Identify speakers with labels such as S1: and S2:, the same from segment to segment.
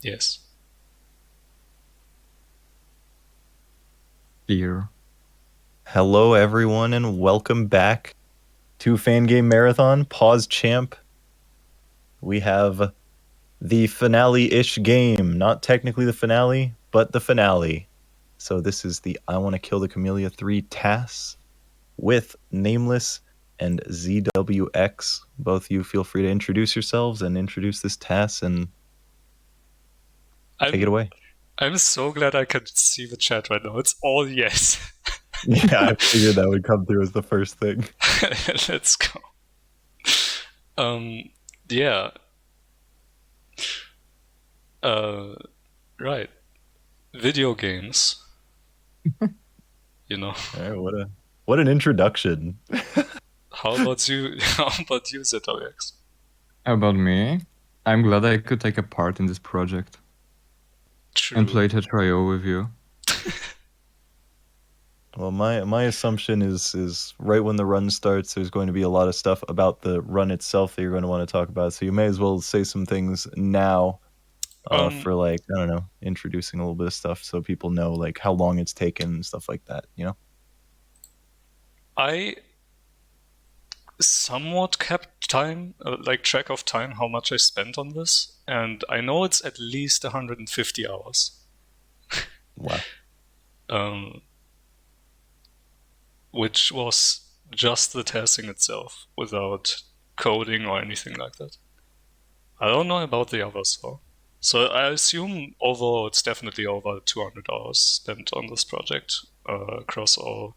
S1: Yes.
S2: Here.
S3: Hello, everyone, and welcome back to Fangame Marathon. Pause champ. We have the finale-ish game. Not technically the finale, but the finale. So this is the I Wanna Kill The Kamilia 3 TAS with Nameless and ZWX. Both you feel free to introduce yourselves and introduce this TAS and take it away.
S1: I'm so glad I can see the chat right now. It's all yes.
S3: Yeah, I figured that would come through as the first thing.
S1: Let's go. Yeah. Right. Video games. You know.
S3: All right, what an introduction.
S1: How about you? How about you, ZWX?
S2: How about me? I'm glad I could take a part in this project.
S1: True.
S2: And play Tetris with you.
S3: Well, my assumption is right when the run starts, there's going to be a lot of stuff about the run itself that you're going to want to talk about. So you may as well say some things now for like, I don't know, introducing a little bit of stuff so people know like how long it's taken and stuff like that, you know?
S1: I somewhat kept time, like track of time, how much I spent on this. And I know it's at least 150 hours.
S3: Wow.
S1: Which was just the testing itself, without coding or anything like that. I don't know about the others though. So I assume overall it's definitely over 200 hours spent on this project across all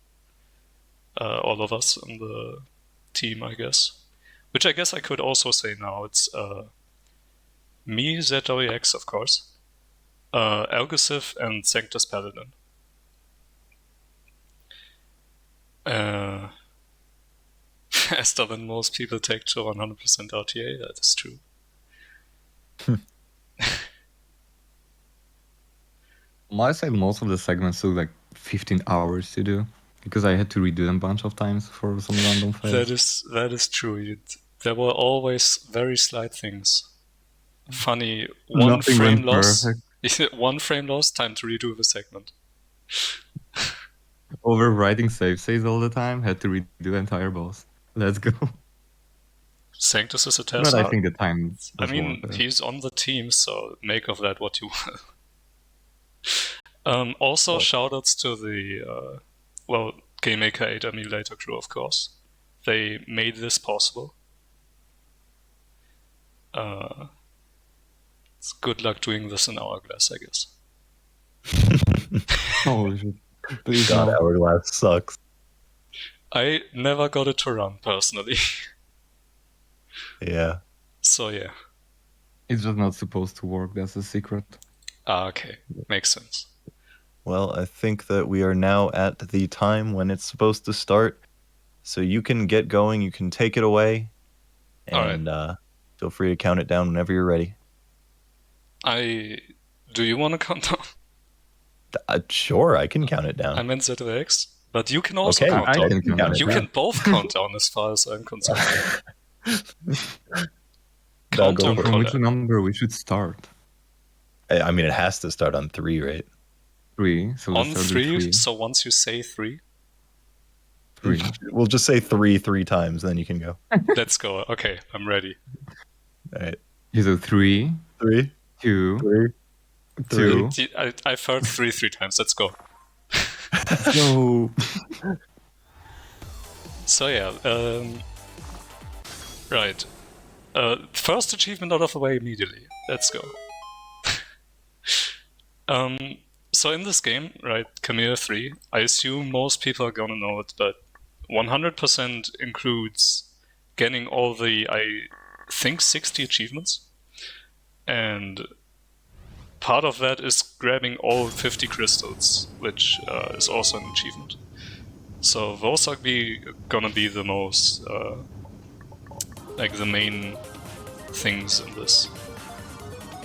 S1: of us in the team, I guess. Which I guess I could also say now. It's me, ZWX, of course, Algosif, and Sanctus Paladin. Faster than most people take to 100% RTA, that is true.
S2: I say most of the segments took like 15 hours to do, because I had to redo them a bunch of times for some random phase.
S1: That is true. There were always very slight things. Funny, one frame loss, time to redo the segment.
S2: Overwriting save saves all the time, had to redo the entire boss. Let's go.
S1: Sanctus is a test.
S2: But I think the time.
S1: I mean, he's on the team, so make of that what you will. Also, shoutouts to the GameMaker 8 emulator crew, of course. They made this possible. It's good luck doing this in Hourglass, I guess.
S2: Holy shit.
S3: Please God, no. Hourglass sucks.
S1: I never got it to run, personally.
S3: Yeah.
S1: So, yeah.
S2: It's just not supposed to work, that's a secret.
S1: Okay. Makes sense.
S3: Well, I think that we are now at the time when it's supposed to start. So you can get going, you can take it away, and feel free to count it down whenever you're ready.
S1: Do you want to count down?
S3: Sure, I can count it down.
S1: I meant ZX, but you can also count down. You can both count down as far as I'm concerned.
S2: Count down from which number we should start?
S3: I mean, it has to start on 3, right?
S2: 3. So
S1: on 3, so once you say 3?
S2: 3.
S3: We'll just say 3 times, then you can go.
S1: Let's go. Okay, I'm ready.
S3: All right.
S2: So 3, 2, 2.
S1: I've heard 3 times. Let's go. So yeah, right. First achievement out of the way immediately. Let's go. So in this game, right, Kamilia 3, I assume most people are gonna know it, but 100% includes getting all the, I think, 60 achievements. And part of that is grabbing all 50 crystals, which is also an achievement. So those are gonna be the most, like the main things in this.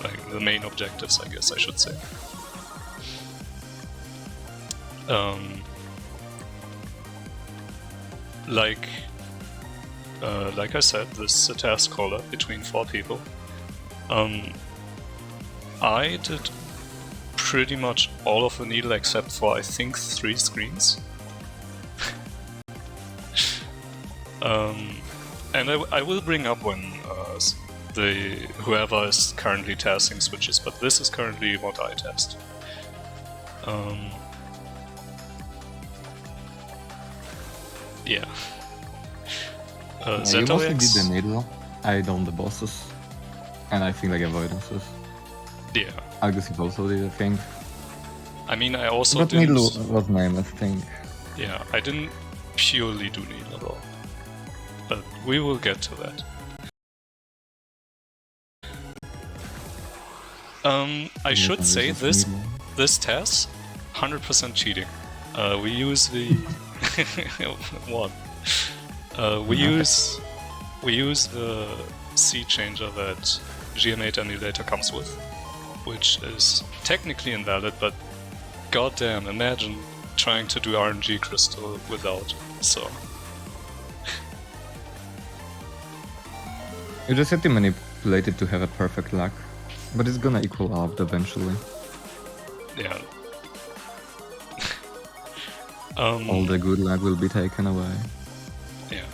S1: Like the main objectives, I guess I should say. Like I said, this is a Autoscroller between 4 people. I did pretty much all of the needle except for I think 3 screens. And I will bring up when whoever is currently testing switches, but this is currently what I test. Yeah.
S2: You mostly did the needle. I done the bosses, and I think like avoidances.
S1: Yeah.
S2: Aggressive also did, I think.
S1: I mean, I also
S2: But
S1: didn't...
S2: needle was nameless, I think.
S1: Yeah, I didn't purely do needle at all. But we will get to that. I should say this TAS, 100% cheating. We use the... what? We use the C changer that GM8 emulator comes with, which is technically invalid, but goddamn, imagine trying to do RNG crystal without, so...
S2: You just have to manipulate it to have a perfect luck, but it's gonna equal out eventually.
S1: Yeah.
S2: All the good luck will be taken away.
S1: Yeah.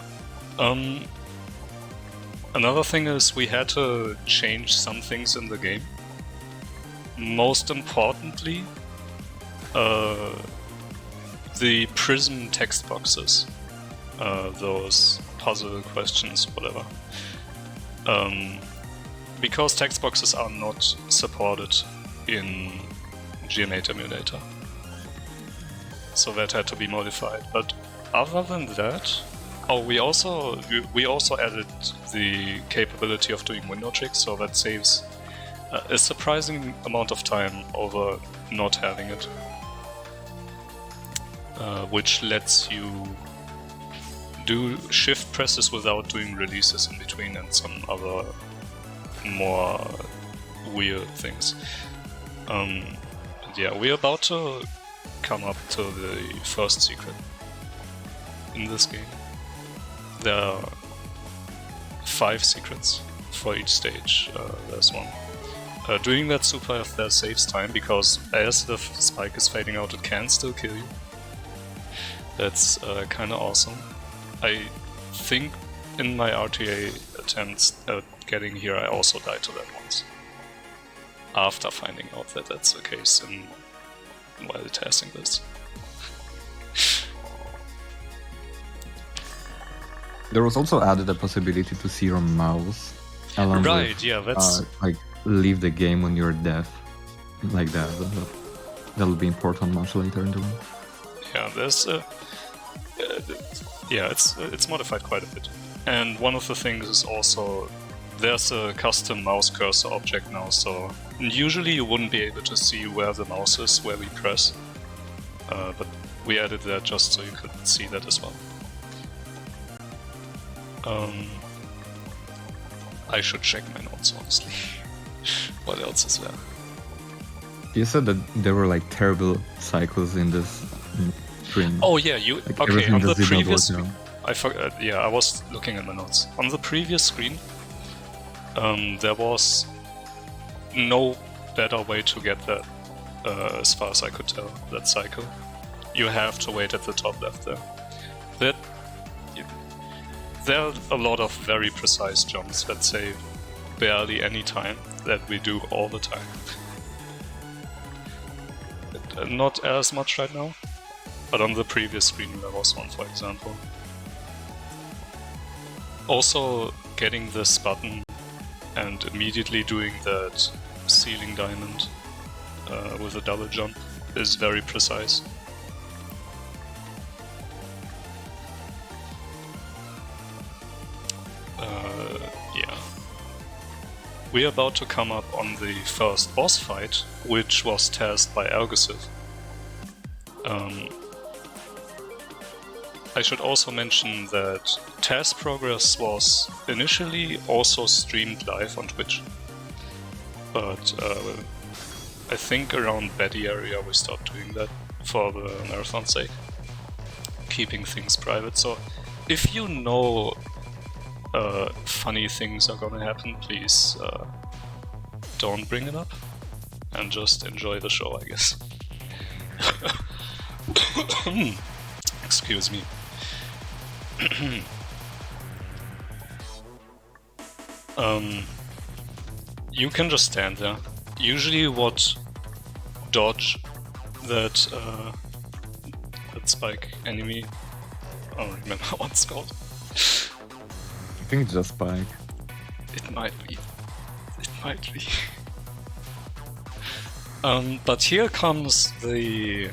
S1: Another thing is we had to change some things in the game. Most importantly, the prism text boxes. Those puzzle questions, whatever. Because text boxes are not supported in GM8 emulator. So that had to be modified. But other than that, we also added the capability of doing window tricks, so that saves a surprising amount of time over not having it. Which lets you do shift presses without doing releases in between and some other more weird things. Yeah, we're about to come up to the first secret in this game. There are 5 secrets for each stage. There's one. Doing that super if there saves time, because as the spike is fading out, it can still kill you. That's kinda awesome. I think in my RTA attempts at getting here, I also died to that once. After finding out that that's the case while testing this.
S2: There was also added a possibility to see your mouse. Along
S1: Right,
S2: with,
S1: yeah, that's...
S2: like, leave the game when you're deaf. Like that. That'll be important much later in the game.
S1: Yeah, there's yeah, it's modified quite a bit. And one of the things is also there's a custom mouse cursor object now, so usually you wouldn't be able to see where the mouse is, where we press. But we added that just so you could see that as well. I should check my notes, honestly. What else is there?
S2: You said that there were like terrible cycles in this stream.
S1: Oh yeah,
S2: Like,
S1: okay, on the
S2: just did not
S1: previous
S2: work
S1: screen, I forgot, yeah, I was looking at my notes. On the previous screen, there was no better way to get that, as far as I could tell, that cycle. You have to wait at the top left there. There are a lot of very precise jumps that save barely any time that we do all the time. Not as much right now, but on the previous screen there was one, for example. Also, getting this button and immediately doing that ceiling diamond with a double jump is very precise. Yeah. We're about to come up on the first boss fight, which was tasked by Algosiv. I should also mention that task progress was initially also streamed live on Twitch, but I think around Betty area we stopped doing that for the marathon's sake, keeping things private. So if you know funny things are gonna happen, please don't bring it up. and just enjoy the show, I guess. Excuse me. You can just stand there. Usually you would dodge that spike enemy. I don't remember what it's called.
S2: I think it's just Spike.
S1: It might be. It might be. But here comes the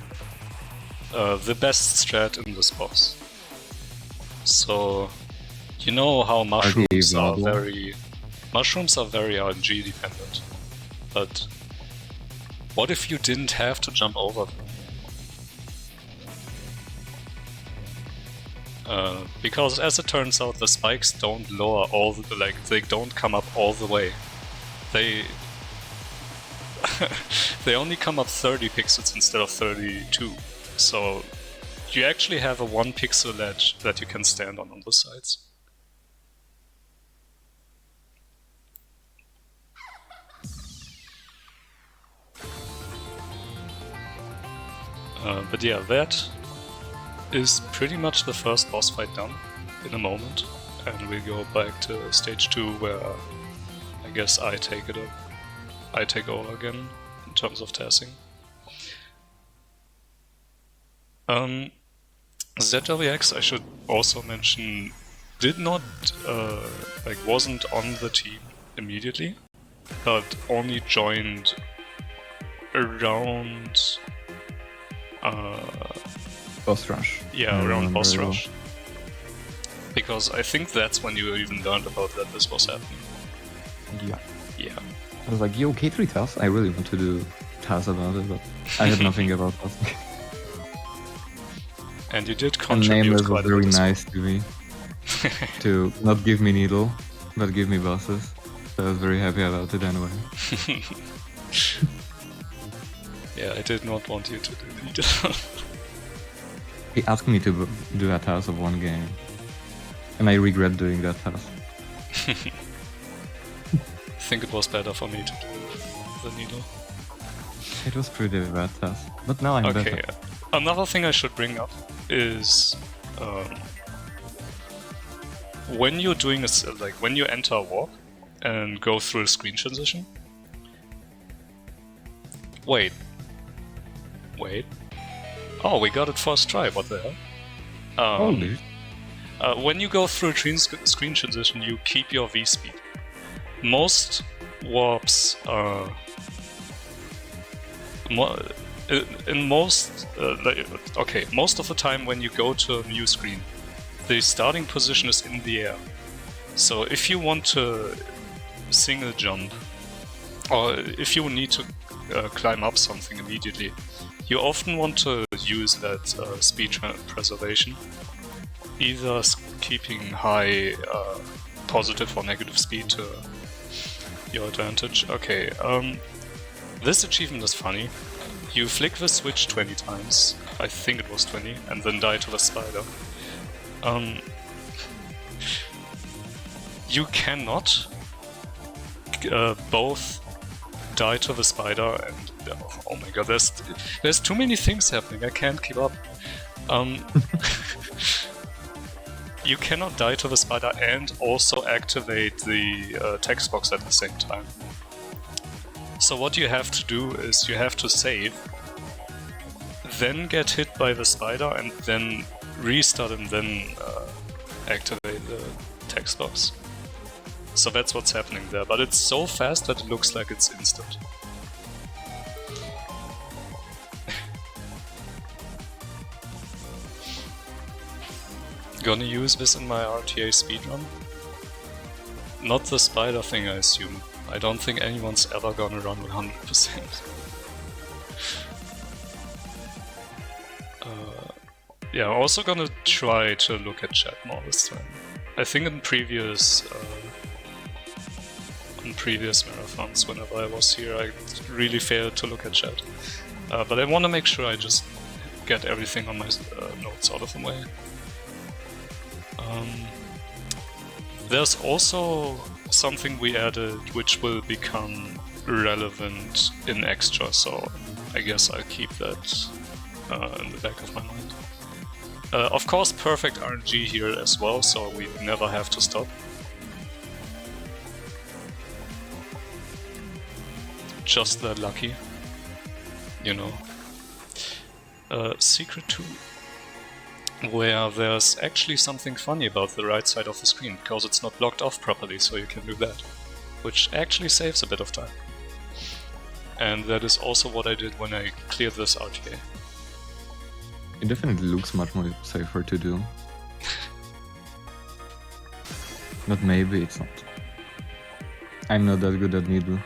S1: best strat in this boss. So, you know how mushrooms are very RNG dependent. But what if you didn't have to jump over them? Because as it turns out, the spikes don't lower all the, they don't come up all the way. They they only come up 30 pixels instead of 32. So you actually have a 1 pixel ledge that you can stand on the sides. But yeah, that is pretty much the first boss fight done in a moment, and we go back to stage 2 where I guess I take over again in terms of TASing. zwx, I should also mention, did not wasn't on the team immediately, but only joined around
S2: Boss rush.
S1: Yeah, around boss rush. Because I think that's when you even learned about that this was happening.
S2: Yeah.
S1: Yeah.
S2: I was like, yo, K3 TAS? I really want to do TAS about it, but I had nothing about TAS.
S1: And you did
S2: And
S1: contribute
S2: Nameless
S1: quite
S2: was
S1: a bit
S2: very
S1: as well.
S2: nice to me. To not give me needle, but give me bosses. So I was very happy about it anyway.
S1: Yeah, I did not want you to do needle.
S2: He asked me to do a TAS of one game. And I regret doing that TAS.
S1: I think it was better for me to do the needle.
S2: It was pretty bad TAS. But now I'm
S1: Okay,
S2: better.
S1: another thing I should bring up is when you're doing when you enter a walk and go through a screen transition. Wait. Oh, we got it first try. What the hell?
S2: Holy.
S1: When you go through a screen transition, you keep your V speed. Most warps most of the time when you go to a new screen, the starting position is in the air. So if you want to single jump, or if you need to climb up something immediately, you often want to use that speed preservation, either keeping high positive or negative speed to your advantage. Okay, this achievement is funny. You flick the switch 20 times, I think it was 20, and then die to the spider. You cannot both die to the spider and... Oh my god, there's too many things happening, I can't keep up. You cannot die to the spider and also activate the text box at the same time. So what you have to do is you have to save, then get hit by the spider, and then restart and then activate the text box. So that's what's happening there, but it's so fast that it looks like it's instant. Gonna use this in my RTA speedrun? Not the spider thing, I assume. I don't think anyone's ever gonna run 100%. Yeah, I'm also gonna try to look at chat more this time. I think in previous marathons, whenever I was here, I really failed to look at chat. But I want to make sure I just get everything on my notes out of the way. There's also something we added which will become relevant in extra, so I guess I'll keep that in the back of my mind. Of course, perfect RNG here as well, so we never have to stop. Just that lucky, you know. Secret 2, where there's actually something funny about the right side of the screen, because it's not blocked off properly, so you can do that, which actually saves a bit of time. And that is also what I did when I cleared this RTA.
S2: It definitely looks much more safer to do. But maybe it's not. I'm not that good at needle.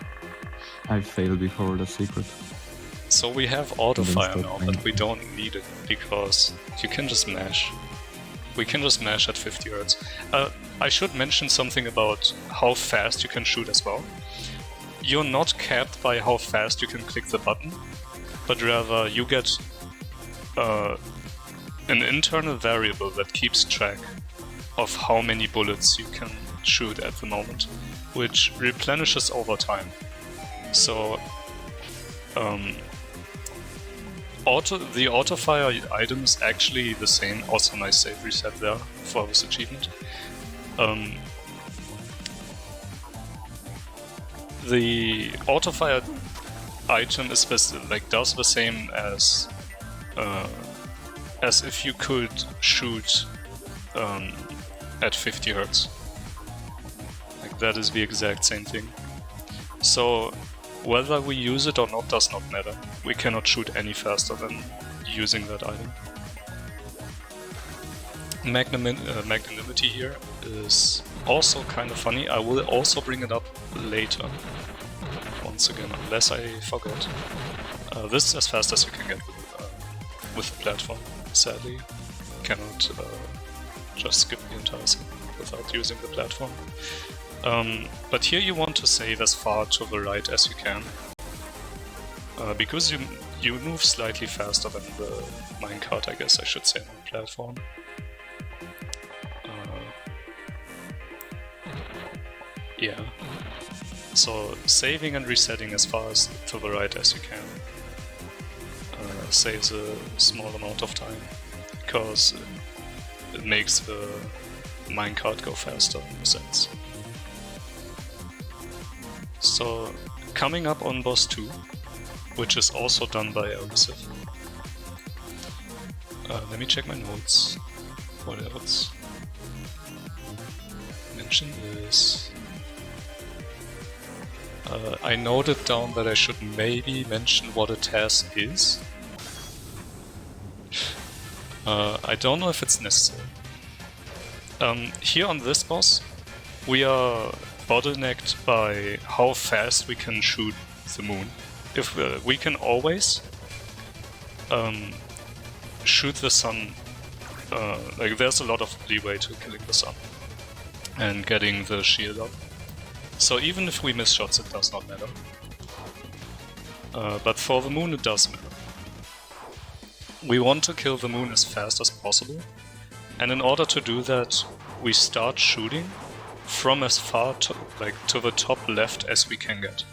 S2: I've failed before, the secret.
S1: So we have auto
S2: Then
S1: fire
S2: stop
S1: now,
S2: playing.
S1: but we don't need it because you can just mash. We can just mash at 50 Hz. I should mention something about how fast you can shoot as well. You're not capped by how fast you can click the button, but rather you get an internal variable that keeps track of how many bullets you can shoot at the moment, which replenishes over time. So the auto fire item is actually the same. Also nice save reset there for this achievement. The auto fire item is does the same as if you could shoot at 50 Hz. Like that is the exact same thing. So whether we use it or not does not matter. We cannot shoot any faster than using that item. Magnanimity here is also kind of funny. I will also bring it up later. Once again, unless I forget. This is as fast as you can get with the platform. Sadly, cannot just skip the entire thing without using the platform. But here you want to save as far to the right as you can, because you move slightly faster than the minecart, I guess I should say, on the platform. Yeah. So saving and resetting as far as to the right as you can saves a small amount of time, because it makes the minecart go faster in a sense. So coming up on boss 2, which is also done by Elusive. Let me check my notes. What else? Mention this. I noted down that I should maybe mention what a TAS is. I don't know if it's necessary. Here on this boss, we are bottlenecked by how fast we can shoot the moon. If we can always shoot the sun, there's a lot of leeway to killing the sun and getting the shield up. So even if we miss shots, it does not matter. But for the moon, it does matter. We want to kill the moon as fast as possible, and in order to do that, we start shooting from as far to the top left as we can get.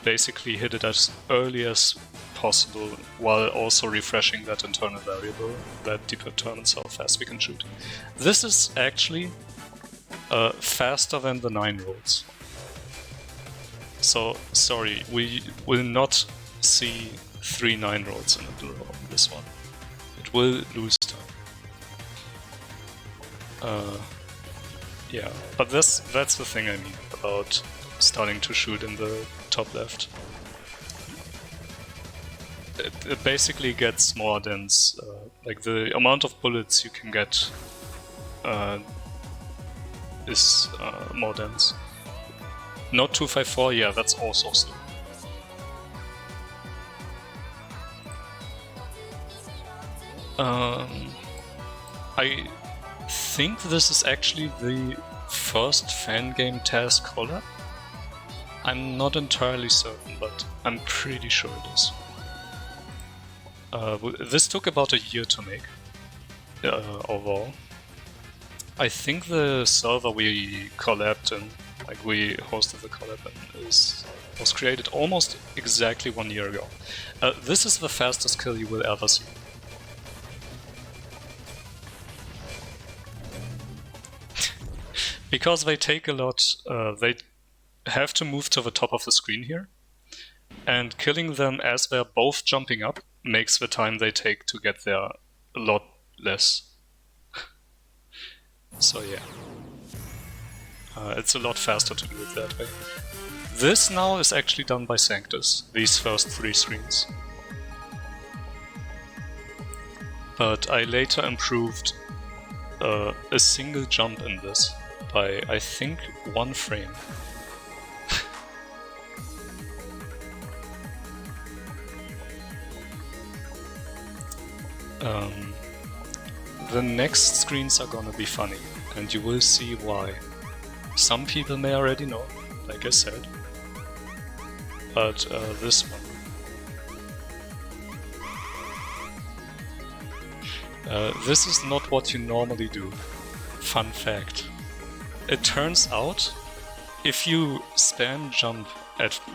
S1: Basically hit it as early as possible, while also refreshing that internal variable that determines how fast we can shoot. This is actually faster than the 9 rolls. So, sorry, we will not see 3 9 rolls in a row on this one. It will lose time. Yeah, but that's the thing I mean about starting to shoot in the top left. It basically gets more dense, the amount of bullets you can get is more dense. Not 254, yeah, that's also slow. I think this is actually the first Fangame TAS collab. I'm not entirely certain, but I'm pretty sure it is. This took about a year to make, overall. I think the server we collabed in Like, we hosted the collab and it was created almost exactly 1 year ago. This is the fastest kill you will ever see. Because they take a lot, they have to move to the top of the screen here, and killing them as they're both jumping up makes the time they take to get there a lot less. So yeah. It's a lot faster to do it that way. This now is actually done by Sanctus, these first 3 screens. But I later improved a single jump in this by, I think, 1 frame. The next screens are gonna be funny, and you will see why. Some people may already know, like I said, but this one. This is not what you normally do. Fun fact. It turns out, if you spam jump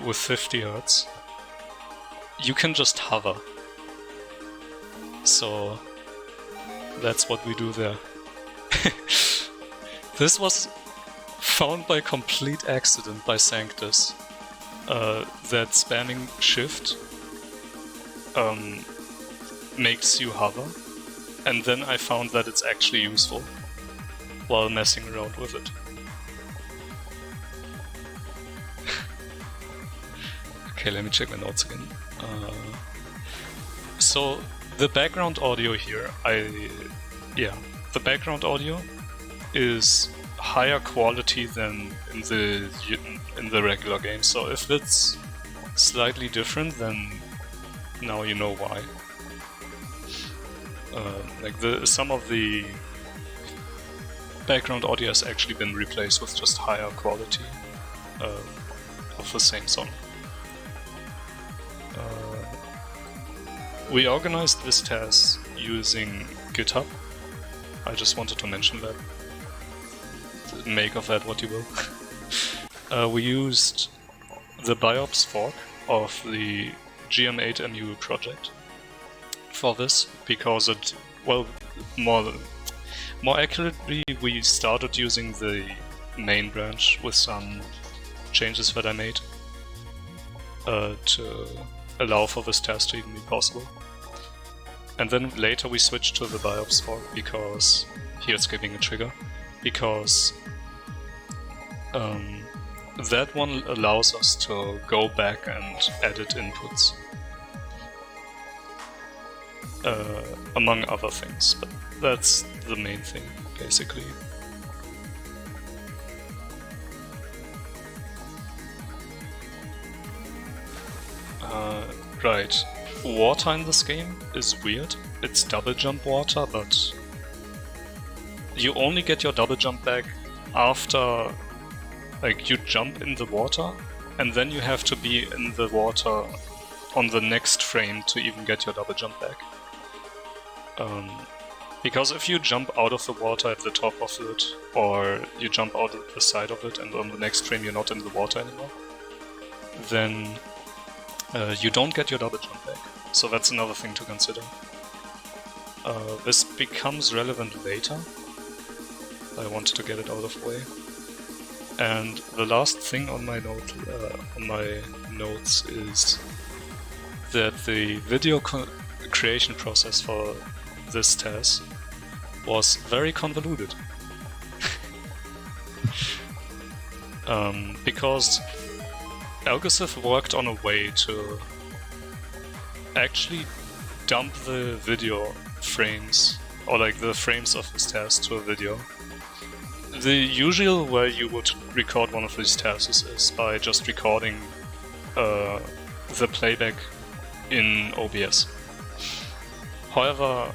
S1: with 50 Hz, you can just hover. So that's what we do there. This was found by complete accident by Sanctus, that spamming shift makes you hover, and then I found that it's actually useful while messing around with it. Okay, let me check my notes again. So the background audio here, the background audio is higher quality than in the regular game. So if it's slightly different, then now you know why. Like some of the background audio has actually been replaced with just higher quality of the same song. We organized this TAS using GitHub. I just wanted to mention that. Make of that what you will. We used the BIOPS fork of the GM8MU project for this, because it, well, more accurately, we started using the main branch with some changes that I made to allow for this TAS to even be possible. And then later we switched to the BIOPS fork, because here it's giving a trigger, because that one allows us to go back and edit inputs, among other things, but that's the main thing, basically. Right. Water in this game is weird. It's double jump water, but you only get your double jump back after, like, you jump in the water, and then you have to be in the water on the next frame to even get your double jump back. Because if you jump out of the water at the top of it, or you jump out at the side of it and on the next frame you're not in the water anymore, then you don't get your double jump back. So that's another thing to consider. This becomes relevant later. I wanted to get it out of the way. And the last thing on my notes is that the video creation process for this TAS was very convoluted. Because Algosith worked on a way to actually dump the video frames, or like the frames of this TAS, to a video. The usual way you would record one of these TASes is by just recording the playback in OBS. However,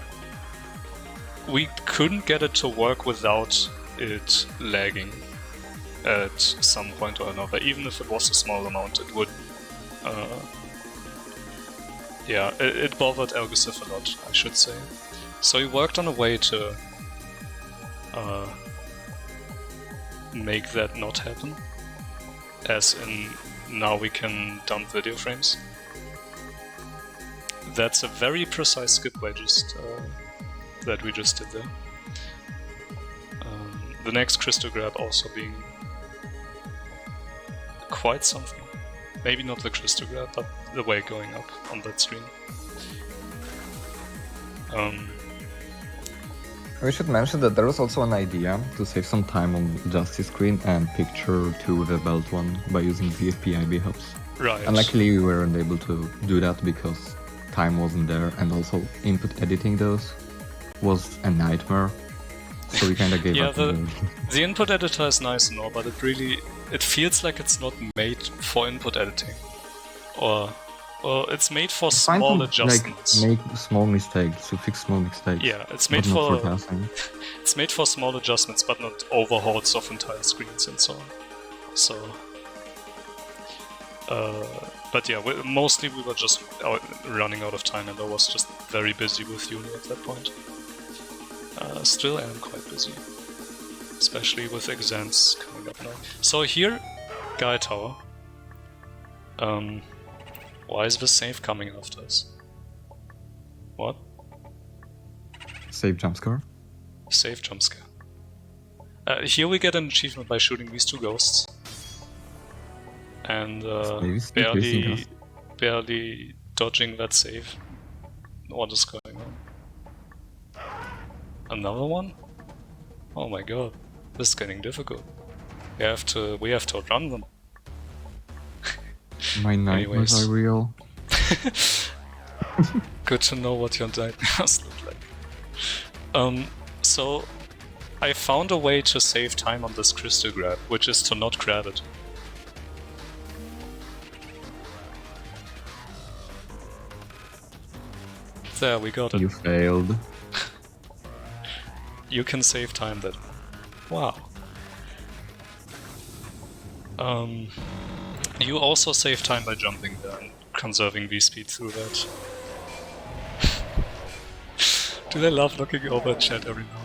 S1: we couldn't get it to work without it lagging at some point or another. Even if it was a small amount, it would... it bothered Algosith a lot, I should say. So he worked on a way to make that not happen. as in now we can dump video frames. That's a very precise skip way that we just did there. The next crystal grab also being quite something. Maybe not the crystal grab, but the way going up on that screen.
S2: We should mention that there was also an idea to save some time on Justice screen and picture to the belt one by using VFP-IB hubs.
S1: Right.
S2: And luckily we weren't able to do that because time wasn't there, and also input editing those was a nightmare. So we kinda gave up.
S1: The input editor is nice and all, but it feels like it's not made for input editing. Or it's made for small adjustments.
S2: Like, make small mistakes, to fix small mistakes.
S1: Yeah, it's made
S2: for passing.
S1: It's made for small adjustments, but not overhauls of entire screens and so on. So, but yeah, mostly we were just running out of time, and I was just very busy with uni at that point. Still am quite busy, especially with exams coming up now. So here, Guy Tower. Why is the save coming after us? What?
S2: Save jumpscare?
S1: Save jumpscare. Here we get an achievement by shooting these two ghosts. And barely dodging that save. What is going on? Another one? Oh my god, this is getting difficult. We have to run them.
S2: My nightmares are real.
S1: Good to know what your nightmares look like. So I found a way to save time on this crystal grab, which is to not grab it. There, we got it.
S2: You failed.
S1: You can save time then. Wow. You also save time by jumping there and conserving V-speed through that. Do they love looking over at chat every now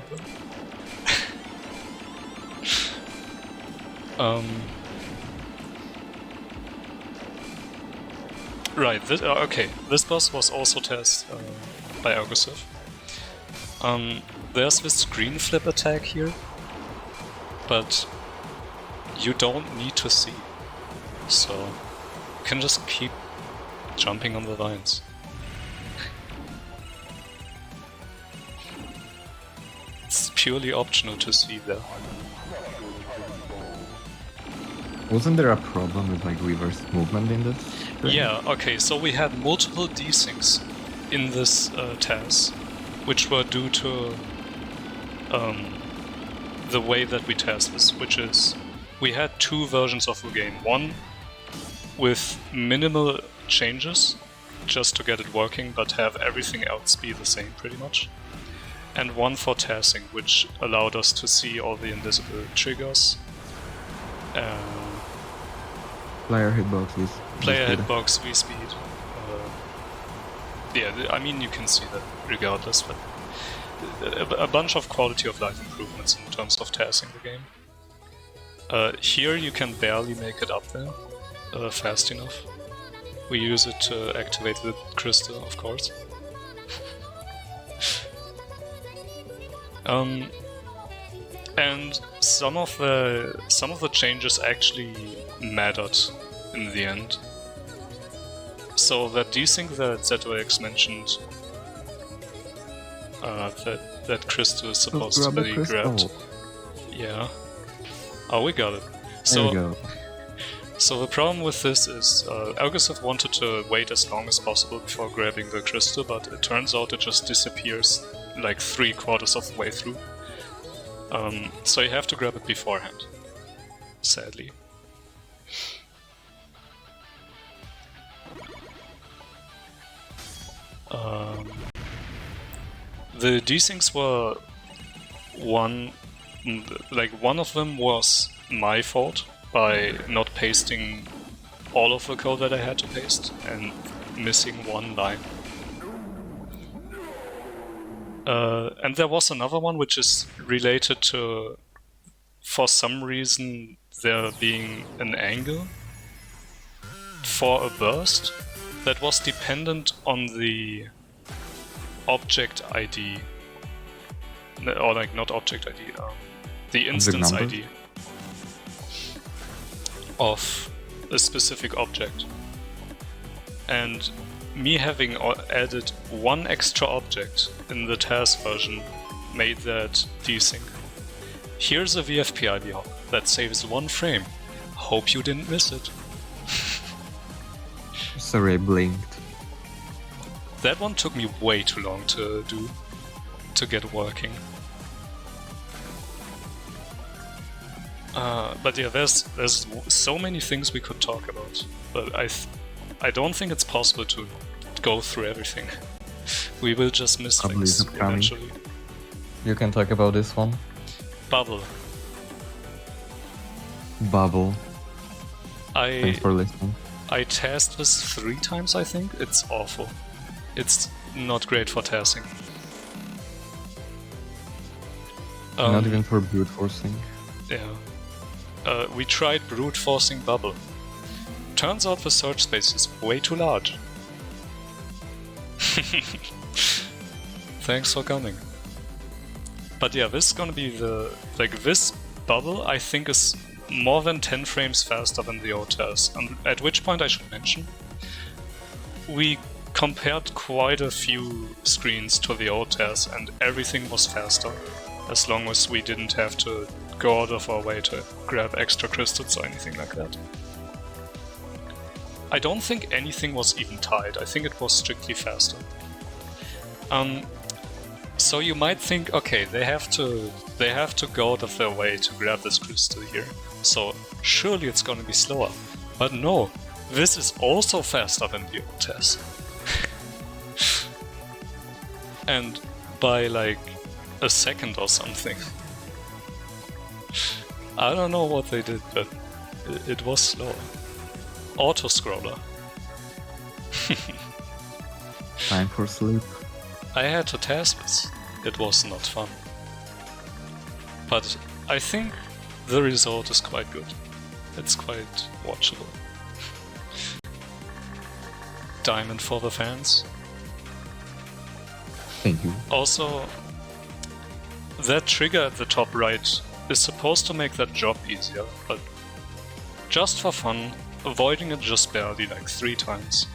S1: and then? Right, okay, this boss was also tested by Autoscroller. There's this screen flip attack here, but you don't need to see. So you can just keep jumping on the lines. It's purely optional to see there.
S2: Wasn't there a problem with like reverse movement in this?
S1: Yeah, okay, so we had multiple desyncs in this TAS, which were due to the way that we test this, which is we had two versions of the game. One with minimal changes, just to get it working, but have everything else be the same pretty much. And one for tasking, which allowed us to see all the invisible triggers.
S2: Player hitbox is
S1: Player hitbox, V-speed. Yeah, I mean you can see that regardless, but a bunch of quality of life improvements in terms of tasking the game. Here you can barely make it up there fast enough. We use it to activate the crystal, of course. And some of the changes actually mattered in the end. So that desync that zwx mentioned, that crystal is supposed to be grabbed. Yeah. Oh, we got it.
S2: There we go.
S1: So the problem with this is Autoscroller wanted to wait as long as possible before grabbing the crystal, but it turns out it just disappears like 3/4 of the way through. So you have to grab it beforehand, sadly. The desyncs were one of them was my fault by not pasting all of the code that I had to paste and missing one line. And there was another one which is related to, for some reason, there being an angle for a burst that was dependent on the object ID. Or like not object ID, the instance ID of a specific object. And me having added one extra object in the TAS version made that desync. Here's a VFP ID hop that saves one frame. Hope you didn't miss it.
S2: Sorry, I blinked.
S1: That one took me way too long to do, to get working. But yeah, there's so many things we could talk about, but I don't think it's possible to go through everything. We will just miss things eventually.
S2: You can talk about this one.
S1: Bubble.
S2: Thanks for listening.
S1: I tasked this 3 times, I think. It's awful. It's not great for tasking.
S2: Not even for brute forcing.
S1: Yeah. We tried brute forcing Bubble. Turns out the search space is way too large. Thanks for coming. But yeah, this is gonna be this Bubble I think is more than 10 frames faster than the old TAS. And at which point I should mention, we compared quite a few screens to the old TAS and everything was faster, as long as we didn't have to go out of our way to grab extra crystals or anything like that. I don't think anything was even tied, I think it was strictly faster. So you might think, okay, they have to go out of their way to grab this crystal here, so surely it's gonna be slower. But no, this is also faster than the old TAS. And by like a second or something. I don't know what they did, but it was slower. Autoscroller.
S2: Time for sleep.
S1: I had to test this. It was not fun. But I think the result is quite good. It's quite watchable. Diamond for the fans.
S2: Thank you.
S1: Also, that trigger at the top right is supposed to make that drop easier, but just for fun, avoiding it just barely, like 3 times.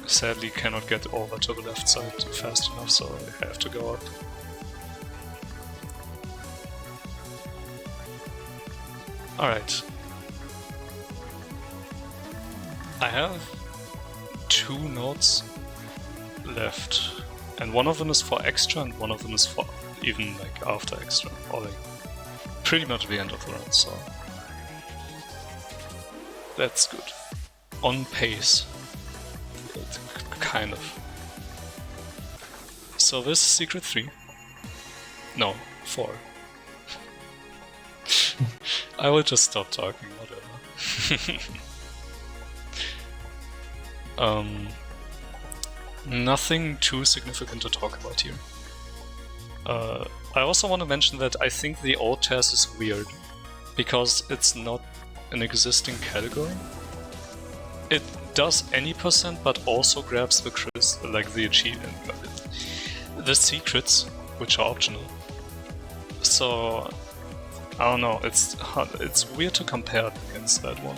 S1: Sadly cannot get over to the left side fast enough, so I have to go up. Alright. I have 2 notes left, and one of them is for extra and one of them is for even like after extra, or like pretty much the end of the run, so that's good. On pace. Kind of. So this is secret 3. No, 4. I will just stop talking, whatever. Nothing too significant to talk about here. I also want to mention that I think the old TAS is weird, because it's not an existing category. It does any percent, but also grabs the the achievement, the secrets, which are optional. So I don't know. It's weird to compare it against that one.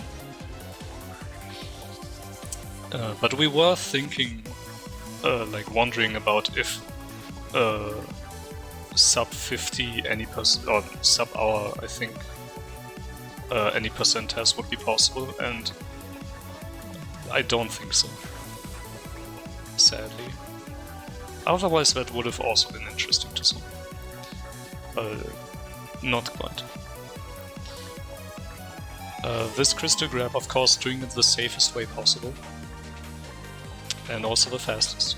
S1: But we were thinking, wondering about if sub 50 any percent or sub hour, I think, any percent test would be possible, and I don't think so, sadly. Otherwise that would have also been interesting to some. Not quite. This crystal grab, of course, doing it the safest way possible. And also the fastest.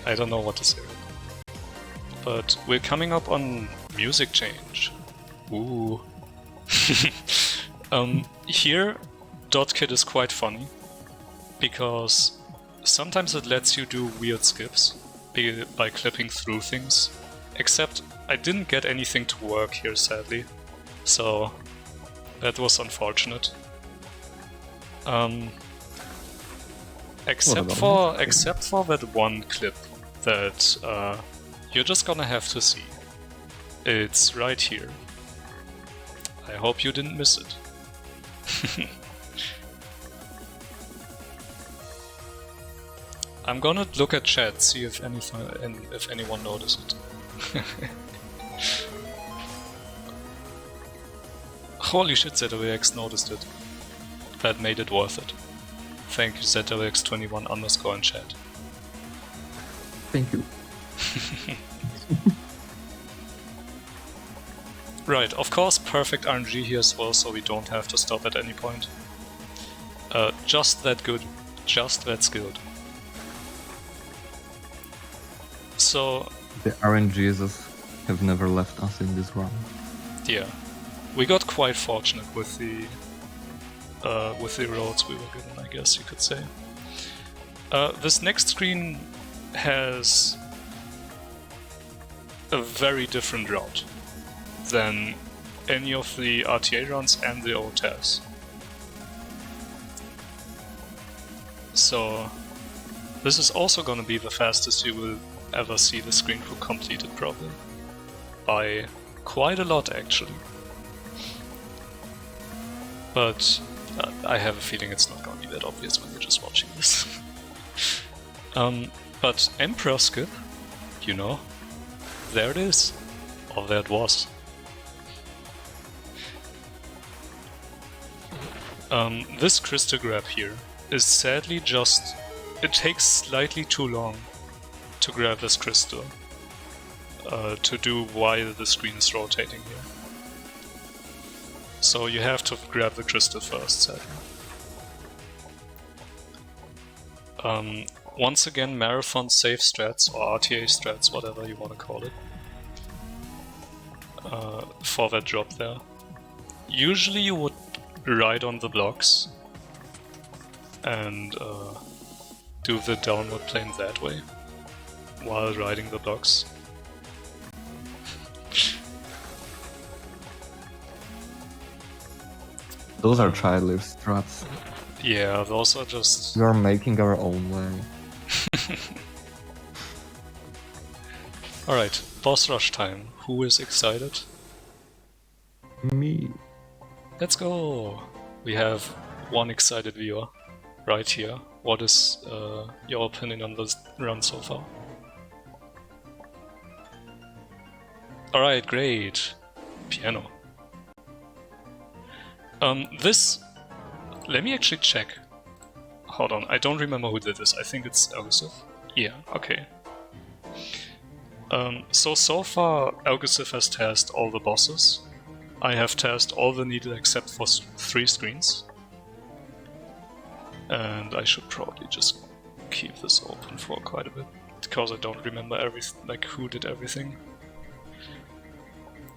S1: I don't know what to say right now. But we're coming up on music change. Ooh. Here, .kit is quite funny, because sometimes it lets you do weird skips by clipping through things, except I didn't get anything to work here, sadly, so that was unfortunate. Except for that one clip that you're just gonna have to see. It's right here. I hope you didn't miss it. I'm gonna look at chat, see if anyone noticed it. Holy shit, zwx noticed it. That made it worth it. Thank you, zwx21 underscore in chat.
S2: Thank you.
S1: Right, of course, perfect RNG here as well, so we don't have to stop at any point. Just that good, just that skilled. So
S2: the RNGs have never left us in this round.
S1: Yeah, we got quite fortunate with the roads we were given, I guess you could say. This next screen has a very different route than any of the RTA runs and the old TAS. So this is also going to be the fastest you will ever see the screen completed, probably. By quite a lot, actually. But I have a feeling it's not going to be that obvious when you're just watching this. But Emperor Skip, you know, there it is. Or there it was. This crystal grab here is sadly just... It takes slightly too long to grab this crystal to do while the screen is rotating here. So you have to grab the crystal first, sadly. Once again, Marathon safe strats, or RTA strats, whatever you want to call it, for that drop there. Usually you would ride on the blocks and do the downward plane that way while riding the blocks.
S2: Those are childish strats.
S1: Yeah, those are just...
S2: We are making our own way.
S1: Alright, boss rush time. Who is excited?
S2: Me.
S1: Let's go! We have one excited viewer right here. What is your opinion on this run so far? Alright, great. Piano. This... Let me actually check. Hold on, I don't remember who did this. I think it's Elgusif. Yeah, okay. So far, Elgusif has tasked all the bosses. I have tasked all the needed except for 3 screens. And I should probably just keep this open for quite a bit, because I don't remember who did everything.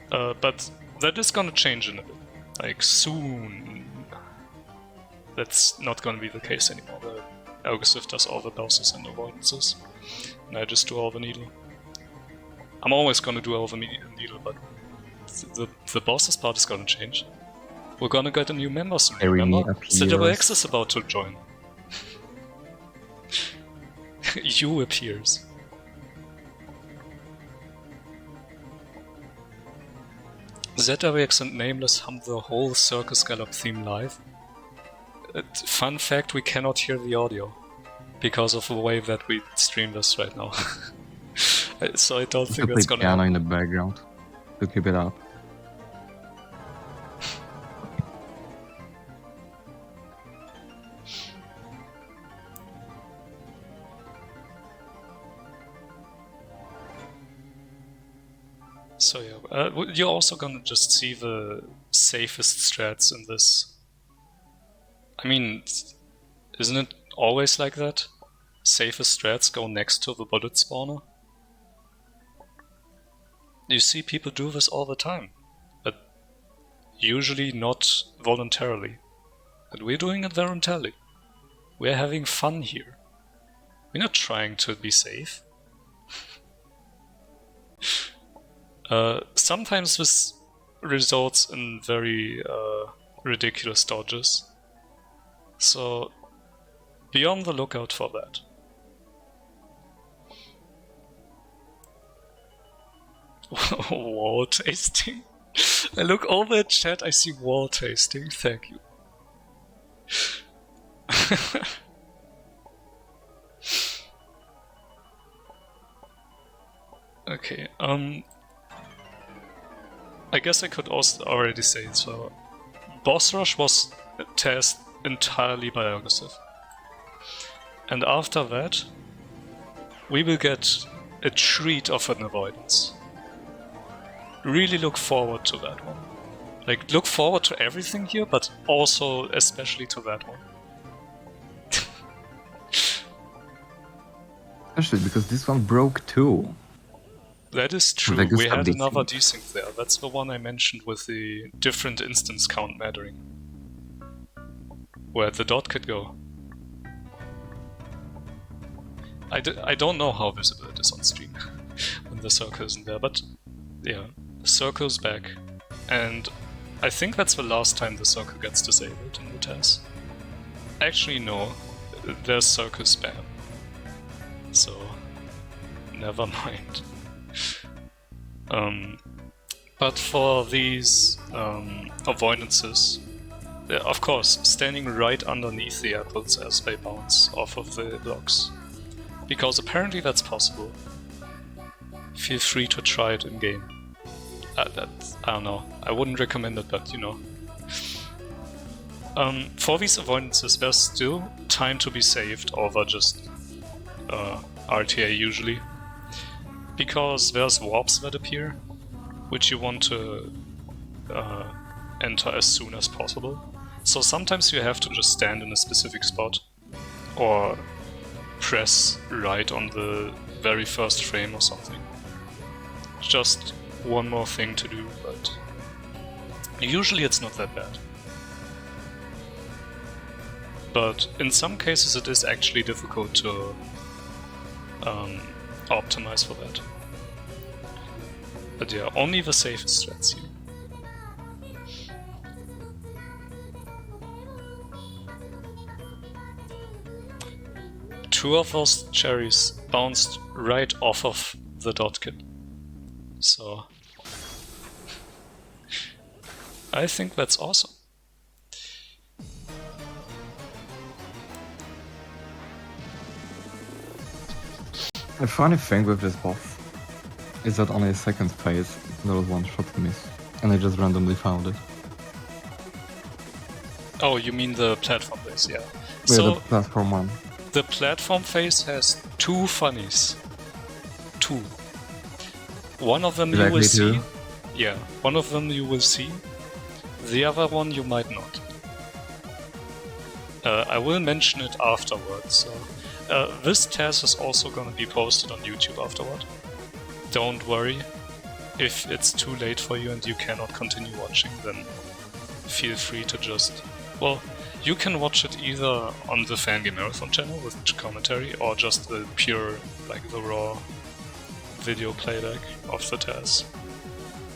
S1: But that is gonna change in a bit. Like, soon. That's not gonna be the case anymore. The Elgusif does all the bosses and avoidances, and I just do all the needle. I'm always gonna do all the needle, but the bosses part is gonna change. We're gonna get a new member soon, remember? zwx is about to join. You appears. zwx and Nameless hum the whole Circus Gallop theme live. Fun fact, we cannot hear the audio because of the way that we stream this right now. So I don't think that's gonna
S2: happen. Piano in the background to keep it up.
S1: So yeah, you're also gonna just see the safest strats in this. I mean, isn't it always like that? Safest strats go next to the bullet spawner? You see people do this all the time. But usually not voluntarily. But we're doing it voluntarily. We're having fun here. We're not trying to be safe. Sometimes this results in very ridiculous dodges. So be on the lookout for that. Wall tasting? I look over at chat, I see wall tasting, thank you. Okay, I guess I could also already say it, so Boss Rush was TAS entirely by aggressive. And after that, we will get a treat of an avoidance. Really look forward to that one. Like, look forward to everything here, but also especially to that one.
S2: Especially because this one broke too.
S1: That is true.
S2: Like
S1: We had
S2: desync.
S1: another desync there. That's the one I mentioned with the different instance count mattering. Where the dot could go. I don't know how visible it is on stream when the circle isn't there, but yeah, the circle's back. And I think that's the last time the circle gets disabled in the TAS. Actually, no, there's circle spam. So, never mind. But for these avoidances, of course, standing right underneath the apples as they bounce off of the blocks. Because apparently that's possible. Feel free to try it in game. I don't know, I wouldn't recommend it, but you know. For these avoidances, there's still time to be saved over just RTA usually. Because there's warps that appear, which you want to enter as soon as possible. So sometimes you have to just stand in a specific spot, or press right on the very first frame or something. Just one more thing to do, but usually it's not that bad. But in some cases it is actually difficult to optimize for that. But yeah, only the safest threats here. Two of those cherries bounced right off of the dot kit. So I think that's awesome.
S2: The funny thing with this boss is that on his second phase there was one shot miss, and I just randomly found it.
S1: Oh, you mean the platform phase, yeah.
S2: Yeah,
S1: So
S2: the platform one.
S1: the platform phase has two funnies. Two. One of them you will
S2: Exactly
S1: see.
S2: two?
S1: Yeah, one of them you will see. The other one you might not. I will mention it afterwards. So, this TAS is also gonna be posted on YouTube afterward. Don't worry. If it's too late for you and you cannot continue watching, then feel free to just... Well, you can watch it either on the Fangame Marathon channel with commentary, or just the pure, like the raw video playback of the TAS,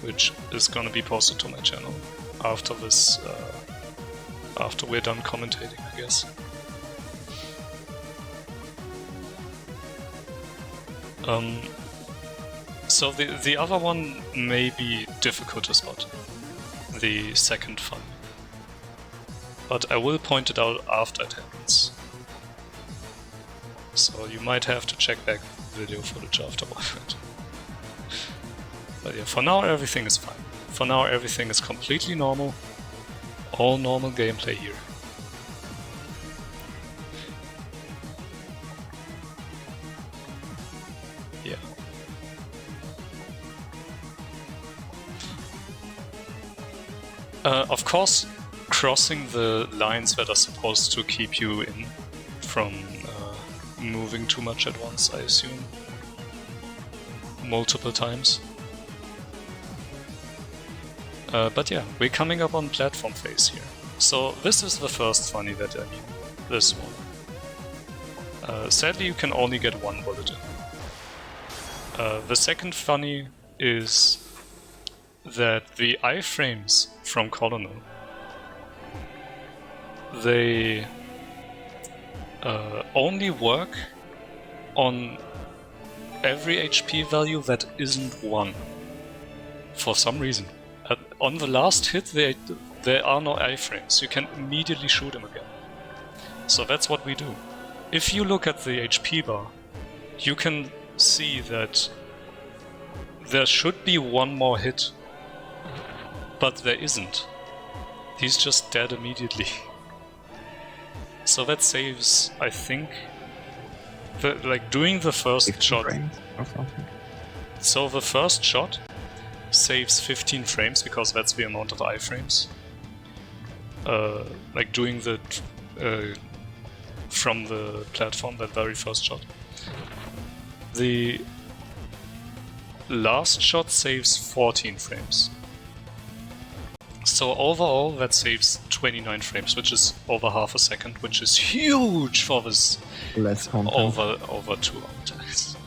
S1: which is gonna be posted to my channel after this, after we're done commentating, I guess. So the other one may be difficult to spot, the second fun. But I will point it out after it happens. So you might have to check back video footage afterward. But yeah, for now everything is fine. For now everything is completely normal. All normal gameplay here. Yeah. Of course, crossing the lines that are supposed to keep you in from moving too much at once, I assume. Multiple times. But yeah, we're coming up on platform phase here. So this is the first funny that I mean, this one. Sadly, you can only get one bullet in. The second funny is that the iframes from Colonel, they only work on every HP value that isn't 1. For some reason. On the last hit, there are no iframes. You can immediately shoot him again. So that's what we do. If you look at the HP bar, you can see that there should be one more hit, but there isn't. He's just dead immediately. So that saves, I think, doing the first shot.
S2: Or something.
S1: So the first shot saves 15 frames because that's the amount of iframes. Doing the from the platform, that very first shot. The last shot saves 14 frames. So overall that saves 29 frames, which is over half a second, which is huge for this
S2: Less content.
S1: over 2 hours.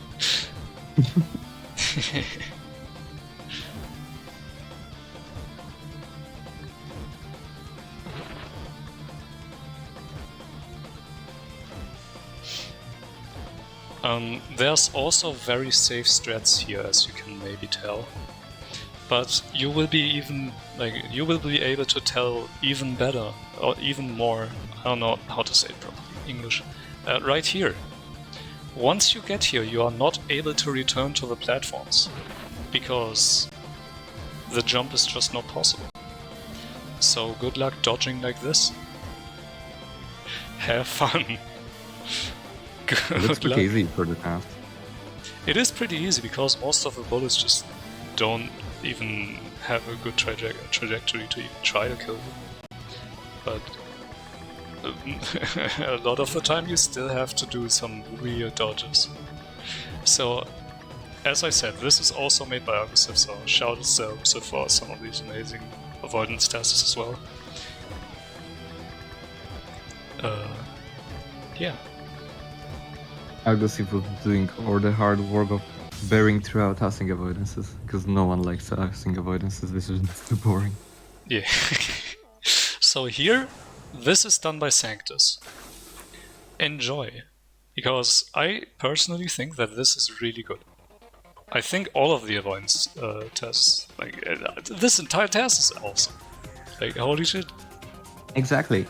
S1: There's also very safe strats here, as you can maybe tell. But you will be able to tell even better, or even more, I don't know how to say it properly in English, right here. Once you get here, you are not able to return to the platforms, because the jump is just not possible. So good luck dodging like this. Have fun.
S2: It looks pretty easy for the task.
S1: It is pretty easy because most of the bullets just don't even have a good trajectory to even try to kill them. But a lot of the time you still have to do some weird dodges. So, as I said, this is also made by Aggressive, so shout out to Aggressive for some of these amazing avoidance tasks as well. Yeah.
S2: Aggressive was doing all the hard work of bearing throughout tossing avoidances, because no one likes tossing avoidances, this is too boring.
S1: Yeah. So here, this is done by Sanctus. Enjoy. Because I personally think that this is really good. I think all of the avoidance tests, this entire test is awesome. Holy shit.
S2: Exactly.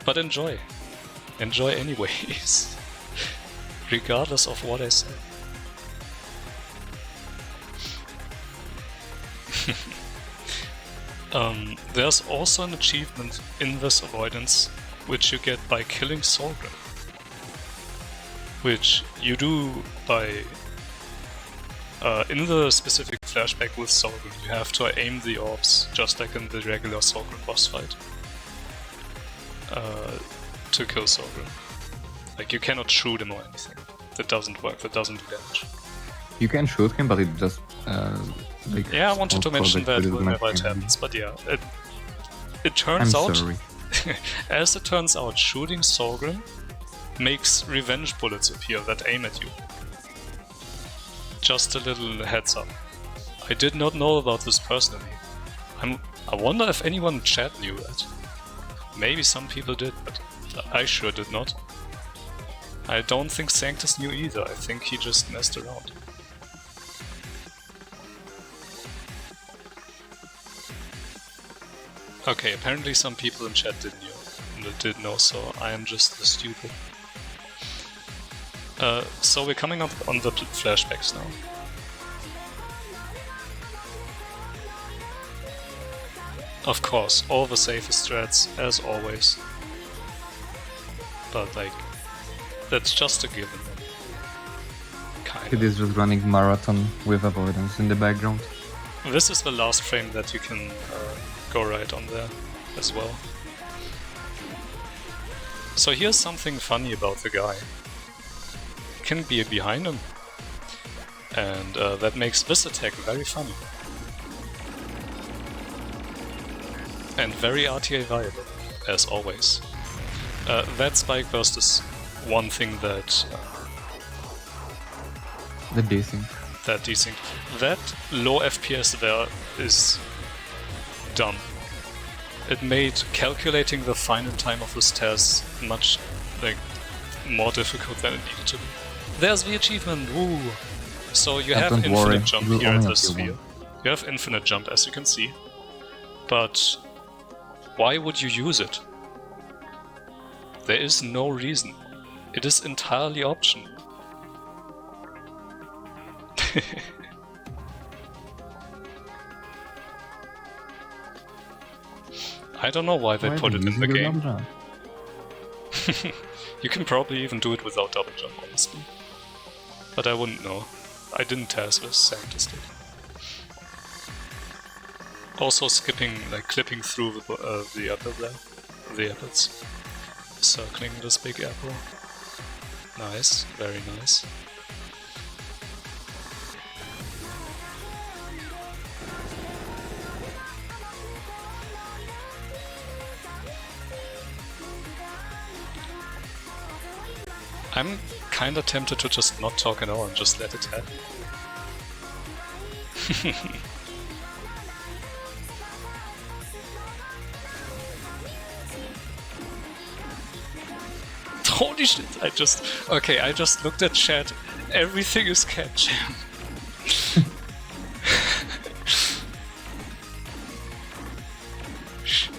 S1: But enjoy. Enjoy anyways. Regardless of what I say. There's also an achievement in this avoidance, which you get by killing Solgrim. Which you do by... in the specific flashback with Solgrim, you have to aim the orbs, just like in the regular Solgrim boss fight. To kill Solgrim. You cannot shoot him or anything. That doesn't work, that doesn't do damage.
S2: You can shoot him, but it just...
S1: yeah, I wanted to mention that whenever it happens, but yeah. It turns out... as it turns out, shooting Solgrim makes revenge bullets appear that aim at you. Just a little heads up. I did not know about this personally. I wonder if anyone in chat knew that. Maybe some people did, but I sure did not. I don't think Sanctus knew either, I think he just messed around. Okay, apparently some people in chat did know, so I am just the stupid. So we're coming up on the flashbacks now. Of course, all the safest threats, as always. But that's just a given.
S2: It is just running marathon with avoidance in the background.
S1: This is the last frame that you can go right on there as well. So here's something funny about the guy. You can be behind him. And that makes this attack very funny. and very RTA viable, as always. That spike burst is one thing that
S2: The desync.
S1: that desync. That low FPS there is dumb. It made calculating the final time of this TAS much more difficult than it needed to be. There's the achievement, woo! So you have
S2: Don't
S1: infinite
S2: worry,
S1: jump
S2: we'll
S1: here in
S2: only
S1: this
S2: have you
S1: sphere. You have infinite jump, as you can see. But why would you use it? There is no reason. It is entirely optional. I don't know why they put it in the game. You can probably even do it without double jump, honestly. But I wouldn't know. I didn't test this, Sanctus did. Also skipping, clipping through the apple there. The apples. Circling this big apple. Nice, very nice. I'm kinda tempted to just not talk at all and just let it happen. Holy shit, I just looked at chat. Everything is cat jam.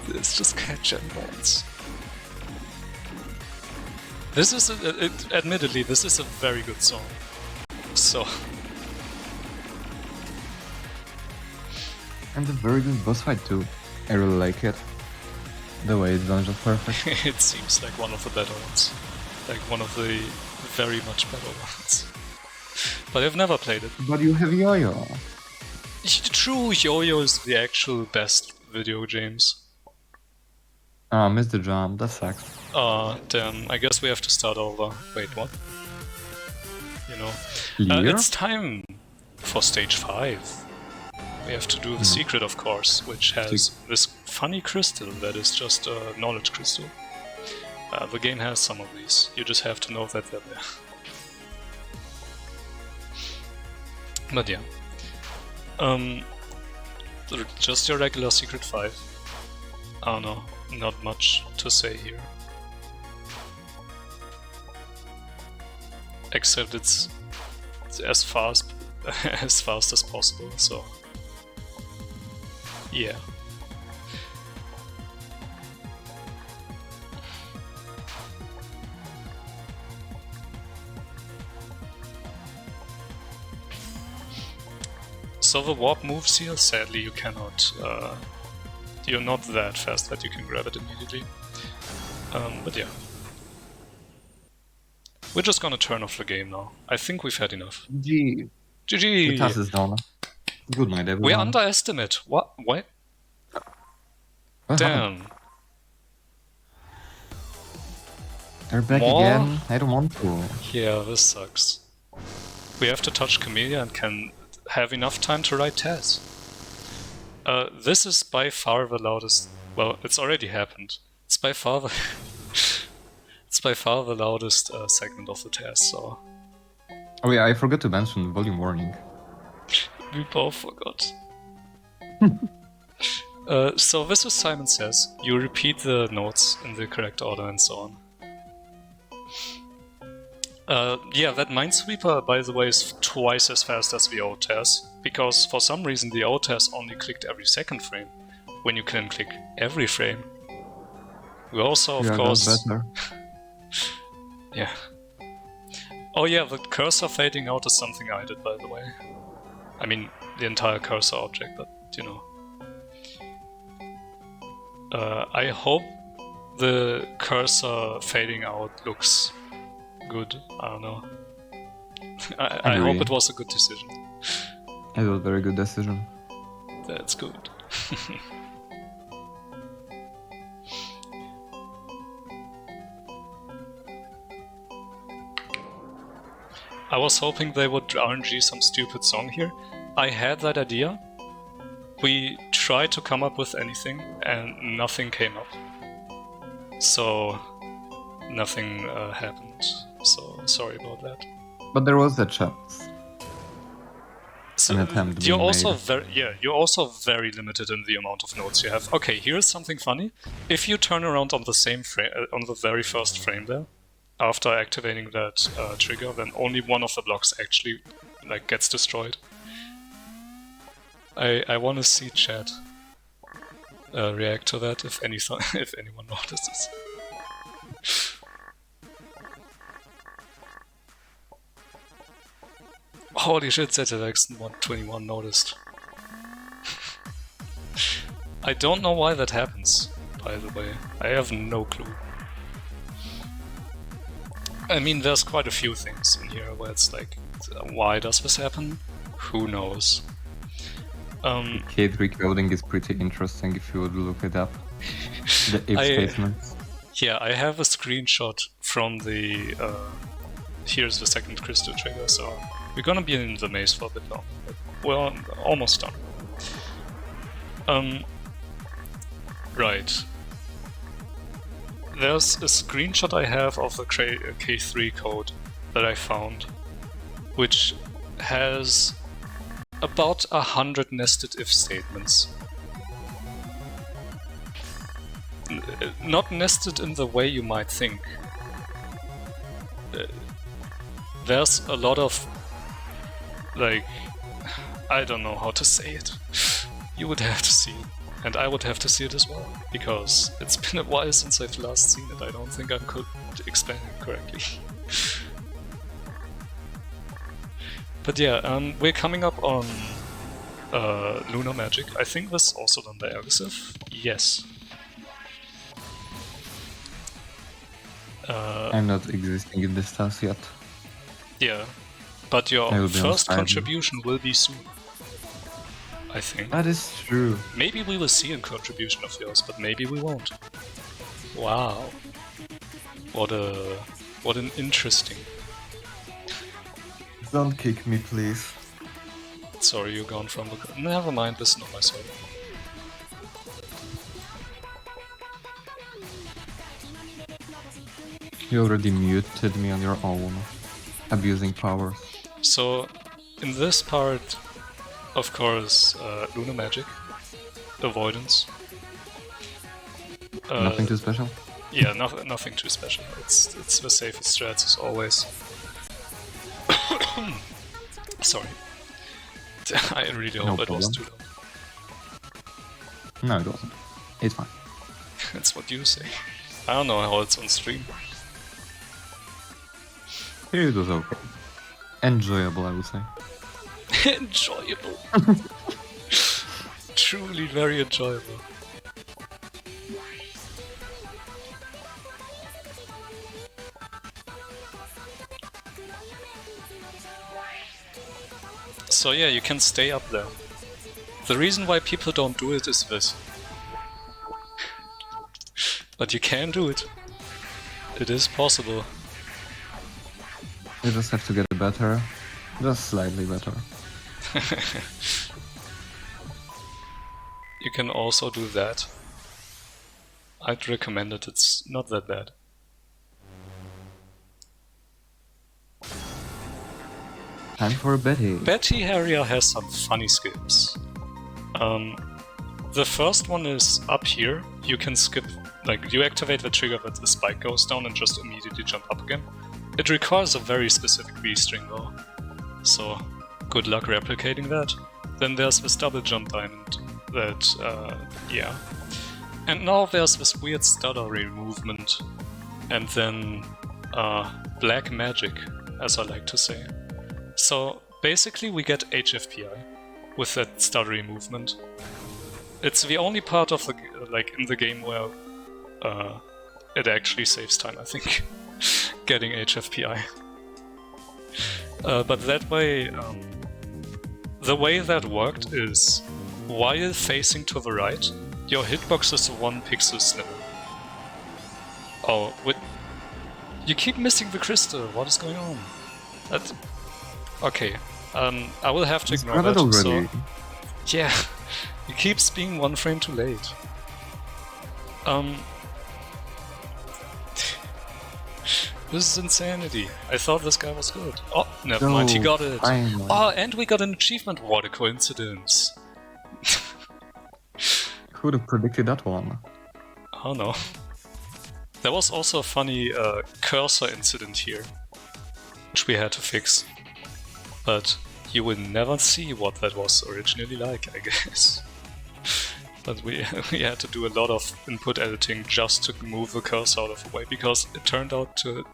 S1: It's just cat jam bones. This is, admittedly, this is a very good song. So.
S2: And a very good boss fight too. I really like it. The way it's done is just perfect.
S1: It seems like one of the better ones. Like one of the very much better ones. But I've never played it.
S2: But you have Yo-Yo.
S1: True, Yo-Yo is the actual best video games.
S2: Ah, missed the jump. That sucks.
S1: Damn. I guess we have to start over. Wait, what? You know.
S2: Clear?
S1: It's time for stage 5. We have to do the secret, of course, which has this funny crystal that is just a knowledge crystal. The game has some of these. You just have to know that they're there. But yeah. Just your regular secret 5. Oh no, not much to say here. Except it's as fast as possible, so yeah. So the warp moves here, sadly you cannot, you're not that fast that you can grab it immediately. But yeah. We're just gonna turn off the game now. I think we've had enough.
S2: GG.
S1: GG!
S2: The TAS is done. Good night, everyone.
S1: We underestimate. What?
S2: What happened?
S1: Damn.
S2: They're back
S1: More?
S2: again. I don't want to.
S1: Yeah, this sucks. We have to touch Kamilia and can have enough time to write TAS. This is by far the loudest. Well, it's already happened. It's by far the. It's by far the loudest segment of the TAS. So
S2: Oh yeah, I forgot to mention volume warning.
S1: we both forgot. So this is Simon Says. You repeat the notes in the correct order and so on. Yeah, that Minesweeper, by the way, is twice as fast as the old TAS, because for some reason the old TAS only clicked every second frame, when you can click every frame. We also, of course...
S2: That's better.
S1: Yeah. Oh yeah, the cursor fading out is something I did, by the way. I mean, the entire cursor object, but, you know. I hope the cursor fading out looks good. I don't know. I hope it was a good decision.
S2: It was a very good decision.
S1: That's good. I was hoping they would RNG some stupid song here. I had that idea. We tried to come up with anything, and nothing came up. So nothing happened. So sorry about that.
S2: But there was a chance.
S1: So
S2: An attempt
S1: you're
S2: being
S1: also
S2: made.
S1: you're also very limited in the amount of notes you have. Okay, here's something funny. If you turn around on the same frame, on the very first frame there, after activating that trigger, then only one of the blocks actually like gets destroyed. I want to see chat react to that if anyone notices. Holy shit, zwx21 noticed. I don't know why that happens, by the way. I have no clue. I mean, there's quite a few things in here where it's like, why does this happen? Who knows?
S2: K3 coding is pretty interesting if you would look it up. The if statements.
S1: Yeah, I have a screenshot from the... here's the second crystal trigger, so we're gonna be in the maze for a bit longer, but we're almost done. Right. There's a screenshot I have of the K3 code that I found, which has about 100 nested if statements. Not nested in the way you might think. There's a lot of, like, I don't know how to say it. You would have to see it, and I would have to see it as well, because it's been a while since I've last seen it. I don't think I could explain it correctly. But yeah, we're coming up on Lunar Magic. I think this also done by Ergosiv. Yes.
S2: I'm not existing in this task yet.
S1: Yeah, but your first contribution will be soon. I think.
S2: That is true.
S1: Maybe we will see a contribution of yours, but maybe we won't. Wow. What an interesting.
S2: Don't kick me, please.
S1: Sorry, you're gone from the... Never mind, listen on my server.
S2: You already muted me on your own, abusing powers.
S1: So, in this part, of course, Lunar Magic, Avoidance.
S2: Nothing too special?
S1: Yeah, nothing too special. It's the safest strats as always. Sorry. I really hope it was too loud.
S2: No, it wasn't. It's fine.
S1: That's what you say. I don't know how it's on stream.
S2: It was okay. Enjoyable, I would say.
S1: Enjoyable. Truly very enjoyable. So yeah, you can stay up there. The reason why people don't do it is this. But you can do it. It is possible.
S2: You just have to get better. Just slightly better.
S1: You can also do that. I'd recommend it, it's not that bad.
S2: Time for Betty.
S1: Betty area has some funny skips. The first one is up here. You can skip, like, you activate the trigger that the spike goes down and just immediately jump up again. It requires a very specific V-string though, so good luck replicating that. Then there's this double jump diamond that, yeah. And now there's this weird stuttery movement, and then black magic, as I like to say. So basically we get HFPI with that stuttery movement. It's the only part of the in the game where it actually saves time, I think, getting HFPI. But that way, the way that worked is, while facing to the right, your hitbox is 1 pixel slimmer. Oh, you keep missing the crystal. What is going on? Okay. I will have to ignore that.
S2: Already.
S1: So, yeah, He keeps being 1 frame too late. This is insanity. I thought this guy was good. Oh, never mind, he got it.
S2: Finally.
S1: Oh, and we got an achievement. What a coincidence.
S2: Who'd have predicted that one?
S1: Oh no. There was also a funny cursor incident here, which we had to fix. But you will never see what that was originally like, I guess. But we had to do a lot of input editing just to move the cursor out of the way, because it turned out to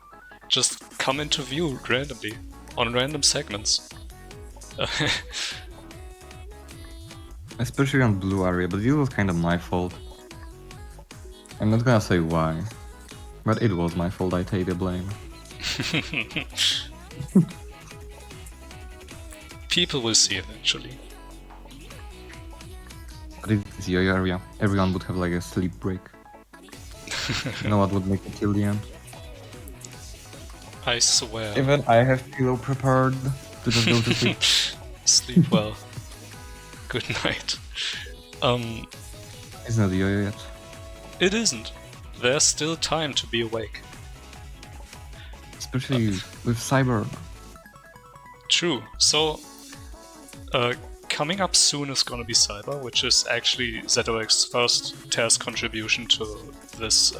S1: just come into view randomly, on random segments.
S2: Especially on blue area, but it was kind of my fault. I'm not gonna say why, but it was my fault, I take the blame.
S1: People will see eventually.
S2: But it's your area. Everyone would have like a sleep break. You know what would make it till the end?
S1: I swear.
S2: Even I have pillow prepared to just go to sleep.
S1: Sleep well. Good night.
S2: It's not the yo-yo yet.
S1: It isn't. There's still time to be awake.
S2: Especially with Cyber.
S1: True. So, coming up soon is gonna be Cyber, which is actually ZOX's first TAS contribution to this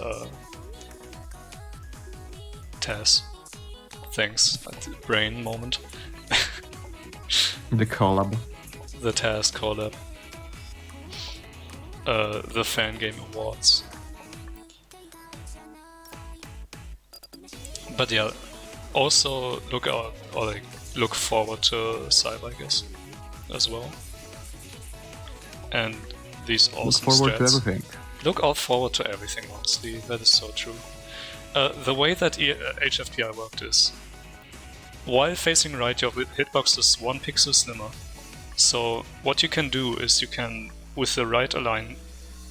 S1: TAS. Thanks. Brain moment.
S2: The collab.
S1: The TAS collab. The Fangame Awards. But yeah, also look out, or like look forward to Cyber, I guess, as well. And these awesome
S2: Look forward
S1: stats.
S2: to everything.
S1: Look out forward to everything, honestly. That is so true. The way that HFPI worked is, while facing right, your hitbox is 1 pixel slimmer. So what you can do is you can, with the right align,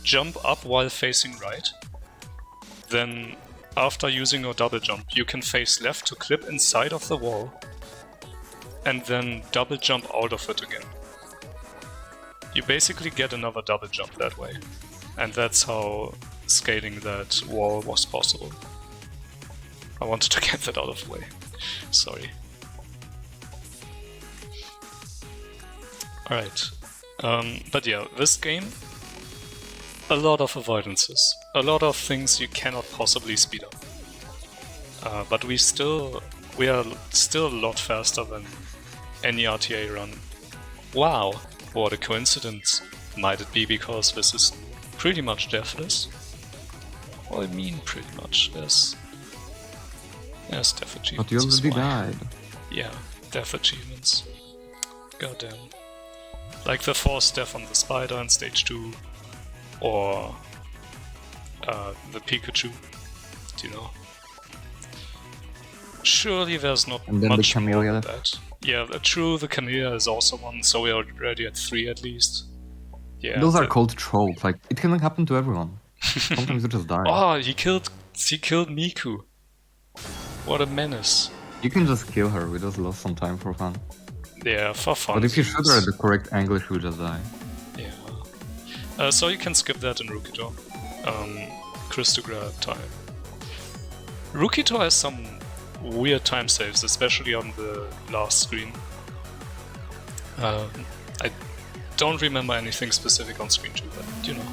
S1: jump up while facing right. Then, after using your double jump, you can face left to clip inside of the wall, and then double jump out of it again. You basically get another double jump that way, and that's how scaling that wall was possible. I wanted to get that out of the way. Sorry. Alright. But yeah, this game, a lot of avoidances. A lot of things you cannot possibly speed up. But we are still a lot faster than any RTA run. Wow, what a coincidence. Might it be because this is pretty much deathless? Well, I mean pretty much. There's death achievements.
S2: But you already died.
S1: Yeah, death achievements. Goddamn. Like the forced death on the spider in stage 2, or the Pikachu, do you know? Surely there's not
S2: And then
S1: much
S2: the
S1: more
S2: Kamilia
S1: than that. Yeah, true, the Kamilia is also one, so we are already at 3 at least. Yeah.
S2: Those are called trolls, like, it can happen to everyone. Sometimes you just die.
S1: Oh, he killed Miku. What a menace.
S2: You can just kill her, we just lost some time for fun.
S1: Yeah, for fun.
S2: But if you shoot her at the correct angle, she will just die.
S1: Yeah. So you can skip that in Rukito. Christograd time. Rukito has some weird time saves, especially on the last screen. I don't remember anything specific on screen 2, but you know.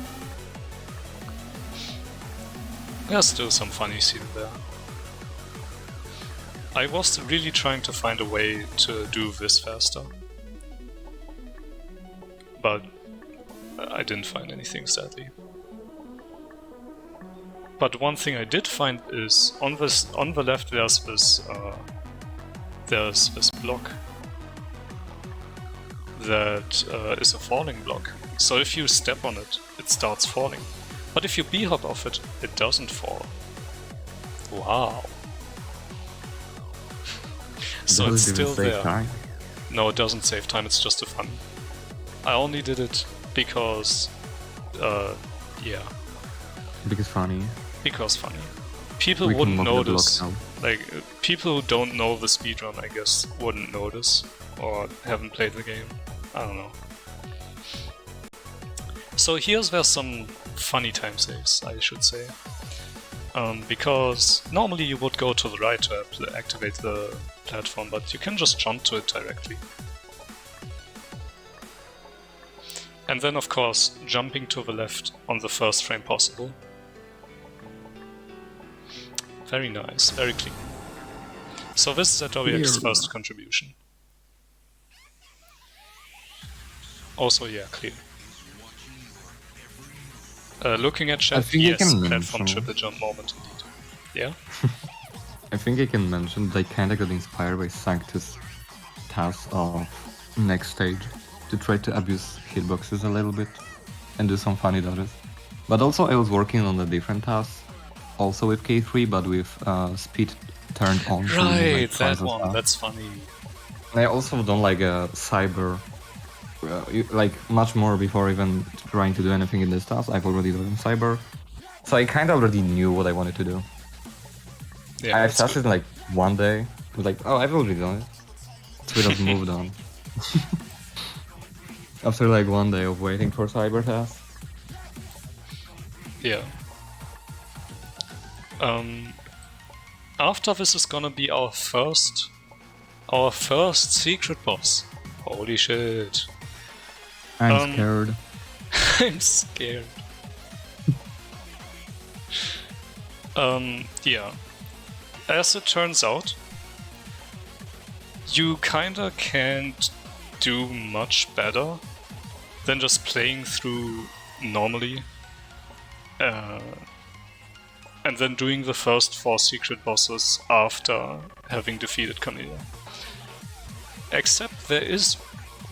S1: There's still some funnies here and there. I was really trying to find a way to do this faster, but I didn't find anything, sadly. But one thing I did find is on the left there's this block that is a falling block. So if you step on it, it starts falling. But if you b-hop off it, it doesn't fall. Wow. So it's still there.
S2: Time.
S1: No, it doesn't save time, it's just a fun. I only did it because, yeah.
S2: Because funny.
S1: Because funny. People
S2: We can
S1: wouldn't
S2: mock the
S1: notice.
S2: block now.
S1: Like, people who don't know the speedrun, I guess, wouldn't notice. Or haven't played the game. I don't know. So here's where some funny time saves, I should say. Because normally you would go to the right to activate the platform, but you can just jump to it directly. And then, of course, jumping to the left on the first frame possible. Very nice, very clean. So this is ZWX's first contribution. Also, yeah, clear. Looking at chat, yes, platform triple jump moment indeed. Yeah?
S2: I think I can mention they kinda got inspired by Sanctus' TAS of next stage to try to abuse hitboxes a little bit and do some funny dodges. But also I was working on a different TAS, also with K3, but with speed turned on.
S1: Right, that one, that's funny.
S2: I also don't like a cyber, like much more before even trying to do anything in this task. I've already done cyber, so I kind of already knew what I wanted to do.
S1: Yeah,
S2: I started like one day, was like, oh, I've already done it. So we just moved on. After like one day of waiting for cyber task.
S1: Yeah. After this is gonna be our first secret boss. Holy shit.
S2: I'm scared.
S1: I'm scared. Yeah. As it turns out, you kinda can't do much better than just playing through normally. And then doing the first 4 secret bosses after having defeated Kamilia. Except there is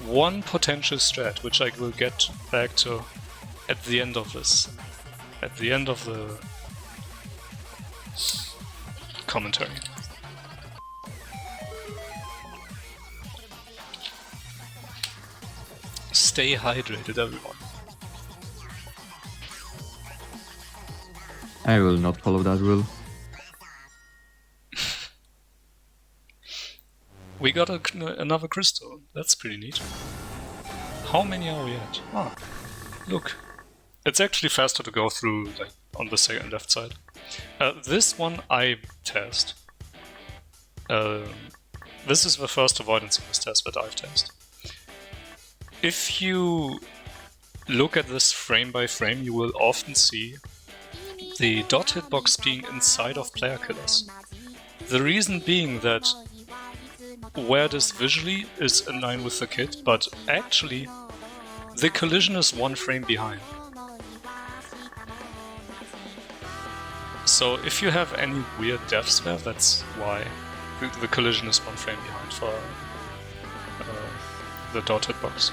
S1: one potential strat, which I will get back to at the end of this. At the end of the commentary. Stay hydrated, everyone.
S2: I will not follow that rule.
S1: We got another crystal. That's pretty neat. How many are we at? Ah, look. It's actually faster to go through like on the second left side. This one I test. This is the first avoidance of this test that I've tested. If you look at this frame by frame, you will often see the dot hitbox being inside of player killers. The reason being that where it is visually is in line with the kit, but actually the collision is 1 frame behind. So if you have any weird deaths there, that's why the collision is 1 frame behind for the dot hitbox.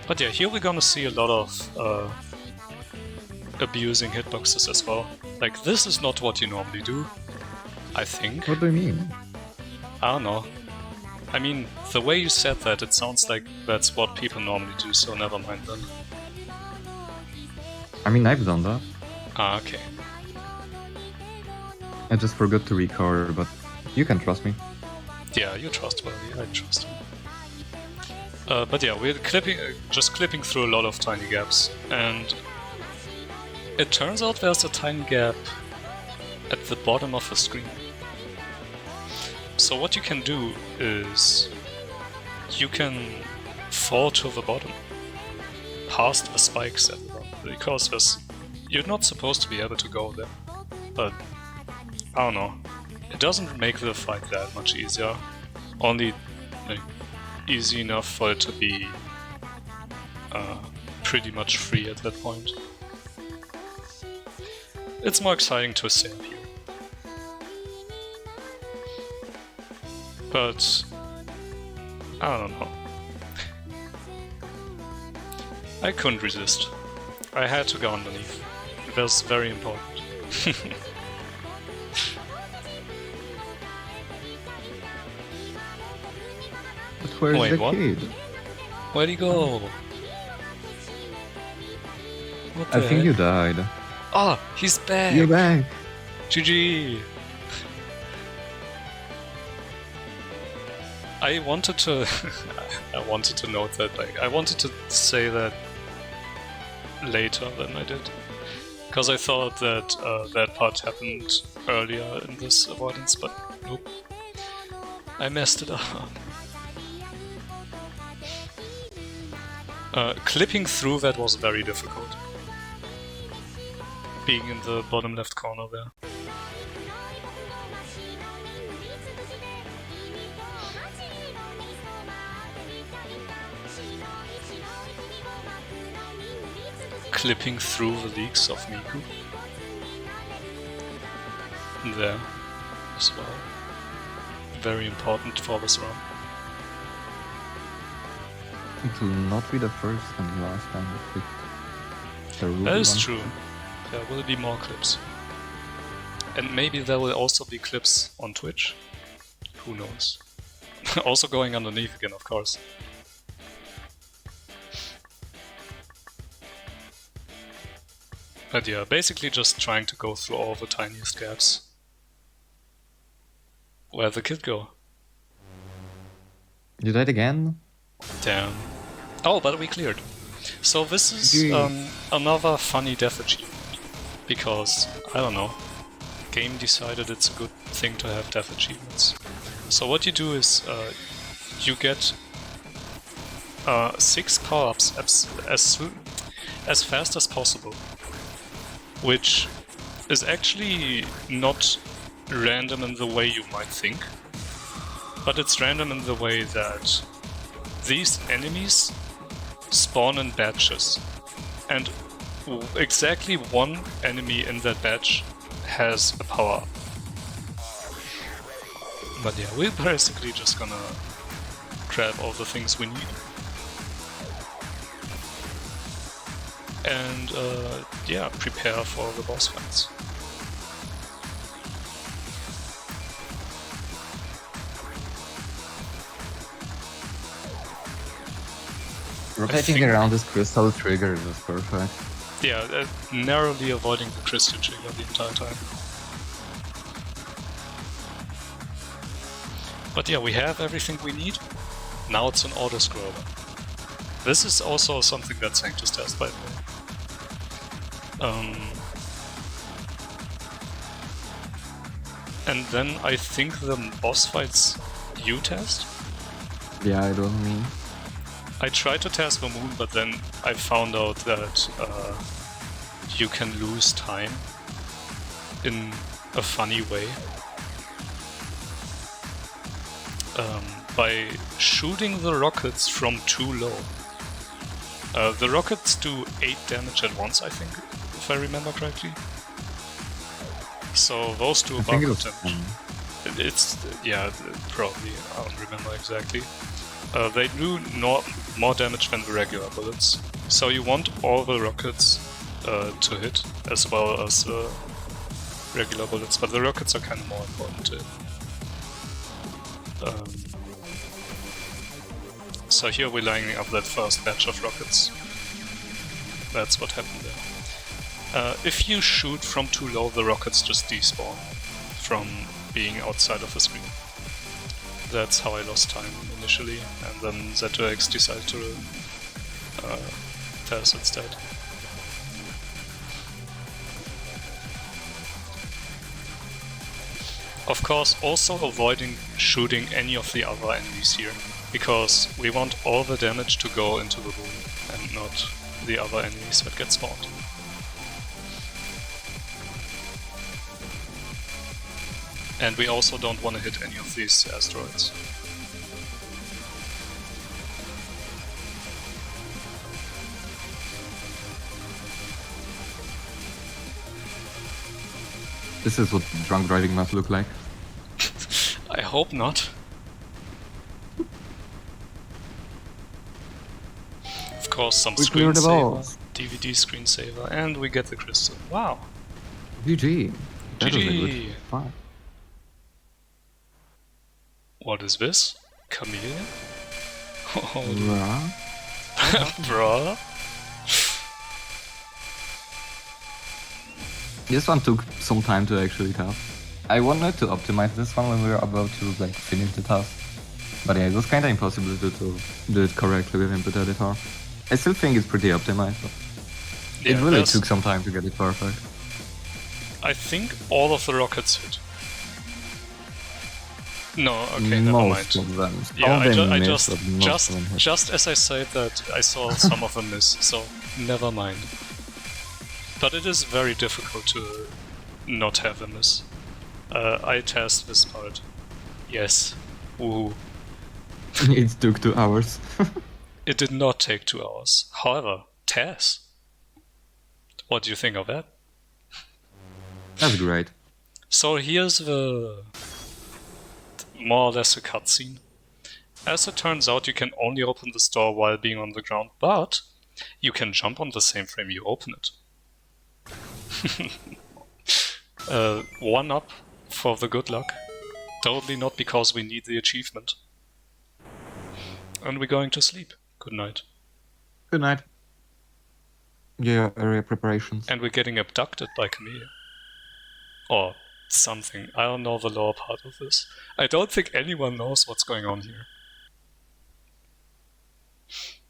S1: But yeah, here we're gonna see a lot of abusing hitboxes as well. Like, this is not what you normally do, I think.
S2: What do you mean?
S1: I don't know. I mean, the way you said that, it sounds like that's what people normally do, so never mind then.
S2: I mean, I've done that.
S1: Ah, okay.
S2: I just forgot to record, but you can trust me.
S1: Yeah, you're trustworthy, I trust you. But yeah, we're just clipping through a lot of tiny gaps, and it turns out there's a tiny gap at the bottom of the screen. So what you can do is you can fall to the bottom, past the spikes at the bottom, because you're not supposed to be able to go there. But I don't know, it doesn't make the fight that much easier, only like, easy enough for it to be pretty much free at that point. It's more exciting to save here. But I don't know. I couldn't resist. I had to go underneath. It was very important.
S2: But where's
S1: Wait,
S2: the
S1: what?
S2: kid?
S1: Where'd he go? What the
S2: I think
S1: heck?
S2: you died.
S1: Ah, he's back!
S2: You're back!
S1: GG! I wanted to note that, like, I wanted to say that later than I did, because I thought that that part happened earlier in this avoidance, but nope, I messed it up. Clipping through that was very difficult, being in the bottom left corner there. Clipping through the leaks of Miku. There as well. Very important for this run.
S2: It will not be the first and last time we picked the rule.
S1: That is
S2: one.
S1: true. There will be more clips. And maybe there will also be clips on Twitch. Who knows? Also going underneath again, of course. But yeah, basically just trying to go through all the tiniest gaps. Where'd the kid go?
S2: You died again?
S1: Damn. Oh, but we cleared. So this is another funny death achievement. Because, I don't know, game decided it's a good thing to have death achievements. So what you do is, you get 6 power-ups as fast as possible. Which is actually not random in the way you might think, but it's random in the way that these enemies spawn in batches, and exactly one enemy in that batch has a power-up. But yeah, we're basically just gonna grab all the things we need. And yeah, prepare for the boss fights.
S2: Rotating around this crystal trigger is perfect.
S1: Yeah, narrowly avoiding the crystal trigger the entire time. But yeah, we have everything we need. Now it's an Autoscroller. This is also something that Sanctus does, by the way. And then I think the boss fights you test?
S2: Yeah, I don't mean.
S1: I tried to test the moon, but then I found out that you can lose time in a funny way. By shooting the rockets from too low. The rockets do 8 damage at once, I think, if I remember correctly. So those do a bulk of damage. It's, yeah, probably, I don't remember exactly. They do more damage than the regular bullets. So you want all the rockets to hit, as well as regular bullets, but the rockets are kind of more important to hit. So here we're lining up that first batch of rockets. That's what happened there. If you shoot from too low, the rockets just despawn from being outside of the screen. That's how I lost time initially, and then zwx decided to TAS instead. Of course, also avoiding shooting any of the other enemies here, because we want all the damage to go into the room and not the other enemies that get spawned. And we also don't want to hit any of these asteroids.
S2: This is what drunk driving must look like.
S1: I hope not. Of course, some screensaver, DVD screensaver, and we get the crystal. Wow.
S2: GG. That was a good
S1: GG.
S2: fight.
S1: What is this? Kamilia? Oh,
S2: Bruh.
S1: bruh.
S2: This one took some time to actually test. I wanted to optimize this one when we were about to like finish the task. But yeah, it was kind of impossible to do it correctly with input editor. I still think it's pretty optimized, but
S1: Yeah,
S2: it really
S1: there's-
S2: took some time to get it perfect.
S1: I think all of the rockets hit. No, okay, never
S2: Most
S1: mind.
S2: of them.
S1: Yeah,
S2: Some
S1: I
S2: missed, but most
S1: just
S2: of them hit.
S1: just as I said that, I saw some of them miss, so never mind. But it is very difficult to not have a miss. I test this part. Yes. Woohoo.
S2: It took 2 hours.
S1: It did not take 2 hours. However, TAS. What do you think of that?
S2: That's great.
S1: So here's the more or less a cutscene. As it turns out, you can only open this door while being on the ground, but you can jump on the same frame you open it. 1 up for the good luck. Totally not because we need the achievement. And we're going to sleep. Good night.
S2: Good night. Yeah, area preparations.
S1: And we're getting abducted by Kamilia. Or something. I don't know the lore part of this. I don't think anyone knows what's going on here.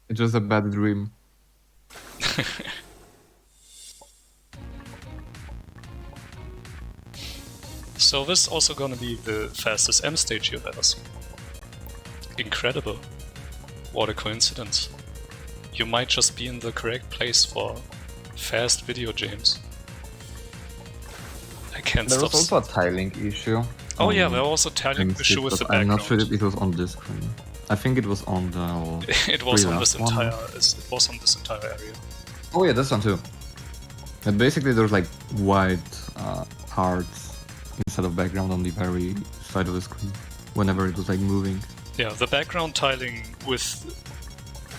S2: It's just a bad dream.
S1: So this is also gonna be the fastest M stage you've ever seen. Incredible. What a coincidence. You might just be in the correct place for fast video games. I can't
S2: There
S1: stop.
S2: was also a tiling issue.
S1: Oh yeah, there was also tiling
S2: M6,
S1: issue with
S2: but
S1: the
S2: I'm
S1: background.
S2: not sure if it was on this screen. I think it was on the...
S1: It was on
S2: last
S1: this
S2: one.
S1: it was on this entire area.
S2: Oh yeah, this one too. But basically there's like white parts instead of background on the very side of the screen whenever it was like moving.
S1: Yeah, the background tiling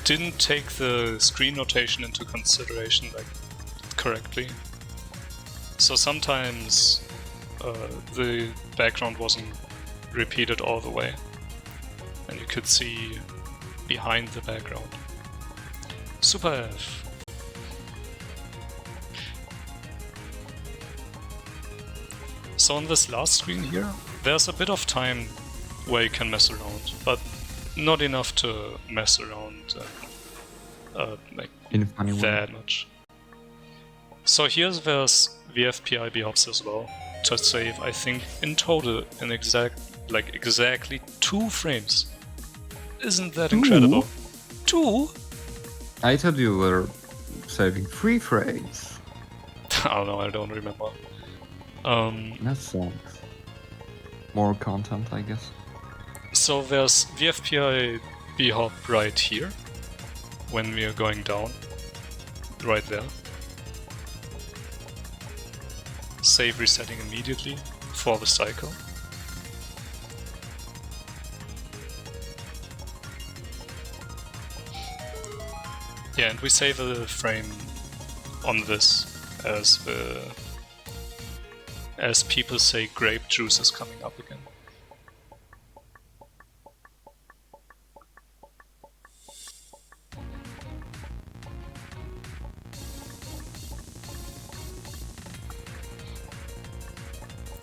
S1: didn't take the screen rotation into consideration correctly. So sometimes the background wasn't repeated all the way, and you could see behind the background. Super F. So on this last screen here, there's a bit of time where you can mess around, but not enough to mess around
S2: In a funny way.
S1: that much. So there's VFPI hops as well to save, I think, in total in exactly 2 frames. Isn't that incredible? 2?
S2: I thought you were saving 3 frames.
S1: I don't know, I don't remember.
S2: That sucks. More content, I guess.
S1: So there's VFPI hop right here when we are going down, right there. Save resetting immediately for the cycle. Yeah, and we save a frame on this as people say grape juice is coming up again.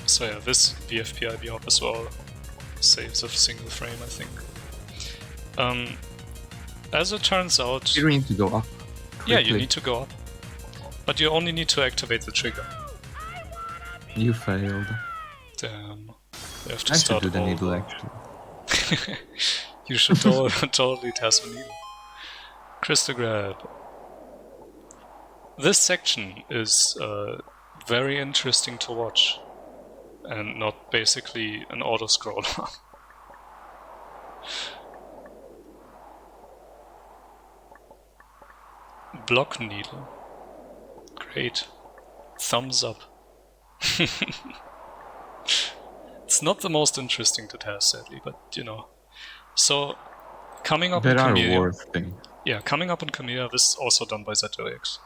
S1: So yeah, this VFPI hop as well saves a single frame, I think. As it turns out...
S2: You need to go up.
S1: Yeah, you
S2: quickly.
S1: need to go up. But you only need to activate the trigger.
S2: You failed.
S1: Damn. We have to
S2: I should
S1: start
S2: do the
S1: all
S2: needle
S1: over.
S2: actually.
S1: You should totally test the needle. Crystal grab. This section is very interesting to watch, and not basically an autoscroller. Block needle. Great. Thumbs up. It's not the most interesting to test, sadly, but you know. So, coming up
S2: There
S1: in
S2: are
S1: Kamilia.
S2: worse things.
S1: Yeah, coming up in Kamilia, this is also done by zwx.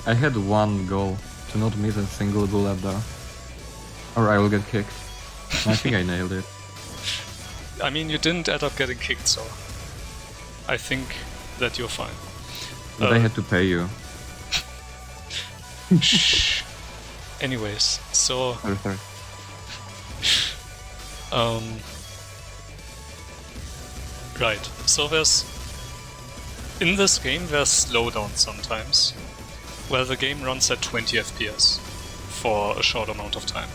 S2: I had one goal, to not miss a single bullet there. Or I will get kicked. I think I nailed it.
S1: I mean, you didn't end up getting kicked, so I think that you're fine.
S2: But I had to pay you.
S1: Shh. Anyways, so
S2: Sorry.
S1: Right, so in this game there's slowdown sometimes, where the game runs at 20 FPS for a short amount of time.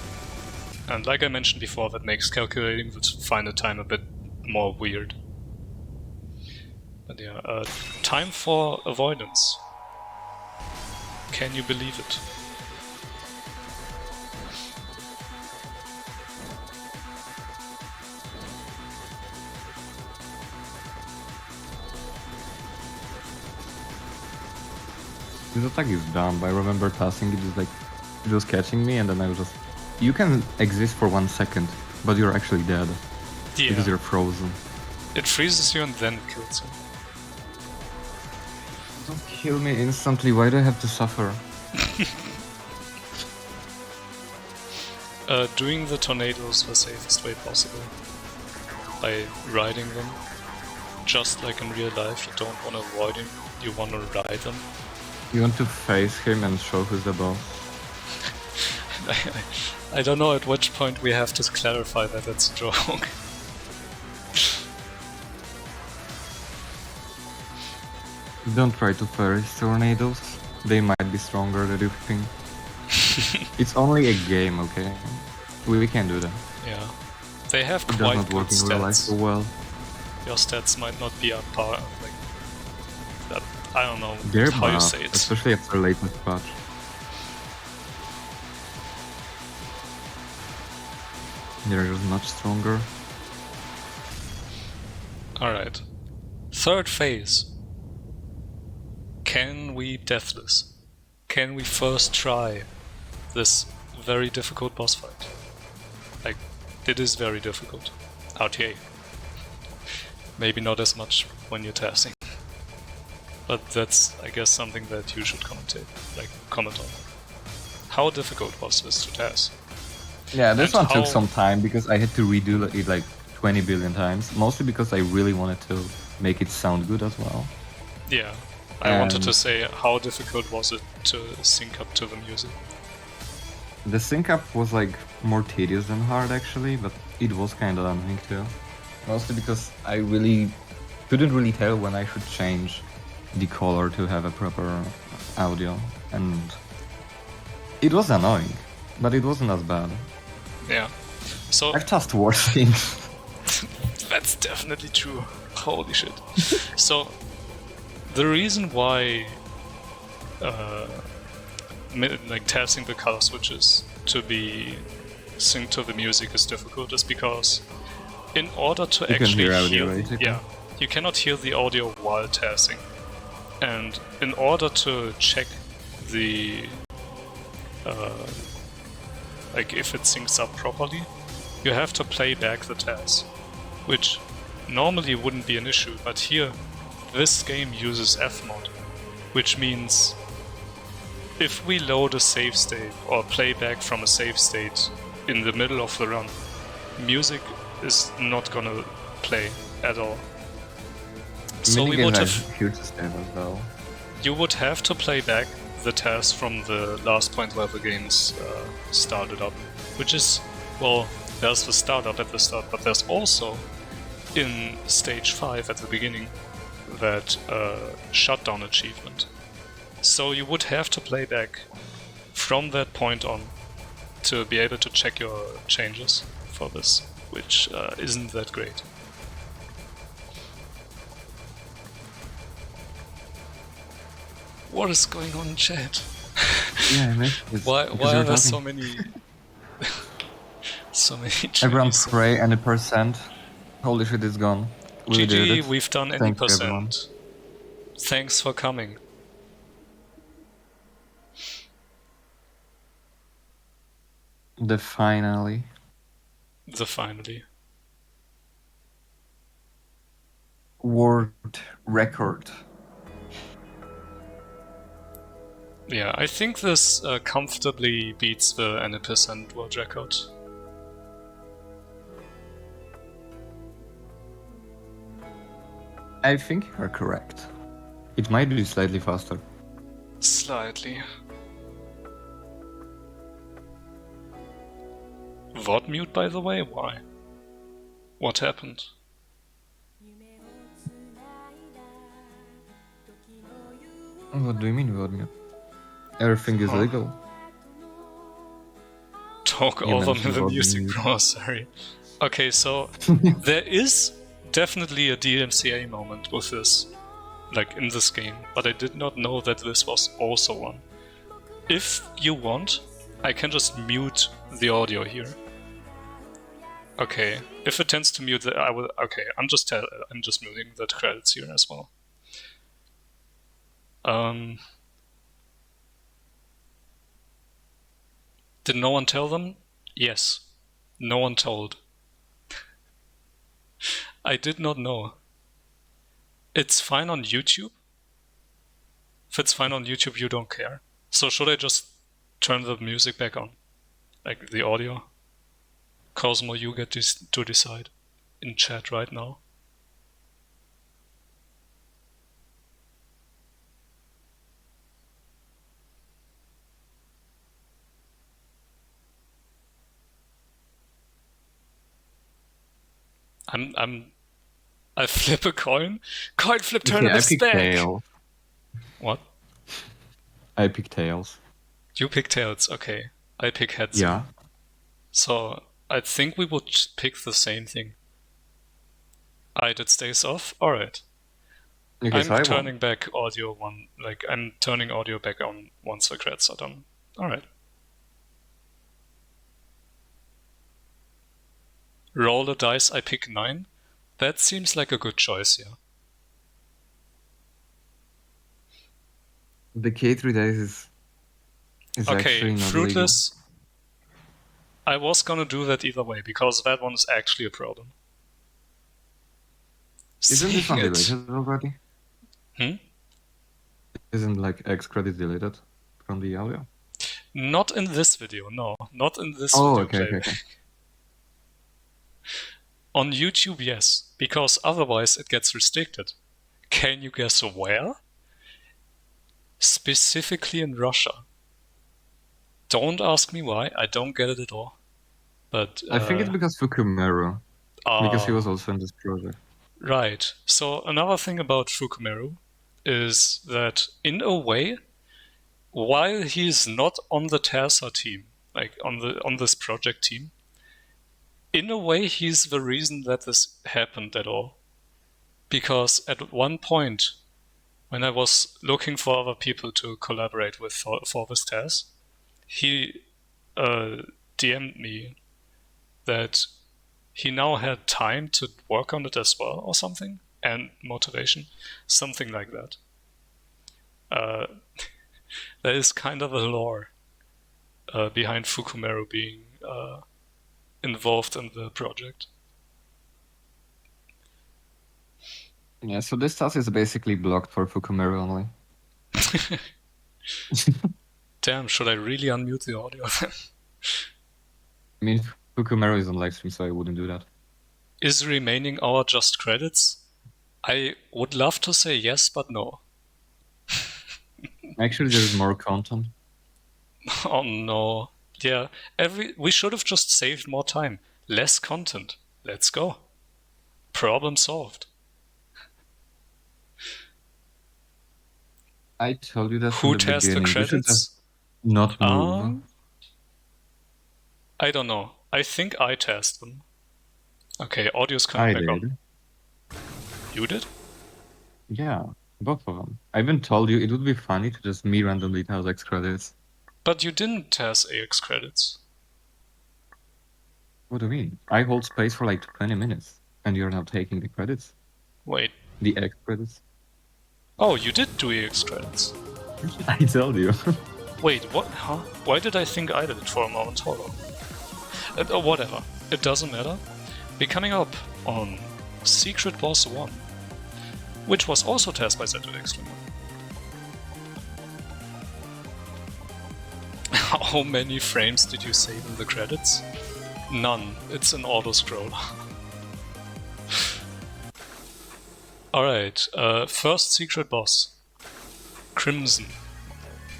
S1: And like I mentioned before, that makes calculating the final time a bit more weird. But yeah, time for avoidance. Can you believe it?
S2: This attack is dumb. I remember passing it, it was catching me, and then I was just... You can exist for 1 second, but you're actually dead.
S1: Yeah.
S2: Because you're frozen.
S1: It freezes you and then kills you.
S2: Don't kill me instantly, why do I have to suffer?
S1: Doing the tornadoes the safest way possible. By riding them. Just like in real life, you don't want to avoid him, you want to ride them.
S2: You want to face him and show who's the boss?
S1: I don't know at which point we have to clarify that that's a joke.
S2: Don't try to face tornadoes. They might be stronger than you think. It's only a game, okay? We can do that.
S1: Yeah. They have
S2: It does
S1: quite
S2: not
S1: good
S2: work in real life
S1: stats.
S2: so well.
S1: Your stats might not be up par, like that. I don't know
S2: They're
S1: how you
S2: bad,
S1: say it.
S2: especially after latest patch. They're just much stronger.
S1: Alright. Third phase. Can we deathless? Can we first try this very difficult boss fight? Like, it is very difficult. RTA. Maybe not as much when you're testing. But that's, I guess, something that you should comment on. How difficult was this to test?
S2: Yeah, this
S1: And
S2: one took
S1: how-
S2: some time because I had to redo it like 20 billion times. Mostly because I really wanted to make it sound good as well.
S1: Yeah. I wanted to
S2: And-
S1: say, how difficult was it to sync up to the music?
S2: The sync up was like more tedious than hard actually, but it was kind of annoying too. Mostly because I really couldn't really tell when I should change the color to have a proper audio, and it was annoying, but it wasn't as bad.
S1: Yeah. So
S2: I've tasked worse things.
S1: that's definitely true. Holy shit. So the reason why like testing the color switches to be synced to the music is difficult is because in order to
S2: You can
S1: actually
S2: hear audio, right?
S1: yeah, you cannot hear the audio while testing. And in order to check the like if it syncs up properly, you have to play back the TAS, which normally wouldn't be an issue, but here this game uses Fmod, which means if we load a save state or play back from a save state in the middle of the run, music is not gonna play at all. So we would have
S2: huge standards though.
S1: you would have to play back the TAS from the last point where the game's started up, which is, well, there's the startup at the start, but there's also in stage 5 at the beginning that shutdown achievement. So you would have to play back from that point on to be able to check your changes for this, which isn't that great. What is going on in chat?
S2: Yeah,
S1: Why are there so many
S2: Everyone
S1: trees?
S2: pray any percent. Holy shit, it's gone. We did
S1: GG,
S2: it.
S1: we've done any
S2: Thank you, everyone.
S1: percent. Thanks for coming.
S2: The finale.
S1: The finally.
S2: World record.
S1: Yeah, I think this comfortably beats the any percent world record.
S2: I think you're correct. It might be slightly faster.
S1: Slightly. VOD mute, by the way? Why? What happened?
S2: What do you mean without mute? Everything is
S1: Huh?
S2: legal.
S1: Talk
S2: You
S1: over
S2: mentioned
S1: the
S2: about
S1: music,
S2: mute.
S1: bro. Sorry. Okay, so there is definitely a DMCA moment with this, like in this game, but I did not know that this was also one. If you want, I can just mute the audio here. Okay, if it tends to mute, I will. Okay, I'm just muting the credits here as well. Did no one tell them? Yes, no one told. I did not know. It's fine on YouTube. If it's fine on YouTube, you don't care. So should I just turn the music back on? Like the audio? Cosmo, you get to decide in chat right now. I flip a coin. Coin flip tournament's back.
S2: Tails.
S1: What?
S2: I pick tails.
S1: You pick tails. Okay. I pick heads.
S2: Yeah.
S1: So I think we would pick the same thing. Alright, it stays off. Alright.
S2: Okay,
S1: I'm turning back audio I'm turning audio back on once the creds are done. Alright. Roll a dice, I pick 9. That seems like a good choice here.
S2: The K3 dice is actually not
S1: fruitless. Legal. I was gonna do that either way, because that one's actually a problem.
S2: Isn't this one deleted already?
S1: Hmm?
S2: Isn't like X credit deleted from the audio?
S1: Not in this video, no. Not in this video.
S2: Okay.
S1: On YouTube, yes, because otherwise it gets restricted. Can you guess where? Specifically in Russia. Don't ask me why, I don't get it at all. But
S2: I think it's because Fukumeru. Because he was also in this project.
S1: Right. So another thing about Fukumeru is that in a way, while he's not on the TAS team, like on this project team, in a way he's the reason that this happened at all. Because at one point, when I was looking for other people to collaborate with for this TAS, he DM'd me that he now had time to work on it as well or something, and motivation, something like that. There is kind of a lore behind Fukumeru being involved in the project.
S2: Yeah, so this task is basically blocked for Fukumeru only.
S1: Damn, should I really unmute the audio then?
S2: I mean, Fukumeru is on livestream, so I wouldn't do that.
S1: Is remaining our just credits? I would love to say yes, but no.
S2: Actually, there is more content.
S1: Oh no. Yeah, we should have just saved more time. Less content. Let's go. Problem solved.
S2: I told you that
S1: Who tests the credits?
S2: Not move.
S1: I don't know. I think I test them. Okay, audio's coming back on. You did?
S2: Yeah, both of them. I even told you it would be funny to just me randomly test X credits.
S1: But you didn't test AX credits.
S2: What do you mean? I hold space for like 20 minutes, and you're now taking the credits.
S1: Wait.
S2: The X credits.
S1: Oh, you did do AX credits.
S2: I told you.
S1: Wait, what? Huh? Why did I think I did it for a moment? Hold on. Whatever. It doesn't matter. We're coming up on Secret Boss 1, which was also tested by zwx21. How many frames did you save in the credits? None. It's an autoscroller. Alright, first secret boss. Crimson.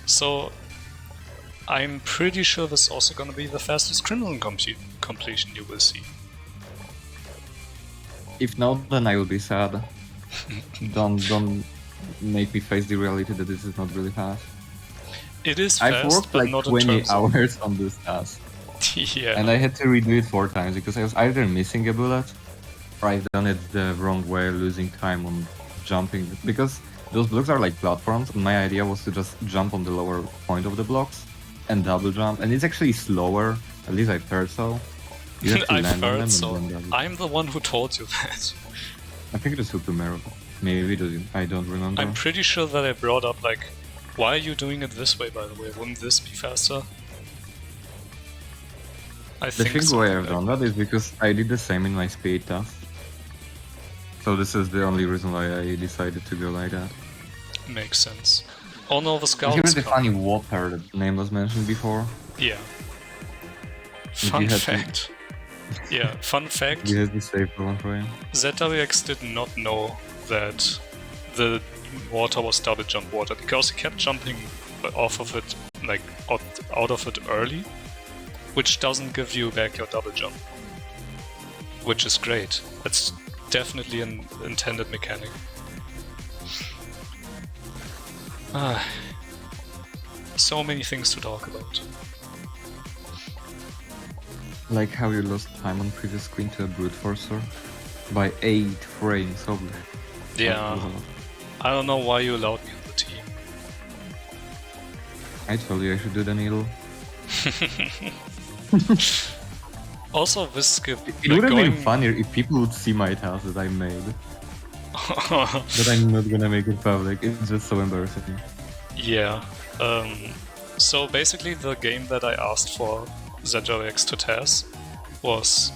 S1: So, I'm pretty sure this is also gonna be the fastest Crimson completion you will see.
S2: If not, then I will be sad. Don't make me face the reality that this is not really fast.
S1: It is
S2: I've
S1: fast,
S2: worked
S1: but
S2: like
S1: not
S2: 20
S1: in terms
S2: hours on this task,
S1: of... yeah.
S2: and I had to redo it 4 times because I was either missing a bullet or I've done it the wrong way, losing time on jumping. Because those blocks are like platforms, and my idea was to just jump on the lower point of the blocks and double jump, and it's actually slower. At least I've heard so. You have to
S1: I've
S2: land on them
S1: heard so.
S2: and then double.
S1: I'm the one who told you that.
S2: I think it is Super Mario. Maybe it is. I don't remember.
S1: I'm pretty sure that I brought up, like, why are you doing it this way, by the way? Wouldn't this be faster? I
S2: The
S1: think
S2: thing
S1: so.
S2: why I've done that is because I did the same in my speed task. So this is the only reason why I decided to go like that.
S1: Makes sense. Oh no, the scouts
S2: Here's the
S1: come.
S2: funny water that Nameless mentioned before.
S1: Yeah.
S2: you
S1: Fun
S2: had to-
S1: fact. Yeah, fun fact.
S2: You have to save the one for him.
S1: zwx did not know that the water was double jump water because he kept jumping off of it, like out of it early, which doesn't give you back your double jump, which is great. That's definitely an intended mechanic. So many things to talk about.
S2: Like how you lost time on previous screen to a brute forcer by 8 frames only.
S1: Yeah, I don't know why you allowed me on the team.
S2: I told you I should do the needle.
S1: Also, this skip.
S2: It would have been funnier if people would see my task that I made. But I'm not gonna make it public, it's just so embarrassing.
S1: Yeah. So basically, the game that I asked for zwx to TAS was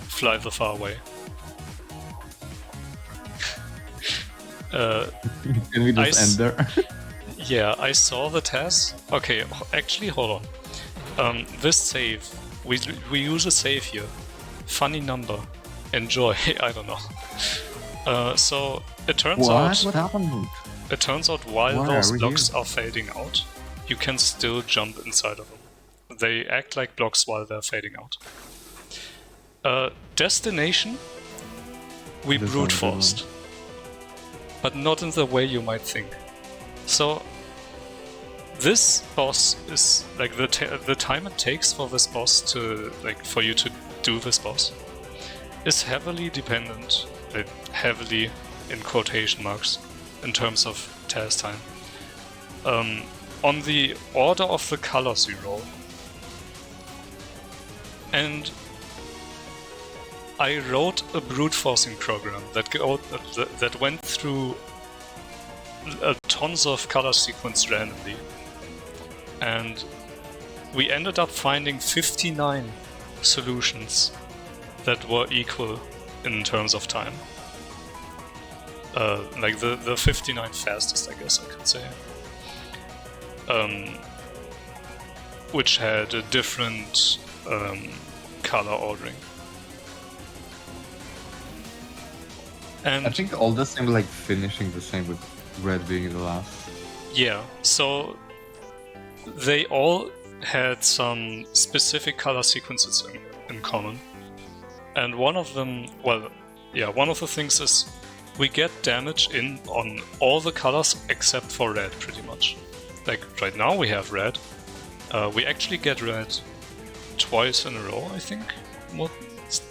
S1: Fly the Far Away.
S2: Can we just end there?
S1: Yeah, I saw the TAS. Okay, actually, hold on. This save, we use a save here. Funny number. Enjoy. I don't know. So it turns out.
S2: What happened?
S1: It turns out while
S2: Why
S1: those
S2: are we
S1: blocks
S2: here?
S1: are fading out, you can still jump inside of them. They act like blocks while they're fading out. Destination, we
S2: This
S1: brute
S2: one's a good one.
S1: forced, but not in the way you might think. So this boss is like the time it takes for this boss to for you to do this boss is heavily dependent, heavily in quotation marks, in terms of TAS time, on the order of the colors you roll. And I wrote a brute forcing program that went through tons of color sequence randomly, and we ended up finding 59 solutions that were equal in terms of time. Like the 59 fastest, I guess I could say. Which had a different color ordering. And
S2: I think all the same, like finishing the same with red being the last.
S1: yeah, so they all had some specific color sequences in common. And one of them, one of the things is we get damage in on all the colors except for red, pretty much. Like right now we have red. We actually get red twice in a row, I think. What?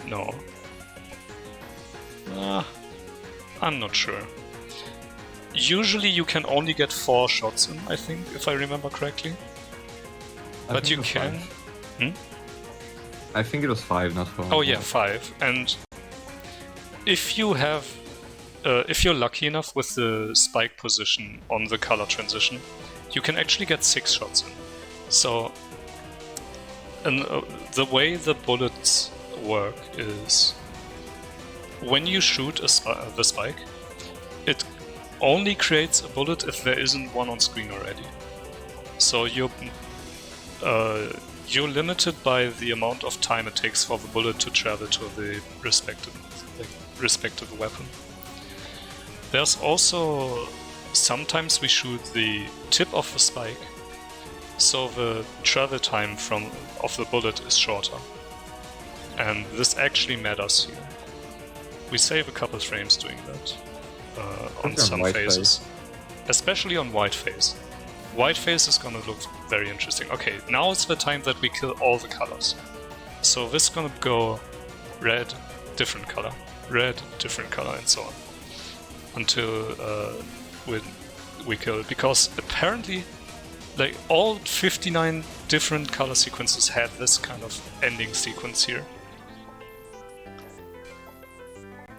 S1: No. I'm not sure. Usually you can only get 4 shots in, I think, if I remember correctly. But you can...
S2: I think it was 5, not 4.
S1: Oh yeah, 5. And if you have... if you're lucky enough with the spike position on the color transition, you can actually get 6 shots in. So... And the way the bullets work is... When you shoot the spike, it only creates a bullet if there isn't one on screen already. So you're limited by the amount of time it takes for the bullet to travel to the respective weapon. There's also sometimes we shoot the tip of the spike, so the travel time of the bullet is shorter, and this actually matters here. We save a couple frames doing that on
S2: on
S1: some
S2: white
S1: phases. Especially on white phase. White phase is gonna look very interesting. Okay, now it's the time that we kill all the colors. So this is gonna go red, different color, red, different color, and so on. Until we kill it. Because apparently, like, all 59 different color sequences have this kind of ending sequence here.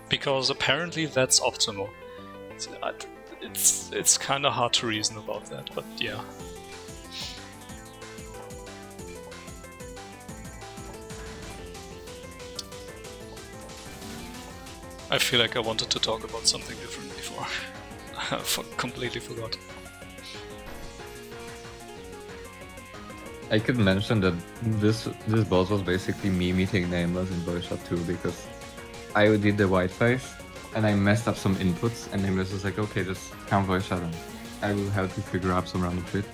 S1: Because apparently that's optimal. It's kind of hard to reason about that, but yeah. I feel like I wanted to talk about something different before. I completely forgot.
S2: I could mention that this boss was basically me meeting Nameless in Boyshot 2 because I did the white face and I messed up some inputs and Nameless was like, okay, just count Boyshot and I will help you figure out some random shit.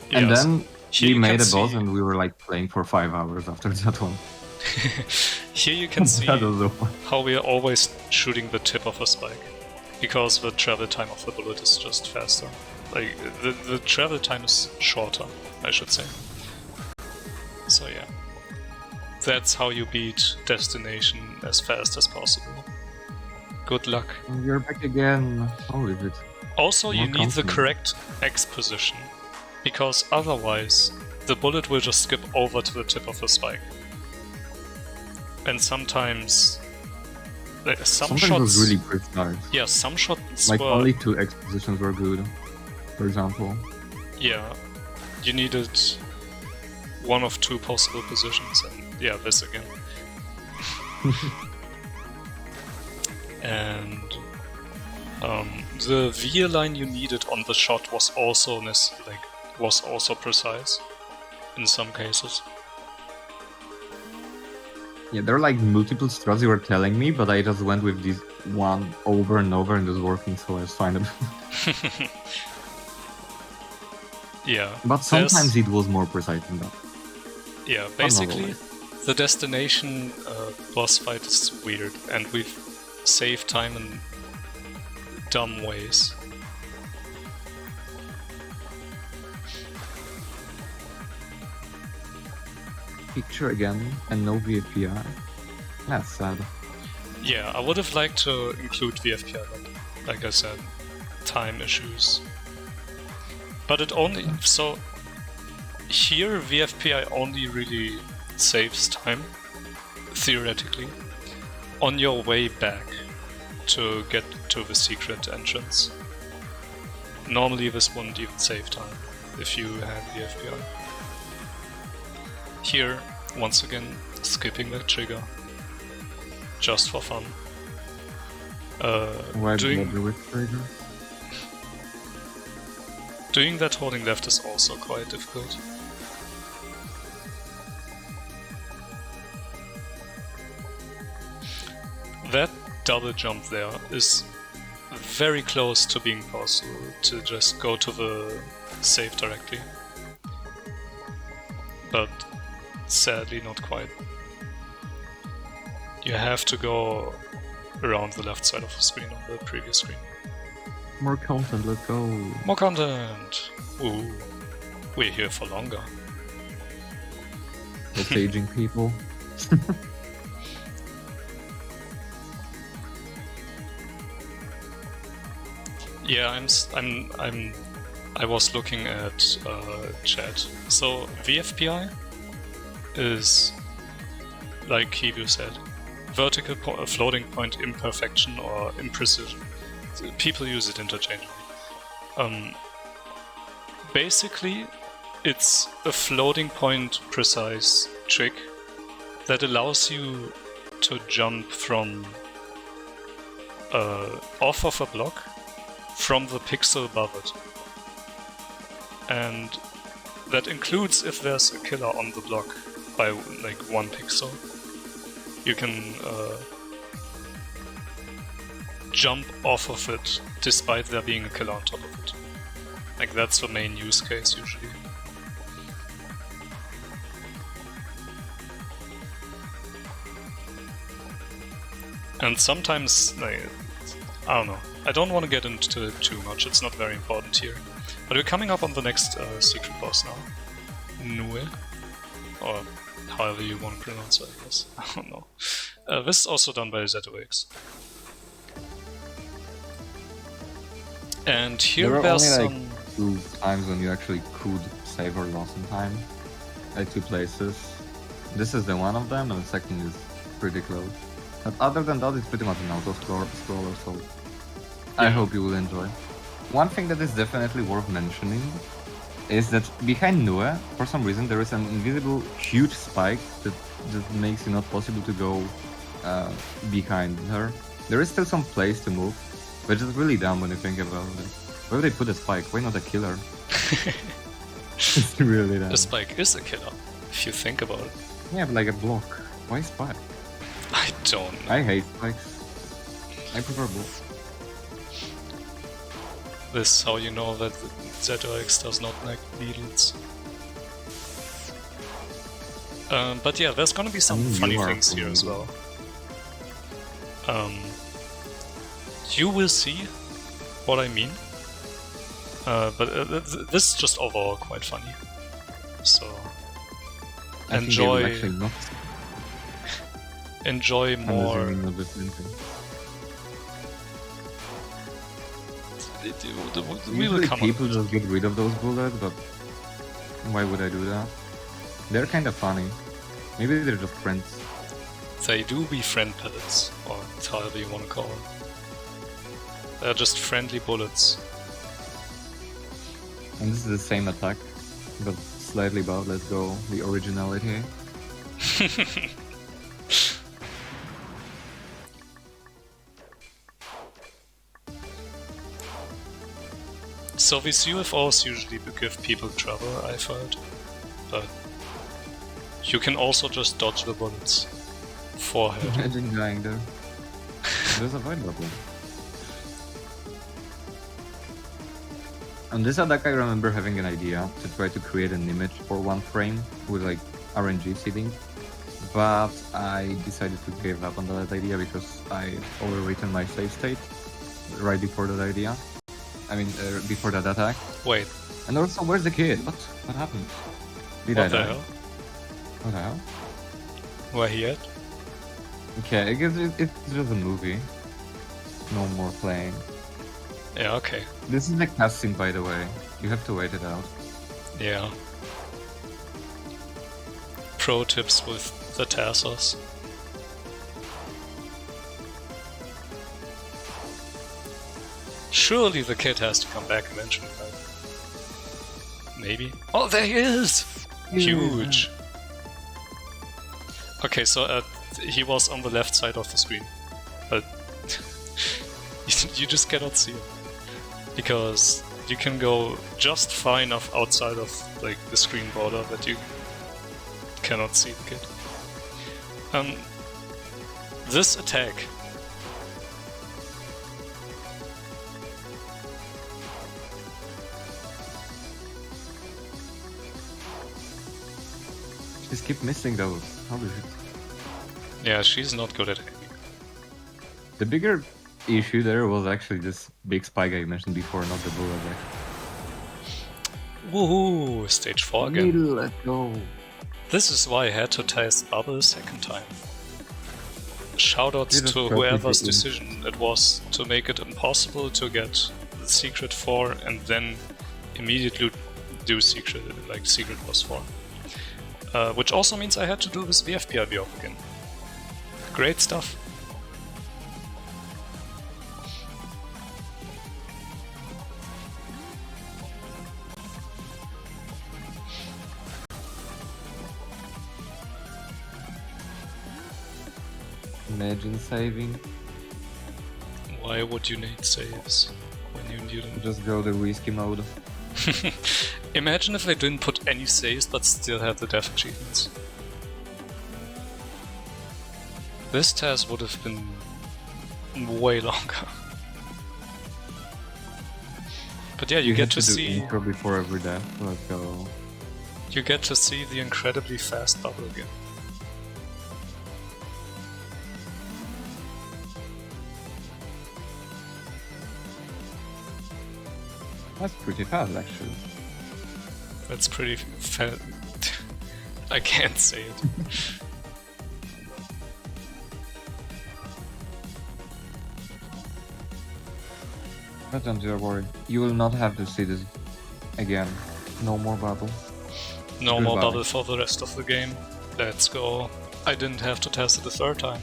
S1: Yes.
S2: And then
S1: Here
S2: we
S1: you
S2: made
S1: can
S2: a boss
S1: see-
S2: and we were like playing for 5 hours after that one.
S1: Here you can see
S2: That was the one.
S1: how we are always shooting the tip of a spike. Because the travel time of the bullet is just faster. Like, the travel time is shorter, I should say. So yeah. That's how you beat destination as fast as possible. Good luck.
S2: You're back again. Holy shit.
S1: Also, you
S2: More
S1: need the
S2: confident.
S1: correct X position, because otherwise the bullet will just skip over to the tip of the spike. And sometimes, like, some
S2: Sometimes
S1: shots,
S2: it was really precise.
S1: yeah, some shots
S2: Like
S1: were,
S2: only 2 X positions were good, for example.
S1: yeah, you needed one of 2 possible positions, and yeah, this again. And the veer line you needed on the shot was also precise in some cases.
S2: Yeah, there are like multiple strats you were telling me, but I just went with this one over and over and it was working, so I was fine.
S1: Yeah.
S2: But sometimes
S1: there's-
S2: it was more precise than that.
S1: Yeah,
S2: But not
S1: basically,
S2: always.
S1: the destination boss fight is weird, and we've saved time in dumb ways.
S2: Picture again and no VFPI. That's sad.
S1: Yeah, I would have liked to include VFPI, but like I said, time issues. But it only... So, here VFPI only really saves time, theoretically, on your way back to get to the secret entrance. Normally this wouldn't even save time if you had VFPI. Here, once again, skipping the trigger. Just for fun.
S2: Why
S1: Doing
S2: bother with trigger?
S1: that holding left is also quite difficult. That double jump there is very close to being possible to just go to the save directly. But sadly not quite. You have to go around the left side of the screen on the previous screen.
S2: More content, let's go.
S1: More content! Ooh, we're here for longer.
S2: It's aging people.
S1: Yeah, I was looking at chat. So VFPI is, like Kibu said, vertical floating point imperfection or imprecision. People use it interchangeably. Basically, it's a floating point precise trick that allows you to jump from off of a block from the pixel above it. And that includes if there's a killer on the block by like 1 pixel. You can jump off of it despite there being a killer on top of it. Like, that's the main use case usually. And sometimes, like, I don't know. I don't want to get into it too much, it's not very important here. But we're coming up on the next secret boss now. Nue. Or however you want to pronounce it, I guess. I don't know. This is also done by zwx. And here
S2: there are
S1: there's
S2: only
S1: some...
S2: like 2 times when you actually could save or lost in time. Like 2 places. This is the one of them, and the second is pretty close. But other than that, it's pretty much an Autoscroller, so I hope you will enjoy. One thing that is definitely worth mentioning is that behind Nue, for some reason, there is an invisible huge spike that makes it not possible to go behind her. There is still some place to move, but it's really dumb when you think about it. Why would they put a spike? Why not a killer? It's really dumb.
S1: The spike is a killer, if you think about it.
S2: Yeah, but like a block. Why spike?
S1: I don't know.
S2: I hate spikes. I prefer block.
S1: This is how you know that zwx does not like needles. But yeah, there's gonna be some funny things here as well. You will see what I mean. But this is just overall quite funny. So enjoy more. We will come
S2: people just get rid of those bullets, but why would I do that? They're kind of funny. Maybe they're just friends.
S1: They do be friend pellets, or however you want to call them. They're just friendly bullets.
S2: And this is the same attack, but slightly about, let's go, the originality.
S1: So these UFOs usually give people trouble, I've heard. But you can also just dodge the bullets. Forehead.
S2: Imagine dying there. There's a void bubble. On this attack I remember having an idea to try to create an image for one frame with like RNG seeding, but I decided to give up on that idea because I overwritten my save state right before that idea. I mean, before that attack.
S1: Wait.
S2: And also, where's the kid? What happened? Did I die?
S1: Hell?
S2: What the hell?
S1: Where he at?
S2: Okay, I guess it's just a movie. No more playing.
S1: Yeah, okay.
S2: This is a cutscene, by the way. You have to wait it out.
S1: Yeah. Pro tips with the TASs. Surely the kid has to come back eventually, right? Maybe? Oh, there he is! Huge! Okay, so he was on the left side of the screen, but you just cannot see him. Because you can go just far enough outside of like the screen border that you cannot see the kid. This attack
S2: Just keep missing those. Holy shit.
S1: Yeah, she's not good at aiming.
S2: The bigger issue there was actually this big spike I mentioned before, not the bullet.
S1: Woohoo! Stage 4 again.
S2: Let's go.
S1: This is why I had to test Bubble a second time. Shoutouts to
S2: perfectly
S1: whoever's
S2: good.
S1: decision it was to make it impossible to get the secret 4 and then immediately do secret boss 4. Which also means I had to do this VFPIB off again. Great stuff.
S2: Imagine saving.
S1: Why would you need saves when you need them?
S2: Just go the risky mode.
S1: Imagine if they didn't put any saves but still had the death achievements. This TAS would have been way longer. But yeah, you get to see.
S2: Intro before every death. Let's go.
S1: You get to see the incredibly fast bubble again.
S2: That's pretty fast, actually.
S1: That's pretty I can't say it.
S2: But don't you worry. You will not have to see this again. No more bubble.
S1: No more
S2: Goodbye.
S1: bubble for the rest of the game. Let's go. I didn't have to test it a third time.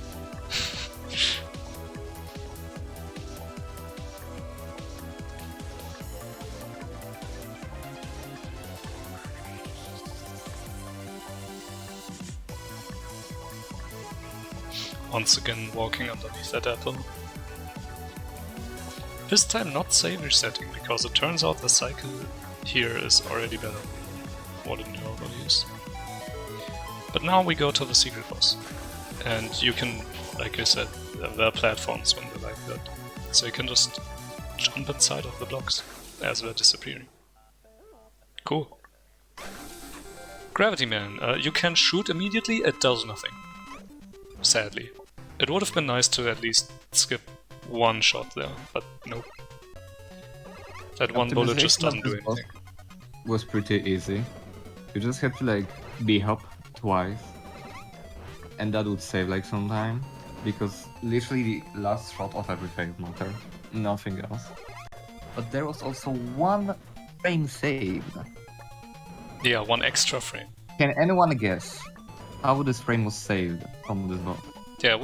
S1: Once again walking underneath that apple. This time not save resetting, because it turns out the cycle here is already better than what it normally is. But now we go to the secret boss. And you can, like I said, there are platforms when they're like that. So you can just jump inside of the blocks as they're disappearing. Cool. Gravity Man, you can shoot immediately, it does nothing. Sadly. It would have been nice to at least skip one shot there, but nope. That one bullet just doesn't do anything.
S2: Was pretty easy. You just have to like B-hop twice. And that would save like some time. Because literally the last shot of every phase matter. Nothing else. But there was also one frame saved.
S1: Yeah, one extra frame.
S2: Can anyone guess how this frame was saved from this boss?
S1: Yeah,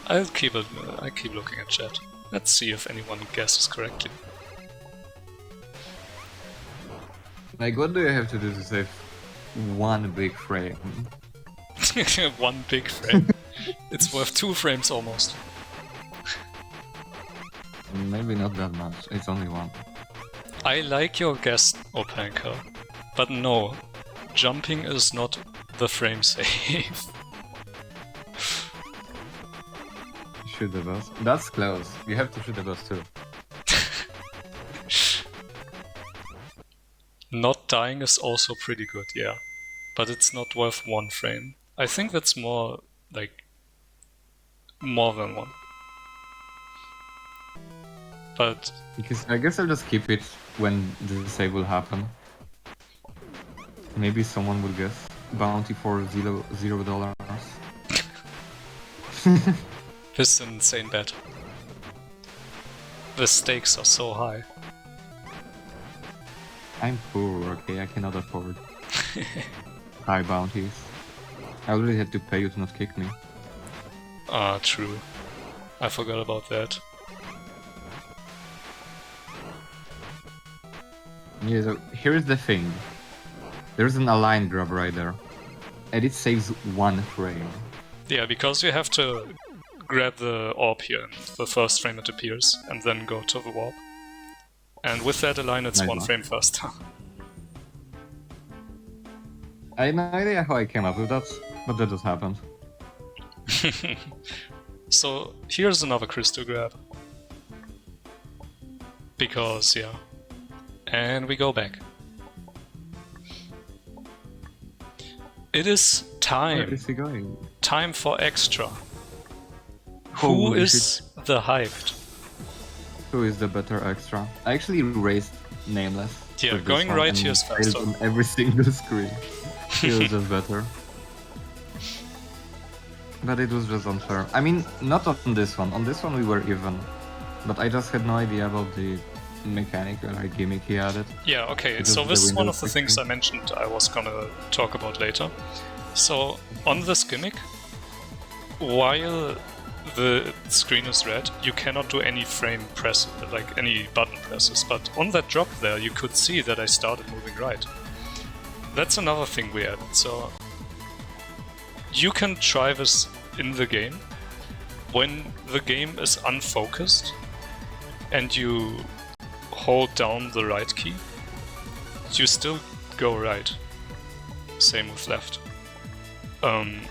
S1: I'll keep it. I keep looking at chat. Let's see if anyone guesses correctly.
S2: Like, what do you have to do to save one big frame?
S1: One big frame. It's worth 2 frames almost.
S2: Maybe not that much. It's only one.
S1: I like your guess, Opanka, but no, jumping is not the frame save.
S2: Shoot the boss. That's close. You have to shoot the boss too.
S1: Not dying is also pretty good, yeah. But it's not worth 1 frame. I think that's more, like, more than 1. But...
S2: Because I guess I'll just keep it when the save will happen. Maybe someone will guess. Bounty for $0.
S1: This is an insane bet. The stakes are so high.
S2: I'm poor, okay? I cannot afford high bounties. I already had to pay you to not kick me.
S1: Ah, true. I forgot about that.
S2: Yeah, so here's the thing. There's an align grab right there. And it saves 1 frame.
S1: Yeah, because you have to grab the orb here, and the first frame it appears, and then go to the warp. And with that align, it's
S2: Nice
S1: 1
S2: one.
S1: frame first.
S2: I have no idea how I came up with that, but that just happened.
S1: So, here's another crystal grab. Because, yeah. And we go back. It is
S2: Where
S1: time.
S2: is he going?
S1: Time for extra. Who
S2: Holy
S1: is the hyped?
S2: Who is the better extra? I actually raised nameless.
S1: Yeah,
S2: with this
S1: going
S2: one
S1: right
S2: and
S1: here is
S2: failed
S1: faster.
S2: on every single screen. It was just better. But it was just unfair. I mean, not on this one. On this one we were even. But I just had no idea about the mechanic or like gimmick he added.
S1: Yeah, okay,
S2: Because
S1: so
S2: of
S1: this
S2: the
S1: is one
S2: Windows
S1: of the things I
S2: 16.
S1: mentioned I was gonna talk about later. So, on this gimmick, while the screen is red, you cannot do any frame press, like any button presses, but on that drop there you could see that I started moving right. That's another thing we added, so you can try this in the game. When the game is unfocused and you hold down the right key, you still go right. Same with left.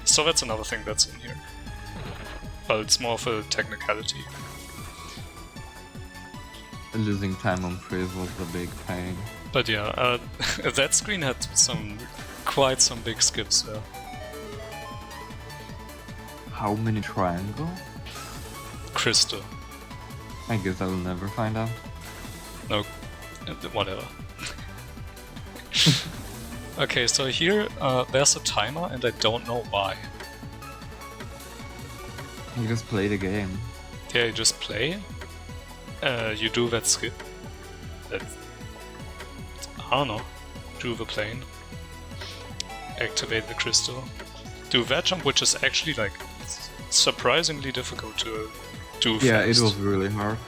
S1: So that's another thing that's in here. But it's more of a technicality.
S2: Losing time on freeze was the big pain.
S1: But yeah, that screen had quite some big skips there.
S2: How many triangle?
S1: Crystal.
S2: I guess I will never find out.
S1: No, Whatever. Okay, so here there's a timer and I don't know why.
S2: You just play the game.
S1: Yeah, you just play. You do that skip. That, I don't know. Do the plane. Activate the crystal. Do that jump, which is actually like surprisingly difficult to do
S2: Yeah,
S1: fast.
S2: it was really hard.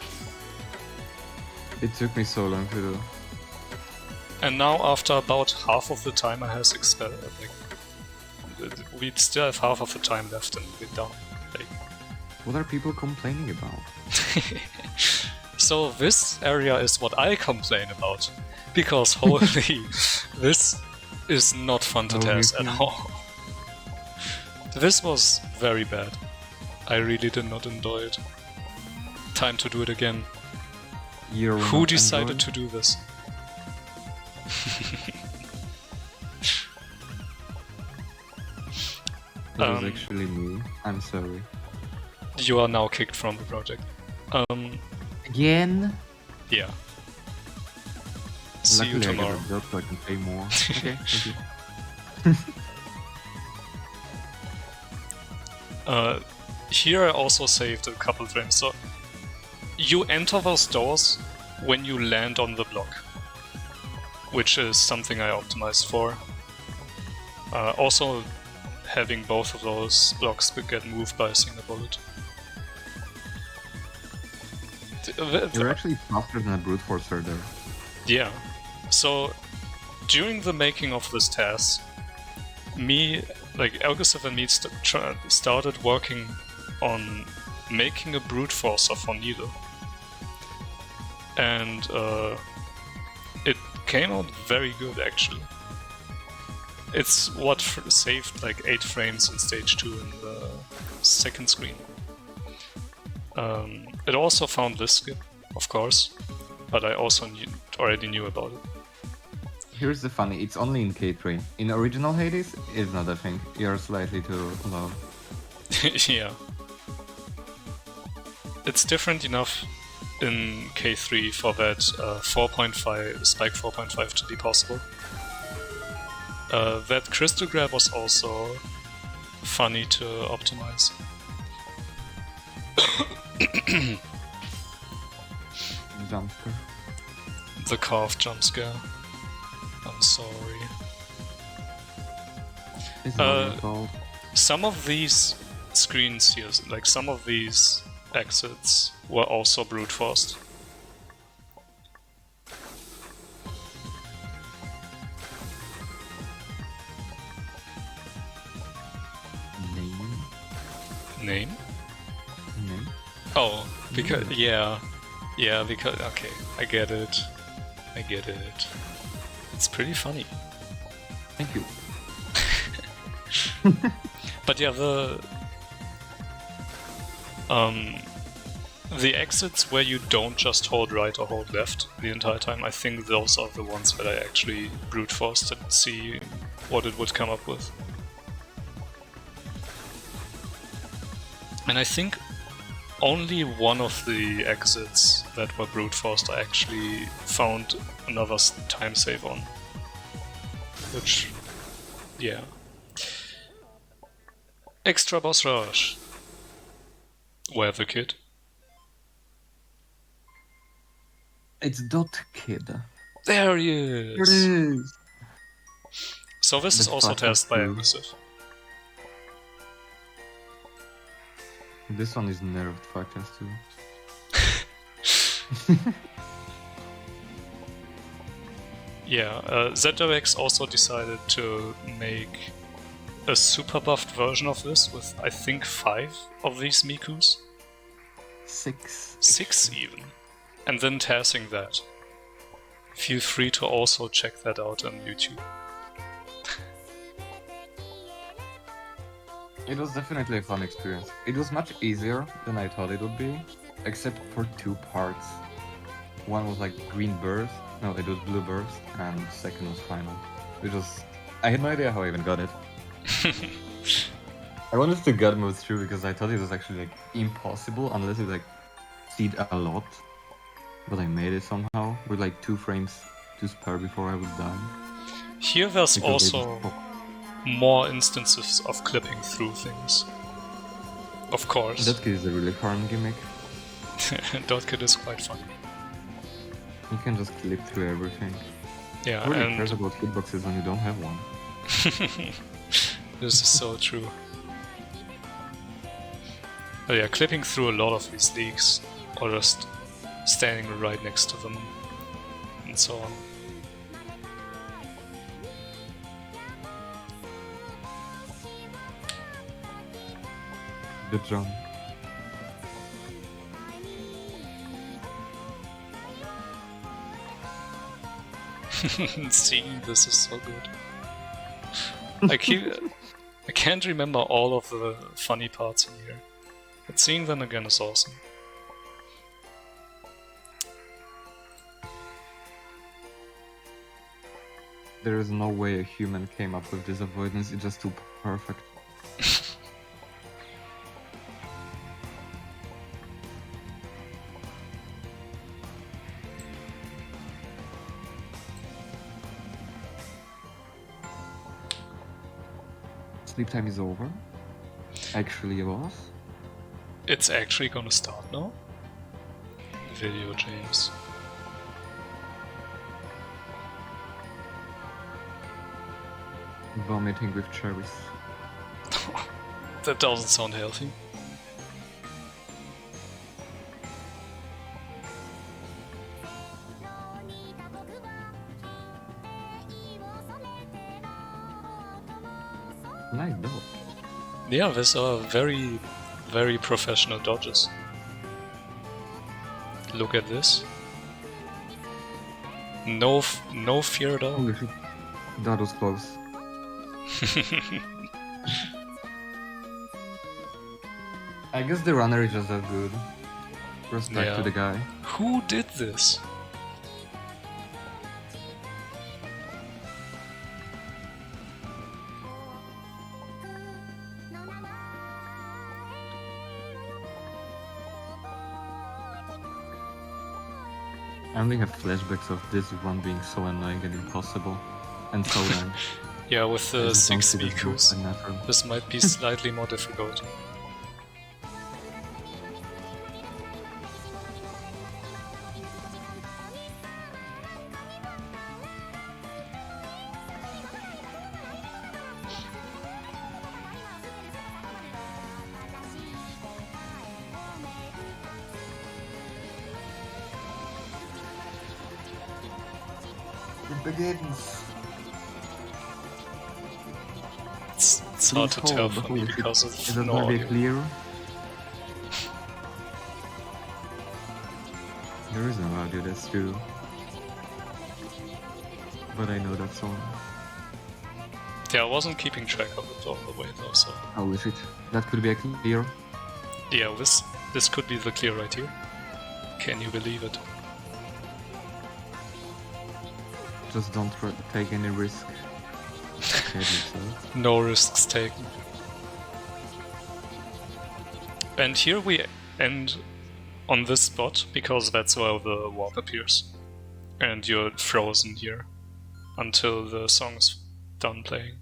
S2: It took me so long to do.
S1: And now after about half of the timer has expired, we still have half of the time left and we're done. Like,
S2: What are people complaining about?
S1: so this area is what I complain about. Because holy, this is not fun to test at all. This was very bad. I really did not enjoy it. Time to do it again. Who decided to do this?
S2: That was actually me. I'm sorry.
S1: You are now kicked from the project.
S2: Again?
S1: Yeah. See you
S2: Luckily
S1: tomorrow.
S2: I get a job so I can pay more. Okay, thank you.
S1: Here I also saved a couple frames. So you enter those doors when you land on the block, which is something I optimized for. Also, having both of those blocks get moved by a single bullet.
S2: You're actually faster than a brute forcer there.
S1: Yeah. So during the making of this TAS, Elgusif and me started working on making a brute forcer for Needle. And it came out very good actually. It's what saved like 8 frames in stage 2 in the second screen. It also found this skip, of course, but I also already knew about it.
S2: Here's the funny, it's only in K3. In original Hades, it's not a thing. You're slightly too low.
S1: Yeah. It's different enough in K3 for that 4.5, spike 4.5 to be possible. That crystal grab was also funny to optimize.
S2: Jump scare.
S1: The cough jump scare. I'm sorry.
S2: It's not your fault.
S1: Some of these screens here, like some of these exits, were also brute forced. Name? Oh, because yeah, because okay, I get it. It's pretty funny.
S2: Thank you.
S1: But yeah, the exits where you don't just hold right or hold left the entire time, I think those are the ones that I actually brute forced to see what it would come up with. And I think only one of the exits that were brute forced I actually found another time save on. Which, yeah. Extra boss rush. Where the kid?
S2: It's Dot Kid.
S1: There he is!
S2: There it is!
S1: So this is
S2: The
S1: also
S2: fastest
S1: tested by
S2: too.
S1: Aggressive.
S2: This one is nerfed factors too.
S1: Yeah, zwx also decided to make a super buffed version of this with, I think, 5 of these Mikus.
S2: 6.
S1: 6 even. And then tassing that. Feel free to also check that out on YouTube.
S2: It was definitely a fun experience. It was much easier than I thought it would be, except for 2 parts. One was like green burst, no, it was blue burst, and the second was final. It was... I had no idea how I even got it. I wanted to gut move through because I thought it was actually like impossible unless you like seed a lot. But I made it somehow, with like 2 frames to spare before I would die.
S1: Here there's
S2: Because they
S1: also
S2: just
S1: more instances of clipping through things. Of course.
S2: That is a really fun gimmick.
S1: Dotkit is quite fun.
S2: You can just clip through everything.
S1: Yeah,
S2: Who really
S1: and
S2: cares about hitboxes when you don't have one?
S1: this is so true. But yeah, clipping through a lot of these leaks, or just standing right next to them, and so on.
S2: Good job.
S1: Seeing this is so good. I can't remember all of the funny parts in here, but seeing them again is awesome.
S2: There is no way a human came up with this avoidance, it's just too perfect. Sleep time is over. Actually, it was.
S1: It's actually gonna start now? Video James.
S2: Vomiting with cherries.
S1: That doesn't sound healthy.
S2: Nice though.
S1: Yeah, these are very, very professional dodges. Look at this. No fear at all.
S2: Holy shit. That was close. I guess the runner is just that good. Respect to the guy.
S1: Who did this?
S2: I only have flashbacks of this one being so annoying and impossible. And so long.
S1: Yeah, with
S2: I
S1: the
S2: just don't
S1: 6
S2: see this
S1: Mikus,
S2: movement natural.
S1: this might be slightly more difficult.
S2: It begins.
S1: It's hard to tell for me because of
S2: Is that
S1: no
S2: gonna be
S1: audio.
S2: clear? There is no audio, that's true. But I know that song.
S1: Yeah, I wasn't keeping track of it all the way though, so...
S2: Holy shit. That could be a clear.
S1: Yeah, this could be the clear right here. Can you believe it?
S2: Just don't take any risk. Save yourself.
S1: No risks taken. And here we end on this spot, because that's where the warp appears. And you're frozen here until the song's done playing.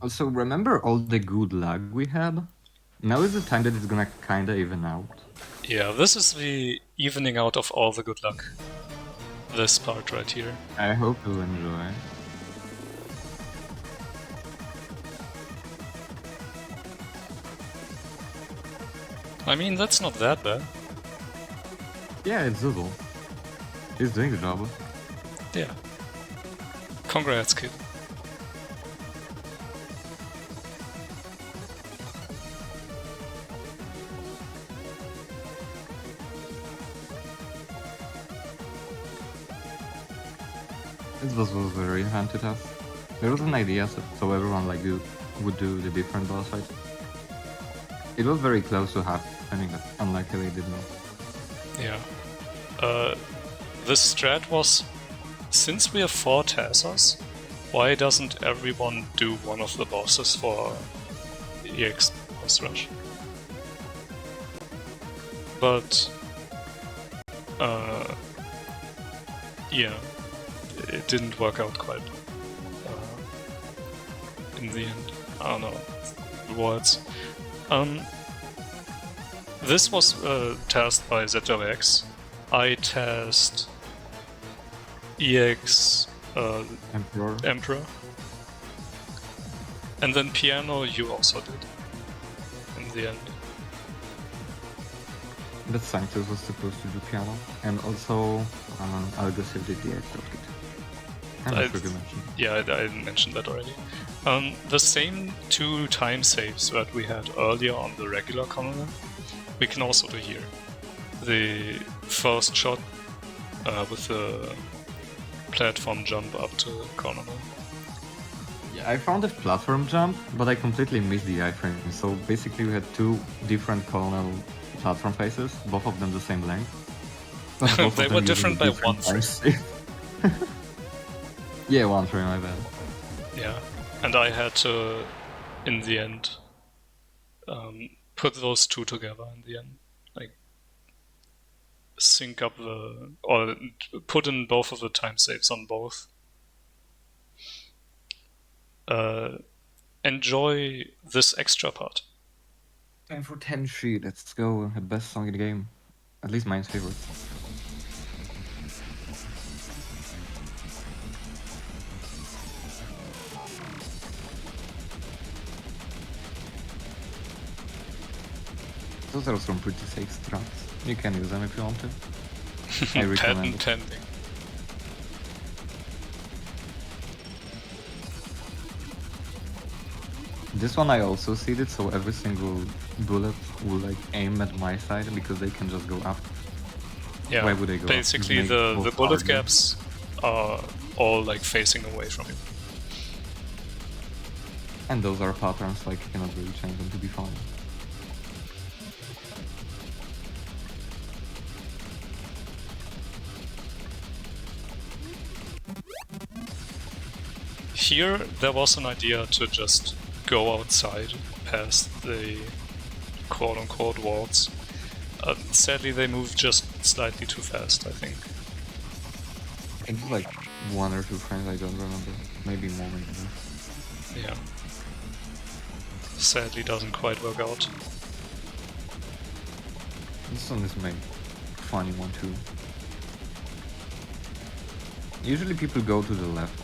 S2: Also, remember all the good lag we had? Now is the time that it's gonna kinda even out.
S1: Yeah, this is the evening out of all the good luck. This part right here.
S2: I hope you'll enjoy.
S1: I mean, that's not that bad.
S2: Yeah, it's Zuzel. He's doing the job.
S1: Yeah. Congrats, kid.
S2: This was very fun to test. There was an idea so everyone would do the different boss fight. It was very close to happening, but unluckily it did not.
S1: Yeah. This strat was, since we have 4 TASs, why doesn't everyone do one of the bosses for EX boss rush? But yeah, it didn't work out quite in the end. I don't know words. This was tasked by zwx. I tasked EX Emperor. And then piano you also did in the end.
S2: But Sanctus was supposed to do piano, and also Algosir did the EX kit. I forgot to mention.
S1: Yeah, I mentioned that already. The same 2 time saves that we had earlier on the regular commoner, we can also do here. The first shot with the platform jump up to corner.
S2: Yeah, I found a platform jump, but I completely missed the iframe. So basically we had 2 different colonel platform faces, both of them the same length. But both
S1: They
S2: of
S1: were
S2: them
S1: different by
S2: using
S1: 1 frame.
S2: Yeah, 1 frame, my bad.
S1: Yeah, and I had to, in the end, put those 2 together in the end. Like, sync up or put in both of the time saves on both. Enjoy this extra part.
S2: Time for Tenshi, let's go. The best song in the game. At least mine's favorite. Those are some pretty safe strats. You can use them if you want to. I recommend
S1: Patent pending.
S2: This one I also seeded, so every single bullet will like aim at my side because they can just go up.
S1: Yeah,
S2: why would they go
S1: basically
S2: up?
S1: the bullet gaps are all like facing away from you.
S2: And those are patterns, like you cannot really change them to be fun.
S1: Here there was an idea to just go outside past the quote-unquote walls. Sadly they moved just slightly too fast, I think.
S2: I think like 1 or 2 frames, I don't remember. Maybe more, maybe less.
S1: Yeah. Sadly doesn't quite work out.
S2: This one is my funny one too. Usually people go to the left,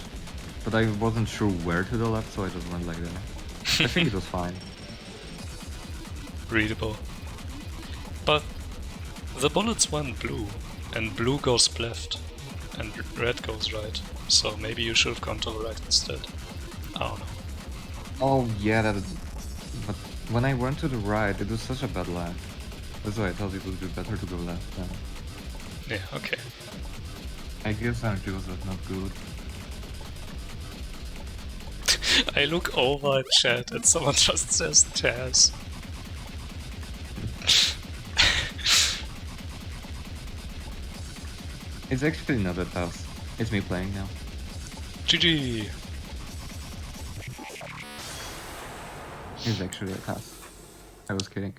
S2: but I wasn't sure where to the left, so I just went like that. I think it was fine.
S1: Readable. But the bullets went blue, and blue goes left, and red goes right. So maybe you should have gone to the right instead. I don't know.
S2: Oh yeah, that is... But when I went to the right, it was such a bad lag. That's why I thought it would be better to go left then.
S1: Yeah, okay.
S2: I guess energy was not good.
S1: I look over at chat and someone just says TAS.
S2: It's actually not a TAS. It's me playing now.
S1: GG!
S2: It's actually a TAS. I was kidding.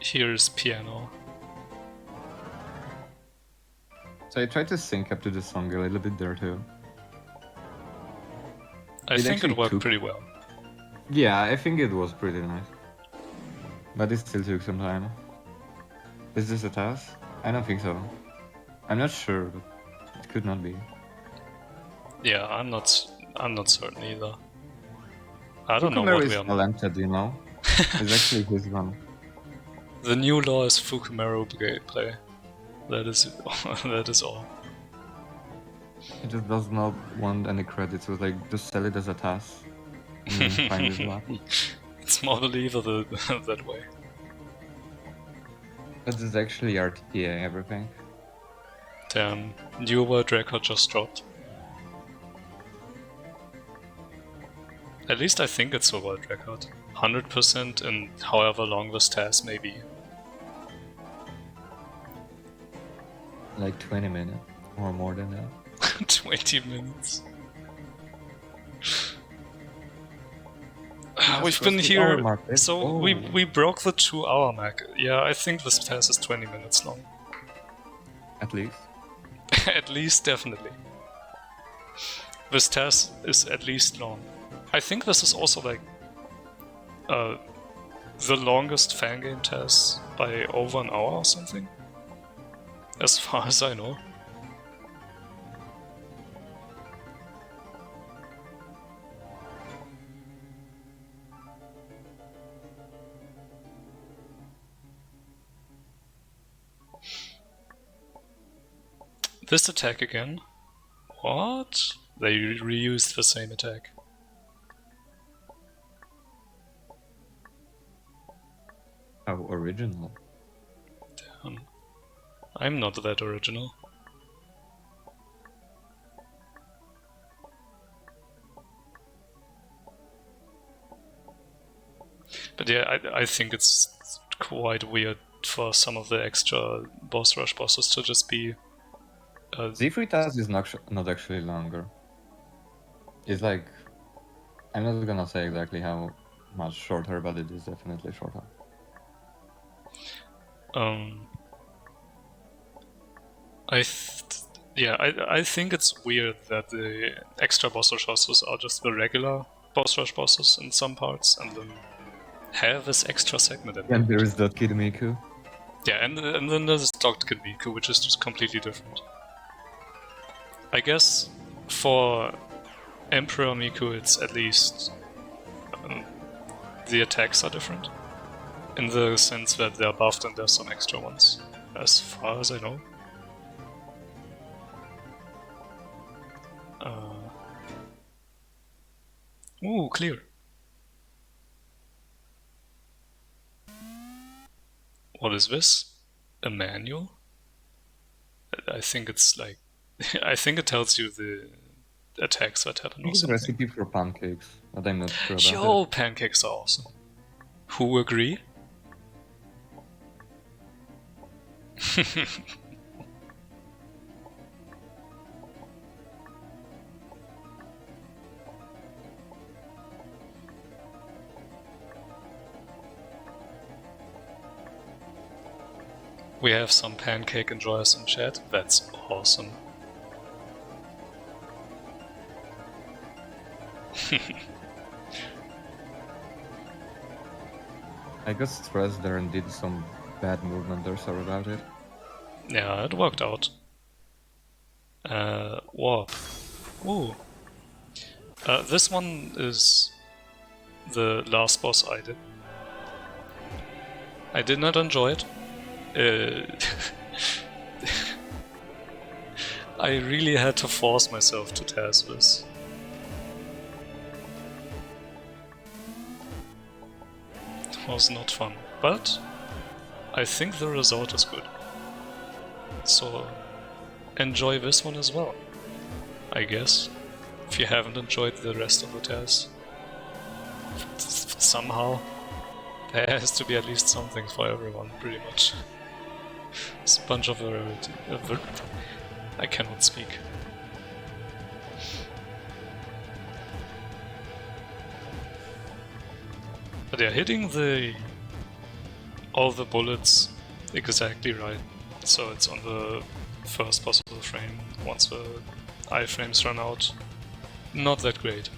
S1: Here's piano.
S2: So I tried to sync up to the song a little bit there too.
S1: I think it worked pretty well.
S2: Yeah, I think it was pretty nice. But it still took some time. Is this a TAS? I don't think so. I'm not sure, but it could not be.
S1: Yeah, I'm not certain either. I don't know what we are.
S2: Talented, you know. It's actually his one.
S1: The new law is Fukumeru gameplay. That is all.
S2: He just does not want any credits. It was like, just sell it as a TAS. Find his lap.
S1: It's more believable that way.
S2: But it's actually RTA, everything.
S1: Damn, new world record just dropped. At least I think it's a world record. 100% in however long this TAS may be.
S2: Like 20 minutes, or more than that.
S1: 20 minutes. We've been here, so we broke the 2-hour mark. Yeah, I think this TAS is 20 minutes long.
S2: At least.
S1: At least, definitely. This TAS is at least long. I think this is also like the longest Fangame TAS by over an hour or something, as far as I know. This attack again? What? They reused the same attack.
S2: How original.
S1: Damn. I'm not that original. But yeah, I think it's quite weird for some of the extra boss rush bosses to just be...
S2: Z3 task is not actually longer. It's like... I'm not gonna say exactly how much shorter, but it is definitely shorter.
S1: I think it's weird that the extra boss rush bosses are just the regular boss rush bosses in some parts, and then have this extra segment in
S2: And there is that Kid Miku.
S1: Yeah, and then there's Dr. Kid Miku, which is just completely different. I guess for Emperor Miku, it's at least the attacks are different, in the sense that they're buffed and there's some extra ones, as far as I know. Ooh, clear. What is this? A manual? I think it's like... I think it tells you the attacks that happen or
S2: It's a
S1: something.
S2: recipe for pancakes, but I'm not sure about
S1: Yo,
S2: it.
S1: pancakes are awesome. Who agree? We have some pancake enjoyers in chat. That's awesome.
S2: I got stressed there and did some bad movement there, sorry about it.
S1: Yeah, it worked out. Warp. Ooh. This one is the last boss I did. I did not enjoy it. I really had to force myself to TAS this. It was not fun, but I think the result is good. So enjoy this one as well, I guess, if you haven't enjoyed the rest of the TAS. Somehow, there has to be at least something for everyone, pretty much. It's a bunch of variety. I cannot speak. But yeah, hitting all the bullets exactly right. So it's on the first possible frame. Once the iframes run out, not that great.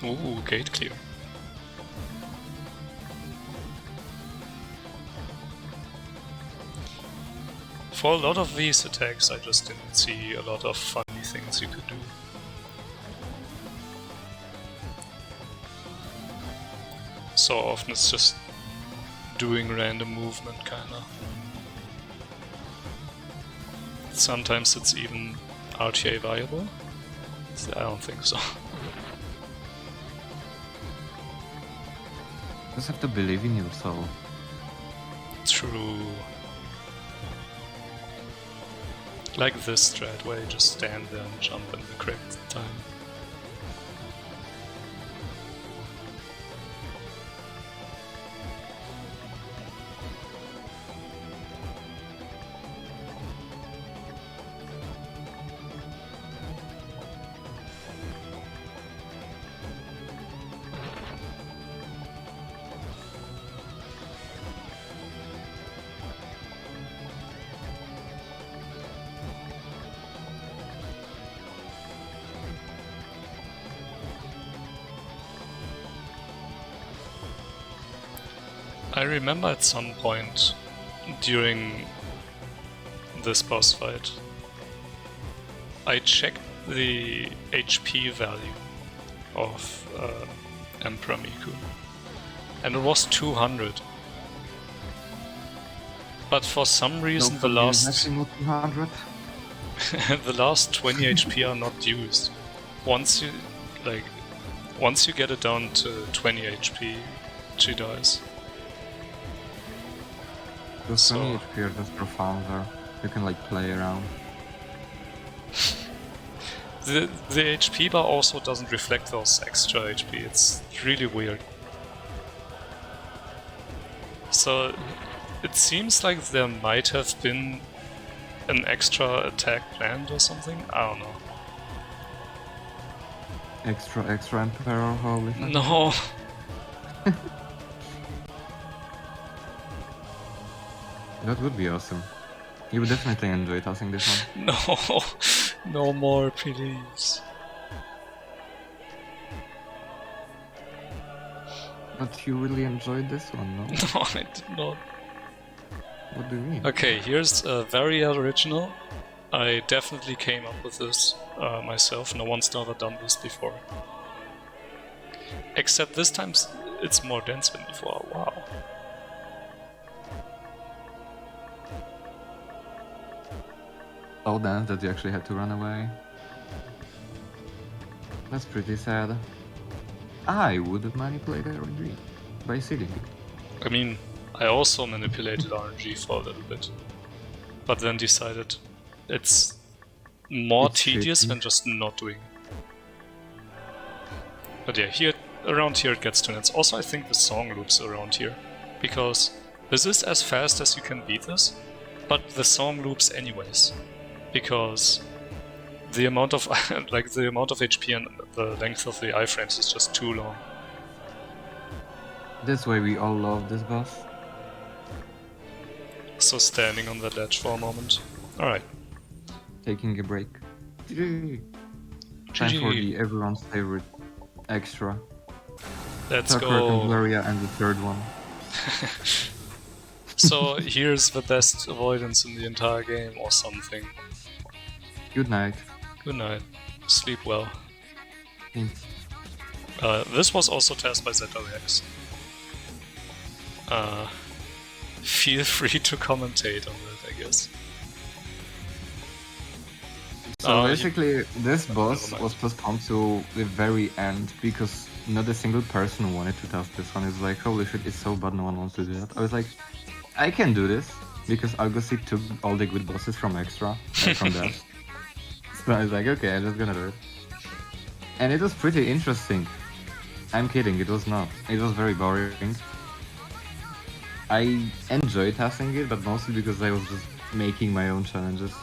S1: Ooh, gate clear. For a lot of these attacks, I just didn't see a lot of funny things you could do. So often it's just doing random movement, kinda. Sometimes it's even RTA viable. I don't think so.
S2: You just have to believe in yourself.
S1: True. Like this strat where you just stand there and jump in the correct time. I remember at some point during this boss fight, I checked the HP value of Emperor Miku, and it was 200. But for some reason the last
S2: 200.
S1: the last 20 HP are not used. Once you get it down to 20 HP, she dies.
S2: Those 20 HP are just profound there. You can like play around.
S1: The HP bar also doesn't reflect those extra HP. It's really weird. So it seems like there might have been an extra attack planned or something. I don't know.
S2: Extra Emperor, holy fuck.
S1: No.
S2: That would be awesome. You would definitely enjoy tossing this one.
S1: No. No more, please.
S2: But you really enjoyed this one, no?
S1: No, I did not.
S2: What do you mean?
S1: Okay, here's very original. I definitely came up with this myself. No one's ever done this before. Except this time it's more dense than before. Wow.
S2: So dense that you actually had to run away. That's pretty sad. I would have manipulated RNG by seeding it.
S1: I mean, I also manipulated RNG for a little bit, but then decided it's more tedious than just not doing. But yeah, around here it gets too intense. Also, I think the song loops around here, because this is as fast as you can beat this, but the song loops anyways, because the amount of the amount of HP and the length of the iframes is just too long.
S2: That's why we all love this boss.
S1: So standing on the ledge for a moment. Alright.
S2: Taking a break. GG. Time for the everyone's favorite extra.
S1: Let's
S2: Tucker,
S1: go.
S2: Gloria, and the third one.
S1: So here's the best avoidance in the entire game or something.
S2: Good night.
S1: Good night. Sleep well.
S2: Thanks.
S1: This was also tested by zwx. Feel free to commentate on it, I guess.
S2: So basically, this boss was postponed to the very end because not a single person wanted to test this one. It's like, holy shit, it's so bad, no one wants to do that. I was like, I can do this because Augusty took all the good bosses from Extra, from that. So I was like, okay, I'm just gonna do it. And it was pretty interesting. I'm kidding, it was not. It was very boring. I enjoyed testing it, but mostly because I was just making my own challenges.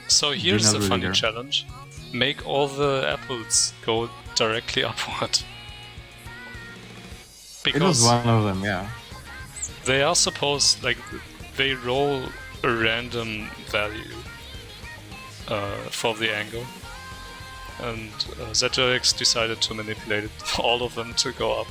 S1: So here's the
S2: really
S1: funny
S2: care.
S1: challenge. Make all the apples go directly upward.
S2: It was
S1: Because
S2: one of them, yeah.
S1: they are supposed, they roll a random value for the angle. And zwx decided to manipulate it, all of them to go up.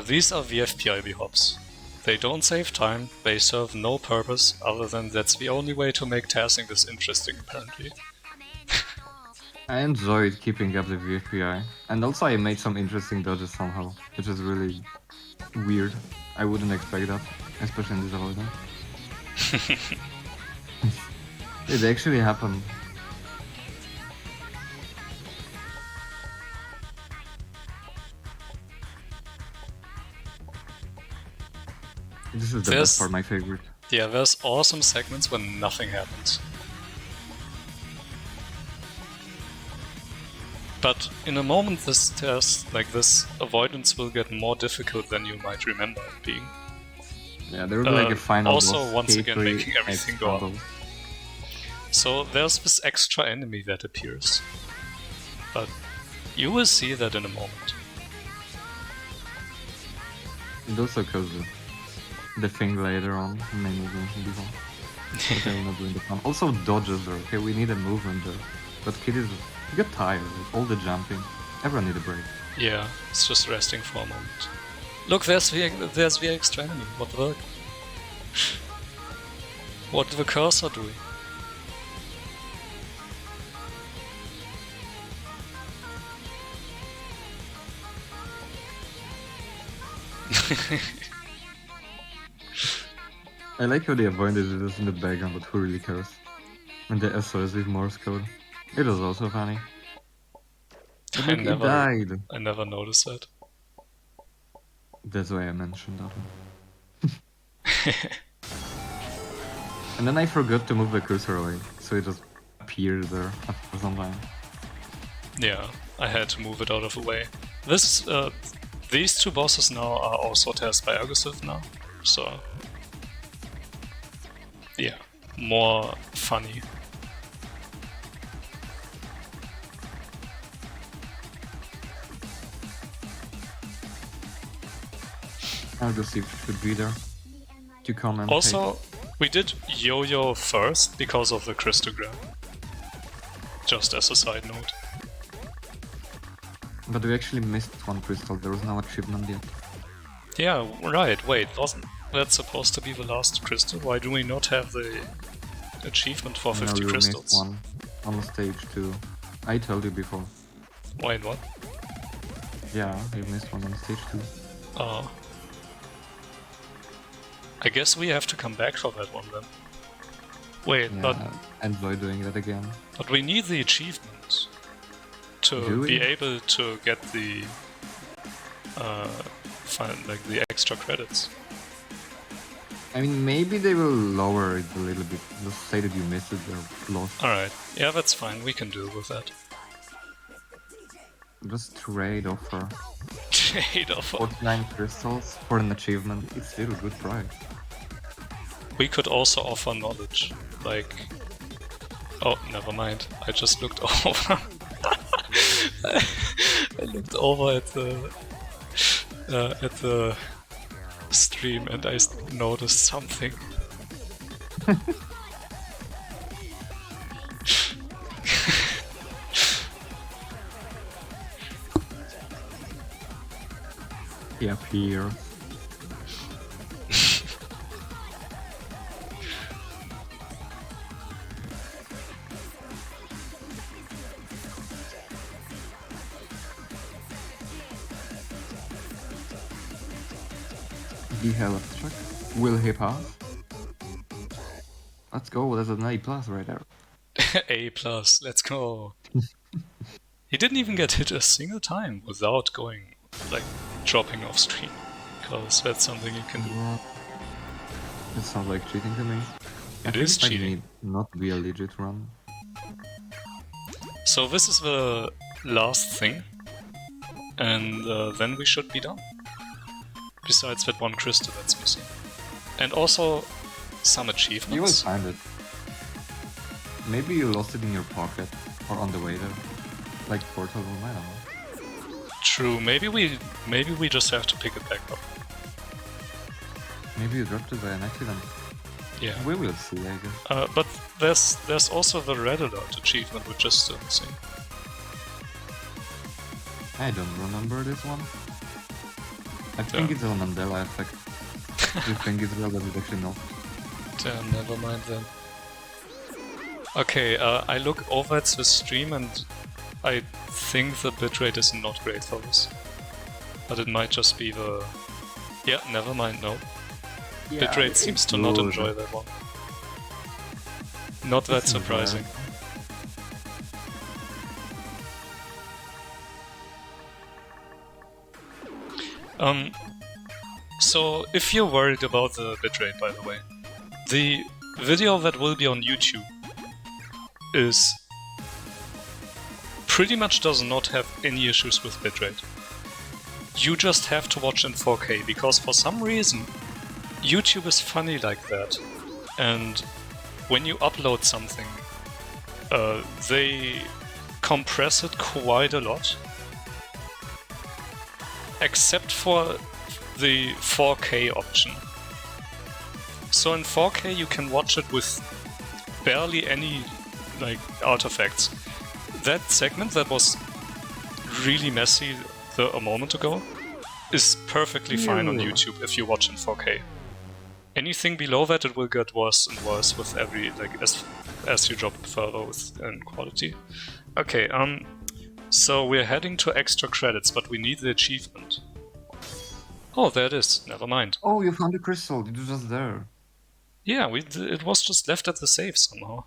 S1: These are VFPIB hops. They don't save time, they serve no purpose other than that's the only way to make tasking this interesting apparently.
S2: I enjoyed keeping up the VFPI. And also I made some interesting dodges somehow, which is really weird. I wouldn't expect that, especially in this avoidance. It actually happened. This is the best part, my favorite.
S1: Yeah, there's awesome segments when nothing happens. But in a moment this test, this avoidance will get more difficult than you might remember it being.
S2: Yeah, there will be like a final
S1: also,
S2: boss,
S1: once again,
S2: K3
S1: making everything go up.
S2: extra.
S1: So there's this extra enemy that appears. But you will see that in a moment.
S2: It also goes the thing later on, main mentioned before. But I will not do in the fun. Also dodges there, okay, we need a movement there. But Kid is... You get tired, like, all the jumping. Everyone need a break.
S1: Yeah, it's just resting for a moment. Look, there's zwx21. What the? What the cursor doing?
S2: I like how they avoided it in the background, but who really cares? And the SOS with Morse code. It was also funny. But look, it died.
S1: I never noticed that.
S2: That's why I mentioned that one. And then I forgot to move the cursor away, so it just appeared there after some time.
S1: Yeah, I had to move it out of the way. These two bosses now are also TAS by aggressive now, so yeah, more funny.
S2: Aggressive should be there to comment.
S1: Also, we did yo-yo first because of the Christogram. Just as a side note.
S2: But we actually missed one crystal, there was no achievement yet.
S1: Yeah, right, wait, wasn't that supposed to be the last crystal? Why do we not have the achievement for 50
S2: no,
S1: crystals?
S2: Missed one on the stage too. I told you before.
S1: Wait, what?
S2: Yeah, you missed one on stage too.
S1: Oh. I guess we have to come back for that one then. Wait,
S2: yeah, enjoy doing that again.
S1: But we need the achievement to be able to get the the extra credits.
S2: I mean, maybe they will lower it a little bit. Just say that you missed it or lost.
S1: Alright, yeah, that's fine. We can deal with that.
S2: Just trade offer.
S1: Trade offer.
S2: 49 crystals for an achievement. It's still a good price.
S1: We could also offer knowledge, like... Oh, never mind. I just looked over. I looked over at the stream and I noticed something.
S2: He appears. The health check. Will he pass? Let's go, there's an A+ right there.
S1: A+, let's go. He didn't even get hit a single time without going, like, dropping off screen. Because that's something you can do.
S2: It sounds like cheating to me.
S1: It is cheating.
S2: Not be a legit run.
S1: So this is the last thing. And then we should be done. Besides that one crystal that's missing. And also some achievements.
S2: You will find it. Maybe you lost it in your pocket or on the way there. Like Portal Room, I don't know.
S1: True, maybe we just have to pick it back up.
S2: Maybe you dropped it by an accident.
S1: Yeah.
S2: We will see, I guess.
S1: But there's also the Red Alert achievement, which is still missing.
S2: I don't remember this one. I think it's a Mandela effect. You think it's real, but it's actually not.
S1: Damn, never mind then. Okay, I look over at the stream and I think the bitrate is not great for this. But it might just be the... Yeah, never mind, no.
S2: Yeah,
S1: bitrate seems to not enjoy that one. Not that surprising. So if you're worried about the bitrate, by the way, the video that will be on YouTube is pretty much does not have any issues with bitrate. You just have to watch in 4K, because for some reason YouTube is funny like that, and when you upload something, they compress it quite a lot, except for the 4K option. So in 4K you can watch it with barely any like artifacts. That segment that was really messy a moment ago is perfectly fine on YouTube if you watch in 4K. Anything below that, it will get worse and worse with every as you drop it further in quality. Okay, so we're heading to extra credits, but we need the achievement. Oh, there it is. Never mind.
S2: Oh, you found the crystal. It was just there.
S1: Yeah, it was just left at the save somehow.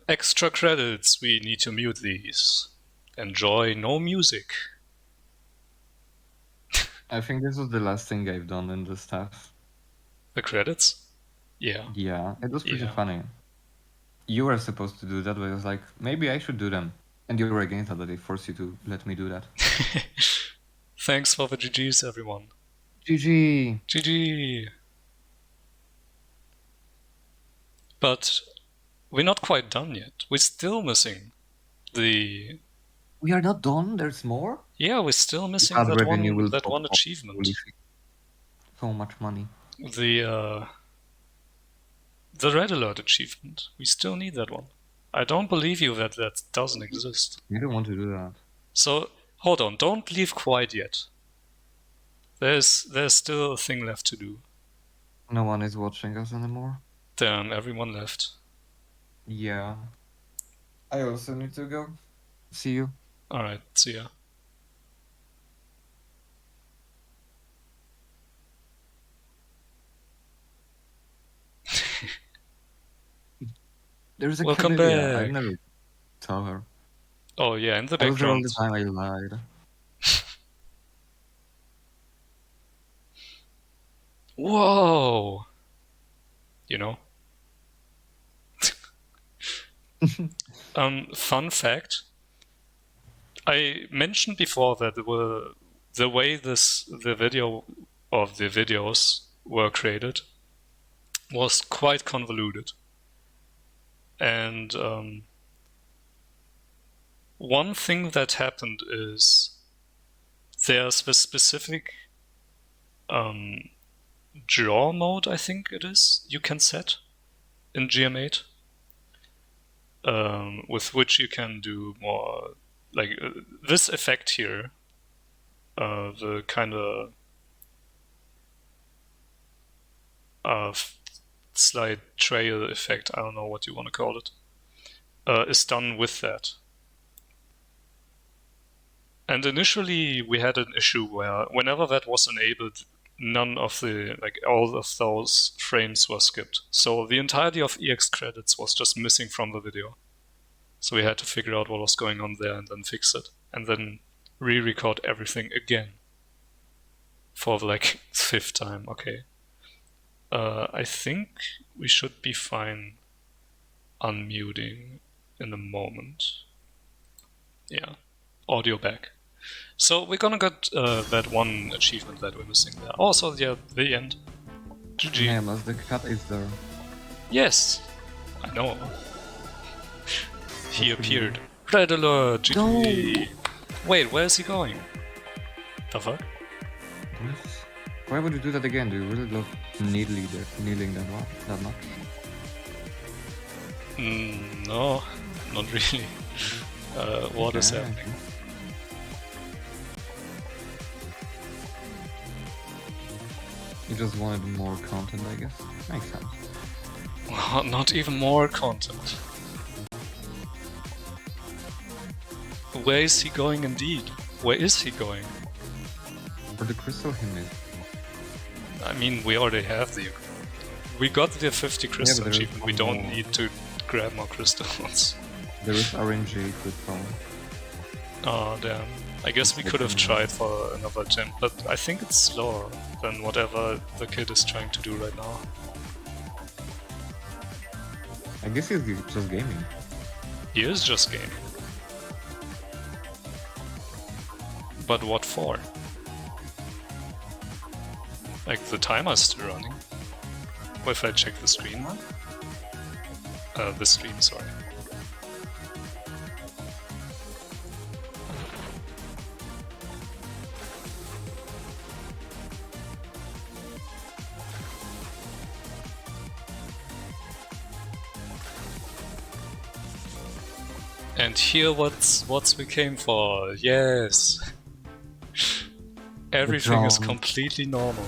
S1: Extra credits. We need to mute these. Enjoy no music.
S2: I think this was the last thing I've done in this task.
S1: The credits? Yeah.
S2: Yeah, it was pretty
S1: Yeah.
S2: funny. You were supposed to do that, but I was like, maybe I should do them. And you were against that, but they forced you to let me do that.
S1: Thanks for the GGs, everyone.
S2: GG!
S1: GG! But we're not quite done yet. We're still missing the...
S2: We are not done? There's more?
S1: Yeah, we're still missing
S2: Ad
S1: that
S2: revenue will
S1: that
S2: pop
S1: one
S2: up.
S1: achievement.
S2: Holy shit. So much money.
S1: The Red Alert achievement. We still need that one. I don't believe you that that doesn't exist.
S2: You don't want to do that.
S1: So, hold on, don't leave quite yet. There's still a thing left to do.
S2: No one is watching us anymore.
S1: Damn, everyone left.
S2: Yeah. I also need to go. See you.
S1: Alright, see ya.
S2: There's a
S1: Welcome
S2: Kamilia.
S1: back.
S2: I never saw her.
S1: Oh yeah, in the
S2: I was there all
S1: background.
S2: the time. I lied.
S1: Whoa! You know? Fun fact. I mentioned before that the way the videos were created was quite convoluted. And one thing that happened is there's this specific draw mode, I think it is, you can set in GM8, with which you can do more, like this effect here, the kind of slide trail effect, I don't know what you want to call it, is done with that. And initially we had an issue where whenever that was enabled, none of all of those frames were skipped. So the entirety of EX credits was just missing from the video. So we had to figure out what was going on there and then fix it. And then re-record everything again. For the fifth time, okay. I think we should be fine unmuting in a moment. Yeah, audio back. So we're gonna get that one achievement that we're missing there. Also, yeah, the end. GG.
S2: Yeah, the cat is there.
S1: Yes, I know. He appeared. Red alert! GG.
S2: No.
S1: Wait, where is he going? The fuck?
S2: What? Why would you do that again? Do you really love kneeling that much?
S1: No, not really. What is happening?
S2: You just wanted more content, I guess. Makes sense.
S1: Not even more content. Where is he going indeed? Where is he going?
S2: For the crystal he made.
S1: I mean, we already have the... We got the 50 crystal
S2: there is
S1: achievement, we
S2: one
S1: don't
S2: more.
S1: need to grab more crystals.
S2: There is RNG crystal.
S1: Oh damn. I guess we could have tried for another attempt, but I think it's slower than whatever the kid is trying to do right now.
S2: I guess he's just gaming.
S1: He is just gaming. But what for? Like, the timer's still running. What if I check the screen? The stream, sorry. And here what we came for, yes! Everything is
S2: drum.
S1: completely normal.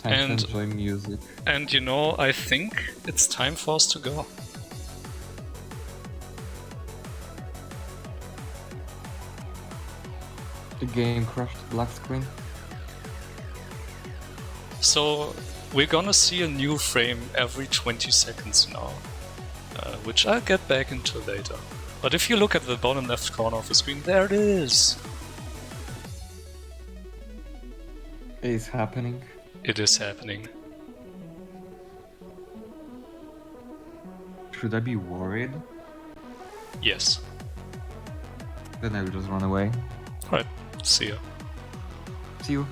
S2: Time to enjoy music.
S1: And you know, I think it's time for us to go.
S2: The game crashed black screen.
S1: So we're gonna see a new frame every 20 seconds now, which I'll get back into later. But if you look at the bottom left corner of the screen, there it is!
S2: It is happening.
S1: It is happening.
S2: Should I be worried?
S1: Yes.
S2: Then I will just run away.
S1: Alright, see ya.
S2: See you.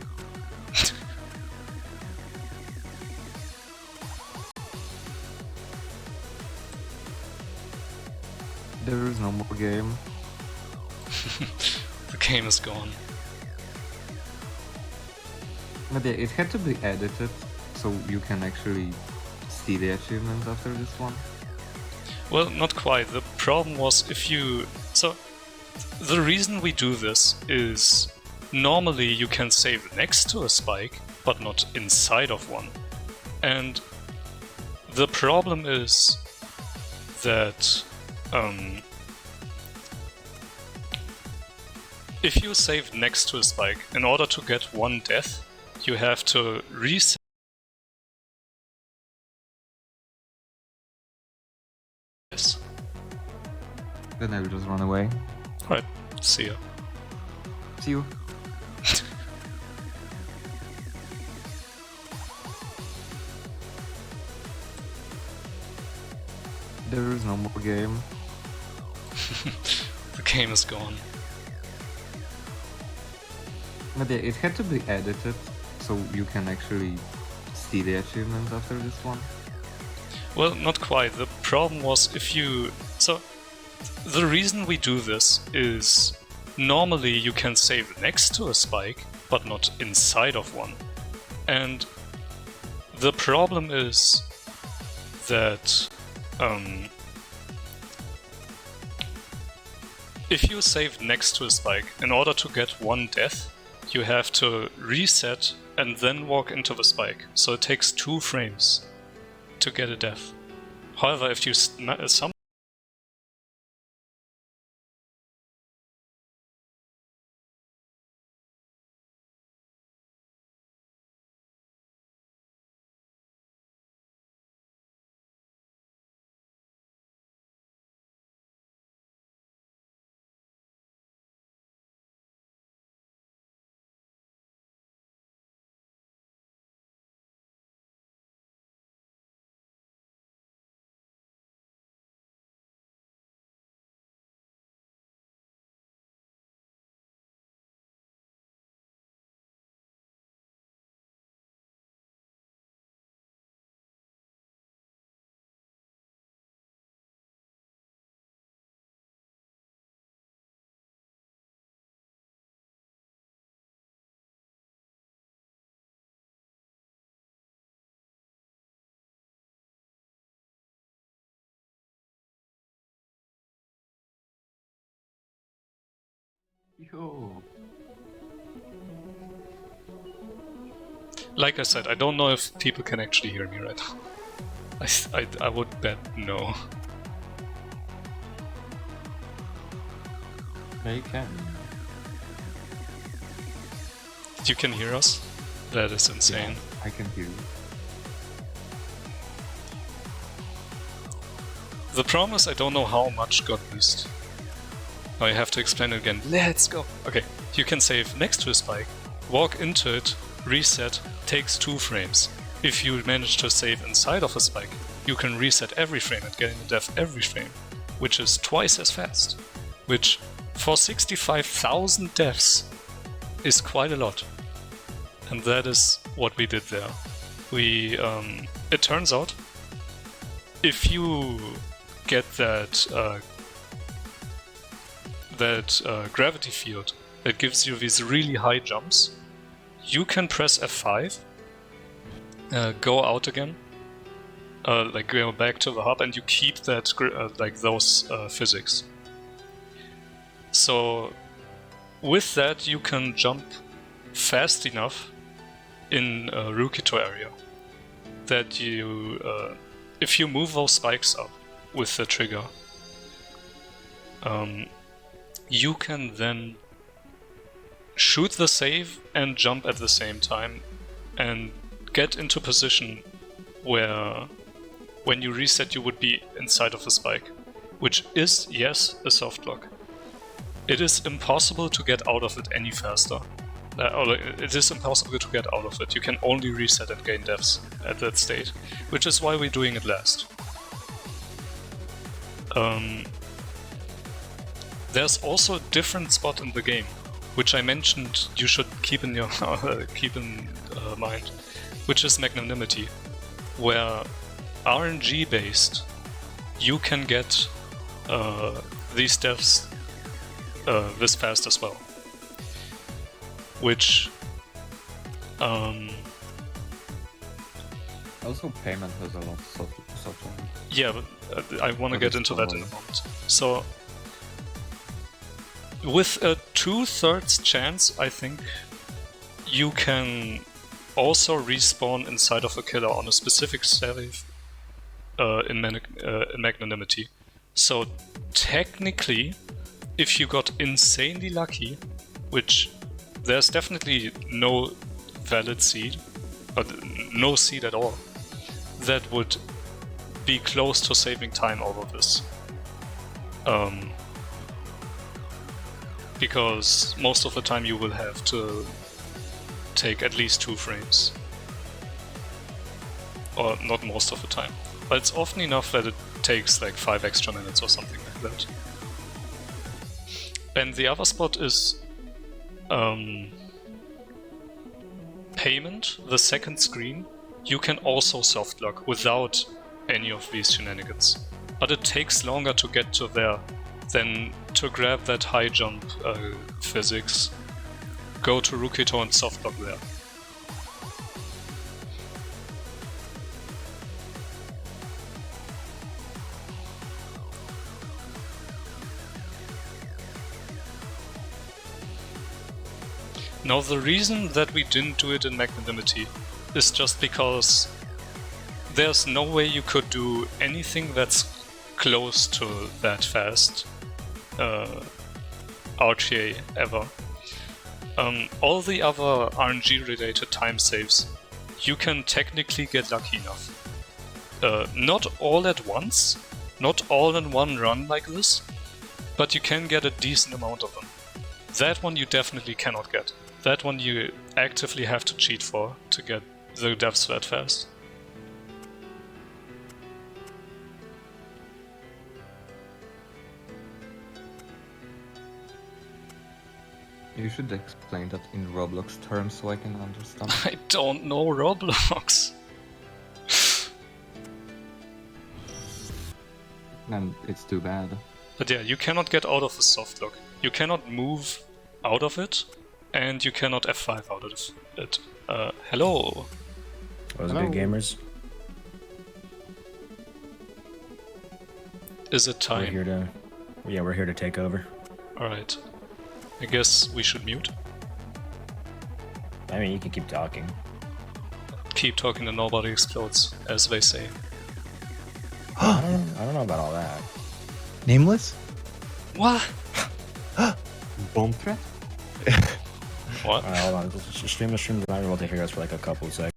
S2: There is no more game.
S1: The game is gone.
S2: But yeah, it had to be edited so you can actually see the achievements after this one.
S1: Well, not quite. The problem was if you... So, the reason we do this is normally you can save next to a spike, but not inside of one. And the problem is that if you save next to a spike, in order to get one death, you have to reset. Yes.
S2: Then I will just run away.
S1: Alright, see ya.
S2: See you. There is no more game.
S1: The game is gone.
S2: But yeah, it had to be edited so you can actually see the achievements after this one.
S1: Well, not quite. The problem was if you... So, the reason we do this is normally you can save next to a spike, but not inside of one. And the problem is that if you save next to a spike, in order to get one death, you have to reset and then walk into the spike. So it takes 2 frames to get a death. However, if you
S2: Yo.
S1: Like I said, I don't know if people can actually hear me right now. I would bet no.
S2: They can.
S1: You can hear us? That is insane.
S2: Yeah, I can hear you.
S1: The problem is I don't know how much got leased. Now I have to explain it again. Let's go! Okay, you can save next to a spike, walk into it, reset, takes 2 frames. If you manage to save inside of a spike, you can reset every frame and getting a death every frame, which is twice as fast. Which, for 65,000 deaths, is quite a lot. And that is what we did there. We, it turns out, if you get that gravity field that gives you these really high jumps, you can press F5, go out again, like go back to the hub, and you keep that like those physics. So with that, you can jump fast enough in Rukito area that you, if you move those spikes up with the trigger, you can then shoot the save and jump at the same time and get into position where when you reset you would be inside of the spike, which is, yes, a soft lock. It is impossible to get out of it any faster. It is impossible to get out of it. You can only reset and gain deaths at that state, which is why we're doing it last. There's also a different spot in the game, which I mentioned you should keep in your mind, which is magnanimity, where RNG based, you can get these deaths this fast as well. Which
S2: Also, payment has a lot of soft lock.
S1: yeah, but I want to get into that in a moment. So with a 2/3 chance, I think you can also respawn inside of a killer on a specific save in magnanimity. So technically, if you got insanely lucky, which there's definitely no valid seed, or no seed at all, that would be close to saving time over this. Because most of the time you will have to take at least 2 frames. Or not most of the time. But it's often enough that it takes like 5 extra minutes or something like that. And the other spot is payment, the second screen. You can also soft lock without any of these shenanigans. But it takes longer to get to there than to grab that high jump physics, go to Rukito and soft lock there. Now the reason that we didn't do it in magnanimity is just because there's no way you could do anything that's close to that fast RTA ever. All the other RNG related time saves, you can technically get lucky enough. Not all at once, not all in one run like this, but you can get a decent amount of them. That one you definitely cannot get. That one you actively have to cheat for to get the deaths that fast.
S2: You should explain that in Roblox terms so I can understand.
S1: I don't know Roblox.
S2: And it's too bad.
S1: But yeah, you cannot get out of the soft lock. You cannot move out of it, and you cannot F5 out of it. Hello.
S4: Those good gamers.
S1: Is it time?
S4: We're here to take over.
S1: Alright. I guess we should mute.
S4: I mean, you can keep talking.
S1: Keep talking and nobody explodes, as they say.
S4: I don't know about all that.
S3: Nameless?
S1: What?
S2: Bomb threat?
S1: What?
S4: Alright, hold on. The stream might be able to hear us for like a couple of seconds.